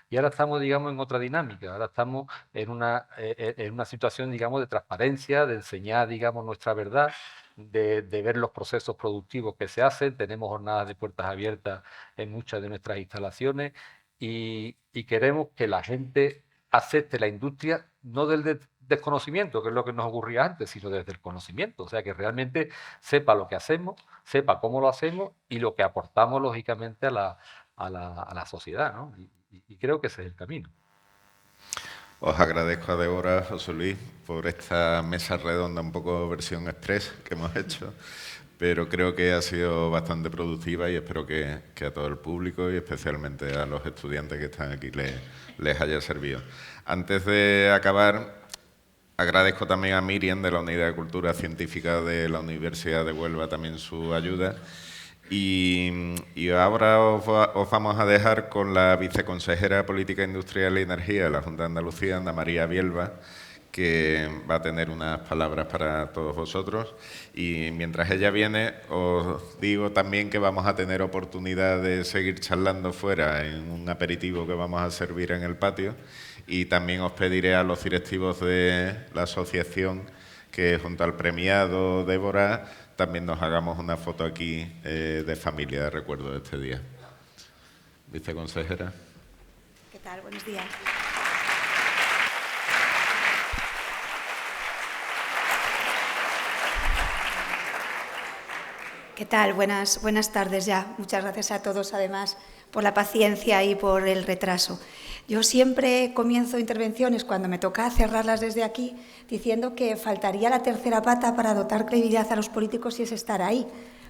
Y ahora estamos, digamos, en otra dinámica. Ahora estamos en una situación, digamos, de transparencia, de enseñar, digamos, nuestra verdad, de ver los procesos productivos que se hacen. Tenemos jornadas de puertas abiertas en muchas de nuestras instalaciones y queremos que la gente acepte la industria no del desconocimiento, que es lo que nos ocurría antes, sino desde el conocimiento. O sea, que realmente sepa lo que hacemos, sepa cómo lo hacemos y lo que aportamos, lógicamente, a la sociedad, ¿no? Y creo que ese es el camino. Os agradezco a Débora, José Luis, por esta mesa redonda un poco versión express que hemos hecho, pero creo que ha sido bastante productiva y espero que a todo el público y especialmente a los estudiantes que están aquí les haya servido. Antes de acabar, agradezco también a Miriam de la Unidad de Cultura Científica de la Universidad de Huelva también su ayuda. Y ahora os vamos a dejar con la viceconsejera de Política Industrial y Energía de la Junta de Andalucía, Ana María Bielba, que va a tener unas palabras para todos vosotros. Y mientras ella viene, os digo también que vamos a tener oportunidad de seguir charlando fuera en un aperitivo que vamos a servir en el patio. Y también os pediré a los directivos de la asociación que junto al premiado Débora también nos hagamos una foto aquí de familia de recuerdo de este día. Viceconsejera. ¿Qué tal? Buenos días. ¿Qué tal? Buenas tardes ya. Muchas gracias a todos, además, por la paciencia y por el retraso. Yo siempre comienzo intervenciones, cuando me toca cerrarlas desde aquí, diciendo que faltaría la tercera pata para dotar credibilidad a los políticos y es estar ahí,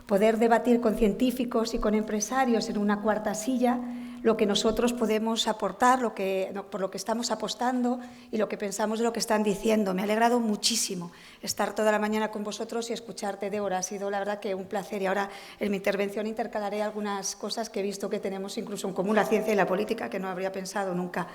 poder debatir con científicos y con empresarios en una cuarta silla lo que nosotros podemos aportar, por lo que estamos apostando y lo que pensamos de lo que están diciendo. Me ha alegrado muchísimo estar toda la mañana con vosotros y escucharte, Débora. Ha sido, la verdad, que un placer. Y ahora, en mi intervención, intercalaré algunas cosas que he visto que tenemos incluso en común, la ciencia y la política, que no habría pensado nunca.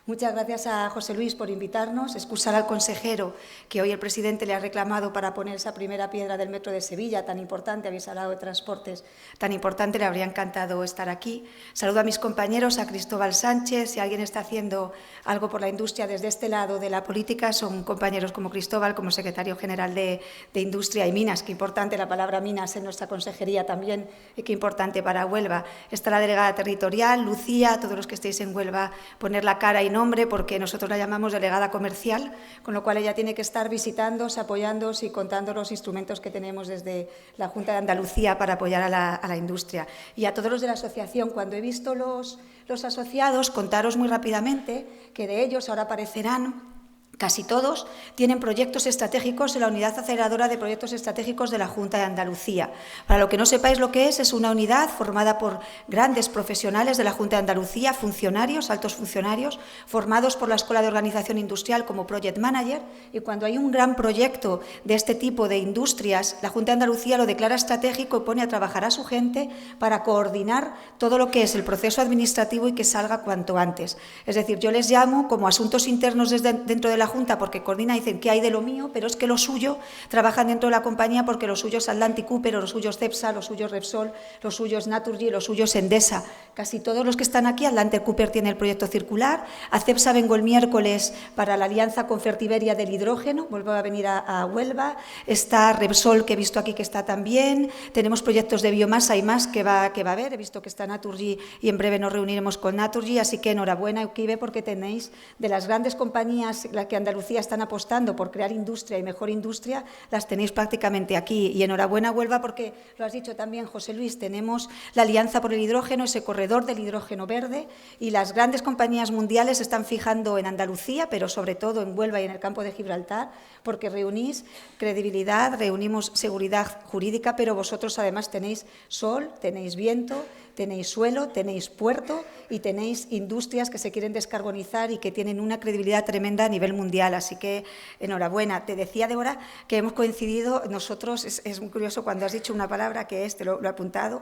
Muchas gracias a José Luis por invitarnos, excusar al consejero que hoy el presidente le ha reclamado para poner esa primera piedra del metro de Sevilla, tan importante, habéis hablado de transportes, tan importante, le habría encantado estar aquí. Saludo a mis compañeros, a Cristóbal Sánchez, si alguien está haciendo algo por la industria desde este lado de la política, son compañeros como Cristóbal, como secretario general de Industria y Minas, qué importante la palabra minas en nuestra consejería también, y qué importante para Huelva. Está la delegada territorial, Lucía, todos los que estéis en Huelva, poner la cara y nombre, porque nosotros la llamamos delegada comercial, con lo cual ella tiene que estar visitándoos, apoyándoos y contando los instrumentos que tenemos desde la Junta de Andalucía para apoyar a la industria. Y a todos los de la asociación, cuando he visto los asociados, contaros muy rápidamente que de ellos ahora aparecerán. Casi todos tienen proyectos estratégicos en la Unidad Aceleradora de Proyectos Estratégicos de la Junta de Andalucía. Para lo que no sepáis lo que es una unidad formada por grandes profesionales de la Junta de Andalucía, funcionarios, altos funcionarios, formados por la Escuela de Organización Industrial como Project Manager, y cuando hay un gran proyecto de este tipo de industrias, la Junta de Andalucía lo declara estratégico y pone a trabajar a su gente para coordinar todo lo que es el proceso administrativo y que salga cuanto antes. Es decir, yo les llamo como asuntos internos dentro de la Junta porque coordina y dicen que hay de lo mío, pero es que lo suyo trabajan dentro de la compañía porque lo suyo es Atlantic Cooper, o lo suyo es Cepsa, lo suyo es Repsol, lo suyo es Naturgy, lo suyo es Endesa. Casi todos los que están aquí, Atlantic Cooper tiene el proyecto circular, a Cepsa vengo el miércoles para la alianza con Fertiberia del hidrógeno, vuelvo a venir a Huelva, está Repsol que he visto aquí que está también, tenemos proyectos de biomasa y más que va a haber, he visto que está Naturgy y en breve nos reuniremos con Naturgy, así que enhorabuena Ukibe porque tenéis de las grandes compañías que Andalucía están apostando por crear industria y mejor industria, las tenéis prácticamente aquí. Y enhorabuena Huelva porque, lo has dicho también José Luis, tenemos la Alianza por el Hidrógeno, ese corredor del hidrógeno verde, y las grandes compañías mundiales se están fijando en Andalucía, pero sobre todo en Huelva y en el campo de Gibraltar, porque reunís credibilidad, reunimos seguridad jurídica, pero vosotros además tenéis sol, tenéis viento, tenéis suelo, tenéis puerto y tenéis industrias que se quieren descarbonizar y que tienen una credibilidad tremenda a nivel mundial. Así que, enhorabuena. Te decía, Débora, que hemos coincidido nosotros, es muy curioso cuando has dicho una palabra que lo he apuntado,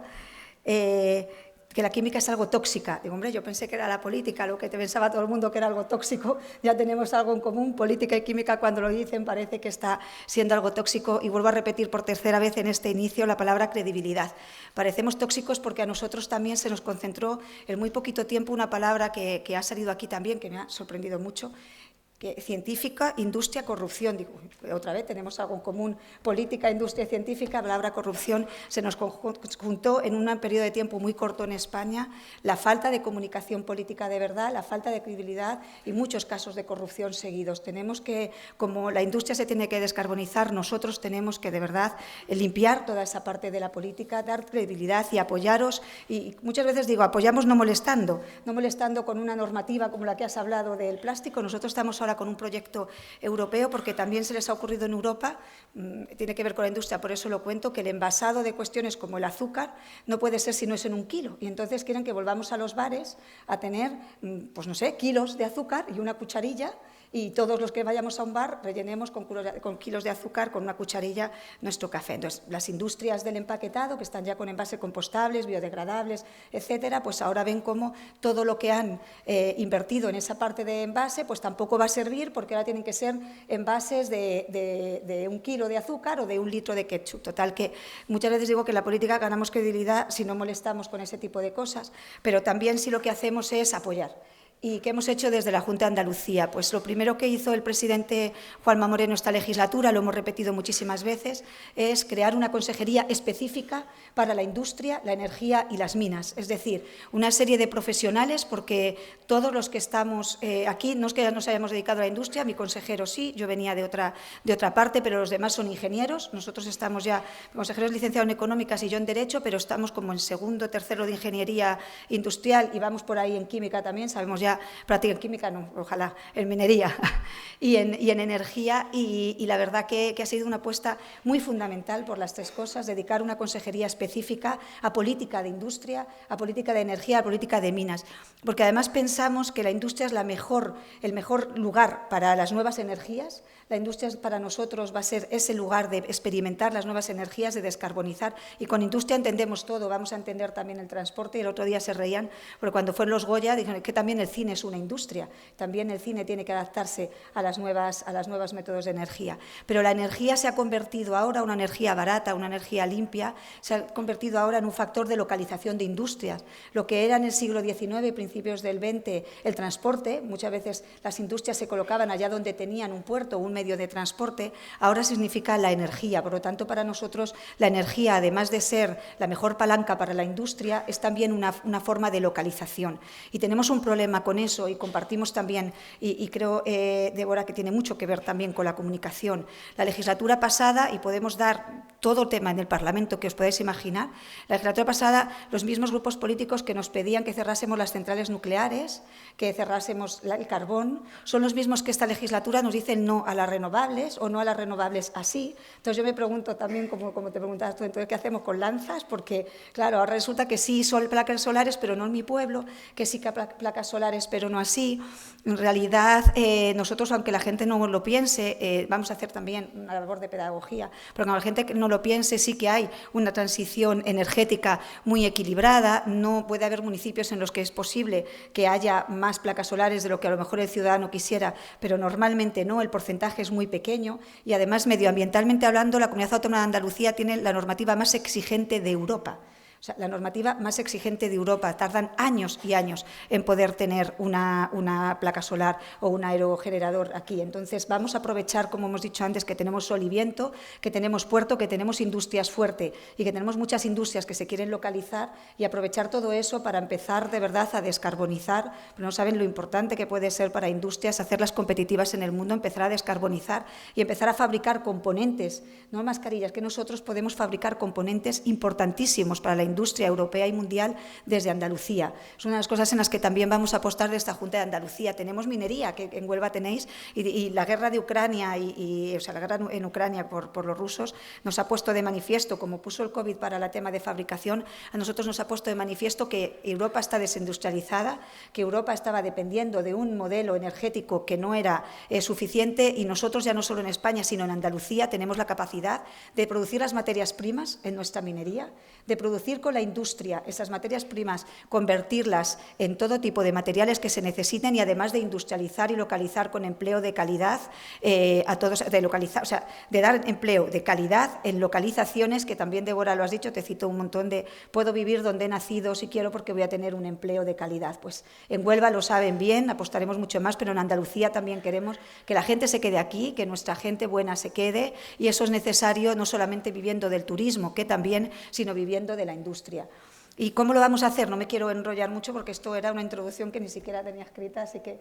que la química es algo tóxica. Digo, hombre, yo pensé que era la política, lo que te pensaba todo el mundo que era algo tóxico, ya tenemos algo en común. Política y química, cuando lo dicen, parece que está siendo algo tóxico. Y vuelvo a repetir por tercera vez en este inicio la palabra credibilidad. Parecemos tóxicos porque a nosotros también se nos concentró en muy poquito tiempo una palabra que ha salido aquí también, que me ha sorprendido mucho, científica, industria, corrupción. Digo, otra vez tenemos algo en común, política, industria, científica, la palabra corrupción se nos juntó en un periodo de tiempo muy corto en España, la falta de comunicación política de verdad, la falta de credibilidad y muchos casos de corrupción seguidos. Tenemos que, como la industria se tiene que descarbonizar, nosotros tenemos que de verdad limpiar toda esa parte de la política, dar credibilidad y apoyaros. Y muchas veces digo, apoyamos no molestando con una normativa como la que has hablado del plástico. Nosotros estamos ahora con un proyecto europeo, porque también se les ha ocurrido en Europa, tiene que ver con la industria, por eso lo cuento, que el envasado de cuestiones como el azúcar no puede ser si no es en 1 kilo. Y entonces quieren que volvamos a los bares a tener, pues no sé, kilos de azúcar y una cucharilla, y todos los que vayamos a un bar rellenemos con kilos de azúcar, con una cucharilla, nuestro café. Entonces, las industrias del empaquetado, que están ya con envases compostables, biodegradables, etcétera, pues ahora ven cómo todo lo que han invertido en esa parte de envase, pues tampoco va a servir, porque ahora tienen que ser envases de 1 kilo de azúcar o de 1 litro de ketchup. Total, que muchas veces digo que en la política ganamos credibilidad si no molestamos con ese tipo de cosas, pero también si lo que hacemos es apoyar. ¿Y qué hemos hecho desde la Junta de Andalucía? Pues lo primero que hizo el presidente Juanma Moreno esta legislatura, lo hemos repetido muchísimas veces, es crear una consejería específica para la industria, la energía y las minas. Es decir, una serie de profesionales, porque todos los que estamos aquí, no es que ya nos hayamos dedicado a la industria, mi consejero sí, yo venía de otra parte, pero los demás son ingenieros. Nosotros estamos ya, mi consejero es licenciado en Económicas y yo en Derecho, pero estamos como en segundo, tercero de Ingeniería Industrial y vamos por ahí en Química también, sabemos ya práctica en química, no, ojalá, en minería y en energía, y la verdad que ha sido una apuesta muy fundamental por las 3 cosas, dedicar una consejería específica a política de industria, a política de energía, a política de minas, porque además pensamos que la industria es el mejor lugar para las nuevas energías. La industria para nosotros va a ser ese lugar de experimentar las nuevas energías, de descarbonizar, y con industria entendemos todo, vamos a entender también el transporte. Y el otro día se reían, porque cuando fueron los Goya dijeron que también el cine es una industria, también el cine tiene que adaptarse a las nuevas métodos de energía. Pero la energía se ha convertido ahora, una energía barata, una energía limpia, se ha convertido ahora en un factor de localización de industrias. Lo que era en el siglo XIX, principios del XX, el transporte, muchas veces las industrias se colocaban allá donde tenían un puerto, un medio de transporte, ahora significa la energía. Por lo tanto, para nosotros la energía, además de ser la mejor palanca para la industria, es también una forma de localización. Y tenemos un problema con eso, y compartimos también, y creo, Débora, que tiene mucho que ver también con la comunicación. La legislatura pasada, y podemos dar todo el tema en el Parlamento que os podéis imaginar, la legislatura pasada los mismos grupos políticos que nos pedían que cerrásemos las centrales nucleares, que cerrásemos el carbón, son los mismos que esta legislatura nos dicen no a las renovables o no a las renovables así. Entonces yo me pregunto también, como te preguntabas tú, entonces, ¿qué hacemos con lanzas? Porque, claro, ahora resulta que sí placas solares, pero no en mi pueblo, que sí que placas solares, pero no así. En realidad, nosotros, aunque la gente no lo piense, vamos a hacer también una labor de pedagogía, pero aunque la gente no lo piense, sí que hay una transición energética muy equilibrada. No puede haber municipios en los que es posible que haya más placas solares de lo que a lo mejor el ciudadano quisiera, pero normalmente no, el porcentaje es muy pequeño, y además, medioambientalmente hablando, la Comunidad Autónoma de Andalucía tiene la normativa más exigente de Europa. O sea, la normativa más exigente de Europa. Tardan años y años en poder tener una placa solar o un aerogenerador aquí. Entonces, vamos a aprovechar, como hemos dicho antes, que tenemos sol y viento, que tenemos puerto, que tenemos industrias fuerte y que tenemos muchas industrias que se quieren localizar, y aprovechar todo eso para empezar de verdad a descarbonizar. Pero no saben lo importante que puede ser para industrias hacerlas competitivas en el mundo, empezar a descarbonizar y empezar a fabricar componentes, no mascarillas, que nosotros podemos fabricar componentes importantísimos para la industria europea y mundial desde Andalucía. Es una de las cosas en las que también vamos a apostar de esta Junta de Andalucía. Tenemos minería, que en Huelva tenéis, y la guerra de Ucrania, o sea, la guerra en Ucrania por los rusos, nos ha puesto de manifiesto, como puso el COVID para el tema de fabricación, a nosotros nos ha puesto de manifiesto que Europa está desindustrializada, que Europa estaba dependiendo de un modelo energético que no era suficiente, y nosotros, ya no solo en España, sino en Andalucía, tenemos la capacidad de producir las materias primas en nuestra minería, de producir con la industria esas materias primas, convertirlas en todo tipo de materiales que se necesiten y además de industrializar y localizar con empleo de calidad a todos, de dar empleo de calidad en localizaciones que también, Débora, lo has dicho, te cito un montón de puedo vivir donde he nacido si quiero porque voy a tener un empleo de calidad. Pues en Huelva lo saben bien, apostaremos mucho más, pero en Andalucía también queremos que la gente se quede aquí, que nuestra gente buena se quede, y eso es necesario no solamente viviendo del turismo, que también, sino viviendo de la industria. ¿Y cómo lo vamos a hacer? No me quiero enrollar mucho porque esto era una introducción que ni siquiera tenía escrita, así que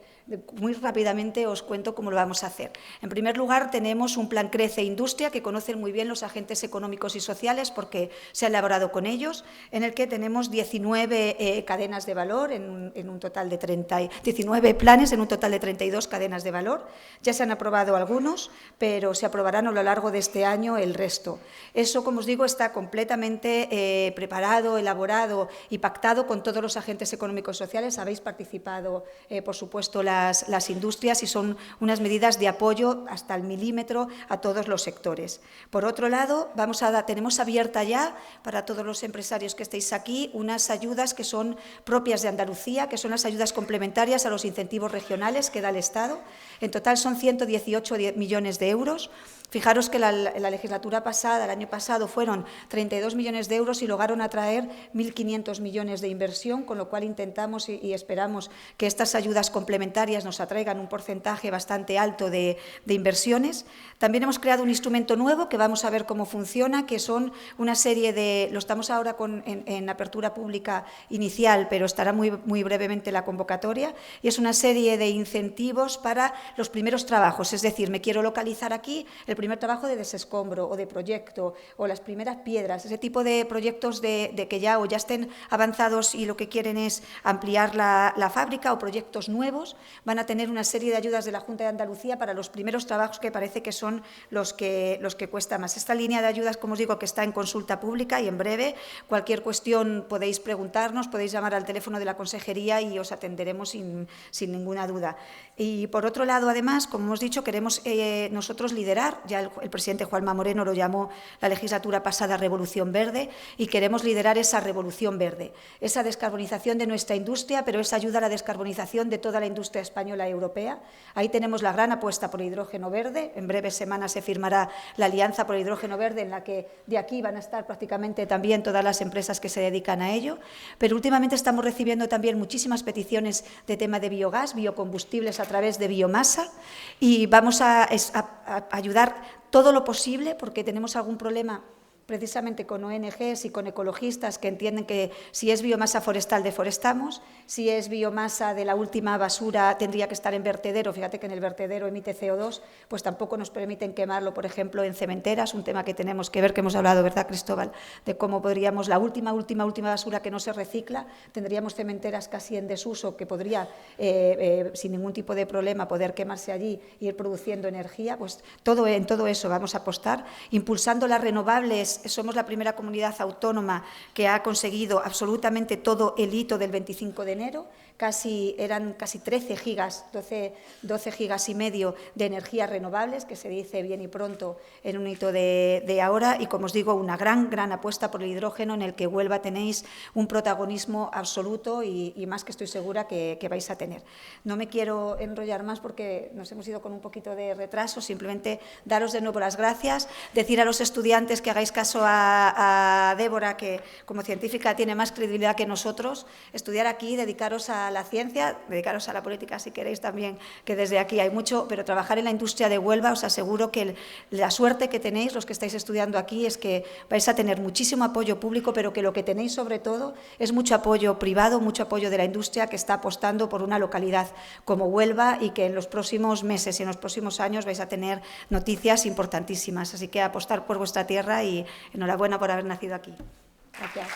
muy rápidamente os cuento cómo lo vamos a hacer. En primer lugar, tenemos un plan Crece Industria, que conocen muy bien los agentes económicos y sociales porque se ha elaborado con ellos, en el que tenemos 19 cadenas de valor, en un total de 19 planes, en un total de 32 cadenas de valor. Ya se han aprobado algunos, pero se aprobarán a lo largo de este año el resto. Eso, como os digo, está completamente preparado, elaborado y pactado con todos los agentes económicos y sociales. Habéis participado, por supuesto, las industrias y son unas medidas de apoyo hasta el milímetro a todos los sectores. Por otro lado, tenemos abierta ya para todos los empresarios que estéis aquí unas ayudas que son propias de Andalucía, que son las ayudas complementarias a los incentivos regionales que da el Estado. En total son 118 millones de euros. Fijaros que la legislatura pasada, el año pasado, fueron 32 millones de euros y lograron atraer 1.500 millones de inversión, con lo cual intentamos y esperamos que estas ayudas complementarias nos atraigan un porcentaje bastante alto de inversiones. También hemos creado un instrumento nuevo que vamos a ver cómo funciona, que son una serie de... Lo estamos ahora en apertura pública inicial, pero estará muy brevemente la convocatoria, y es una serie de incentivos para los primeros trabajos, es decir, me quiero localizar aquí, el primer trabajo de desescombro o de proyecto o las primeras piedras, ese tipo de proyectos de que ya estén avanzados y lo que quieren es ampliar la fábrica, o proyectos nuevos, van a tener una serie de ayudas de la Junta de Andalucía para los primeros trabajos, que parece que son los que cuesta más. Esta línea de ayudas, como os digo, que está en consulta pública y en breve, cualquier cuestión podéis preguntarnos, podéis llamar al teléfono de la Consejería y os atenderemos sin ninguna duda. Y por otro lado, además, como hemos dicho, queremos nosotros liderar, ya el presidente Juanma Moreno lo llamó la legislatura pasada Revolución Verde, y queremos liderar esa Revolución Verde, esa descarbonización de nuestra industria, pero esa ayuda a la descarbonización de toda la industria española y europea. Ahí tenemos la gran apuesta por el hidrógeno verde. En breves semanas se firmará la Alianza por el Hidrógeno Verde, en la que de aquí van a estar prácticamente también todas las empresas que se dedican a ello. Pero últimamente estamos recibiendo también muchísimas peticiones de tema de biogás, biocombustibles a través de biomasa, y vamos a ayudar todo lo posible, porque tenemos algún problema precisamente con ONGs y con ecologistas que entienden que si es biomasa forestal, deforestamos, si es biomasa de la última basura tendría que estar en vertedero, fíjate que en el vertedero emite CO2, pues tampoco nos permiten quemarlo, por ejemplo, en cementeras, un tema que tenemos que ver, que hemos hablado, ¿verdad, Cristóbal?, de cómo podríamos, la última basura que no se recicla, tendríamos cementeras casi en desuso que podría, sin ningún tipo de problema, poder quemarse allí e ir produciendo energía. Pues en todo eso vamos a apostar, impulsando las renovables. Somos la primera comunidad autónoma que ha conseguido absolutamente todo el hito del 25 de enero. Eran casi 13 gigas, 12 gigas y medio de energías renovables, que se dice bien y pronto en un hito de ahora, y como os digo, una gran apuesta por el hidrógeno, en el que Huelva tenéis un protagonismo absoluto y más que estoy segura que vais a tener. No me quiero enrollar más porque nos hemos ido con un poquito de retraso, simplemente daros de nuevo las gracias, decir a los estudiantes que hagáis caso a Débora, que como científica tiene más credibilidad que nosotros, estudiar aquí, dedicaros a la ciencia, dedicaros a la política si queréis también, que desde aquí hay mucho, pero trabajar en la industria de Huelva, os aseguro que la suerte que tenéis los que estáis estudiando aquí es que vais a tener muchísimo apoyo público, pero que lo que tenéis sobre todo es mucho apoyo privado, mucho apoyo de la industria, que está apostando por una localidad como Huelva, y que en los próximos meses y en los próximos años vais a tener noticias importantísimas. Así que apostar por vuestra tierra, y enhorabuena por haber nacido aquí. Gracias.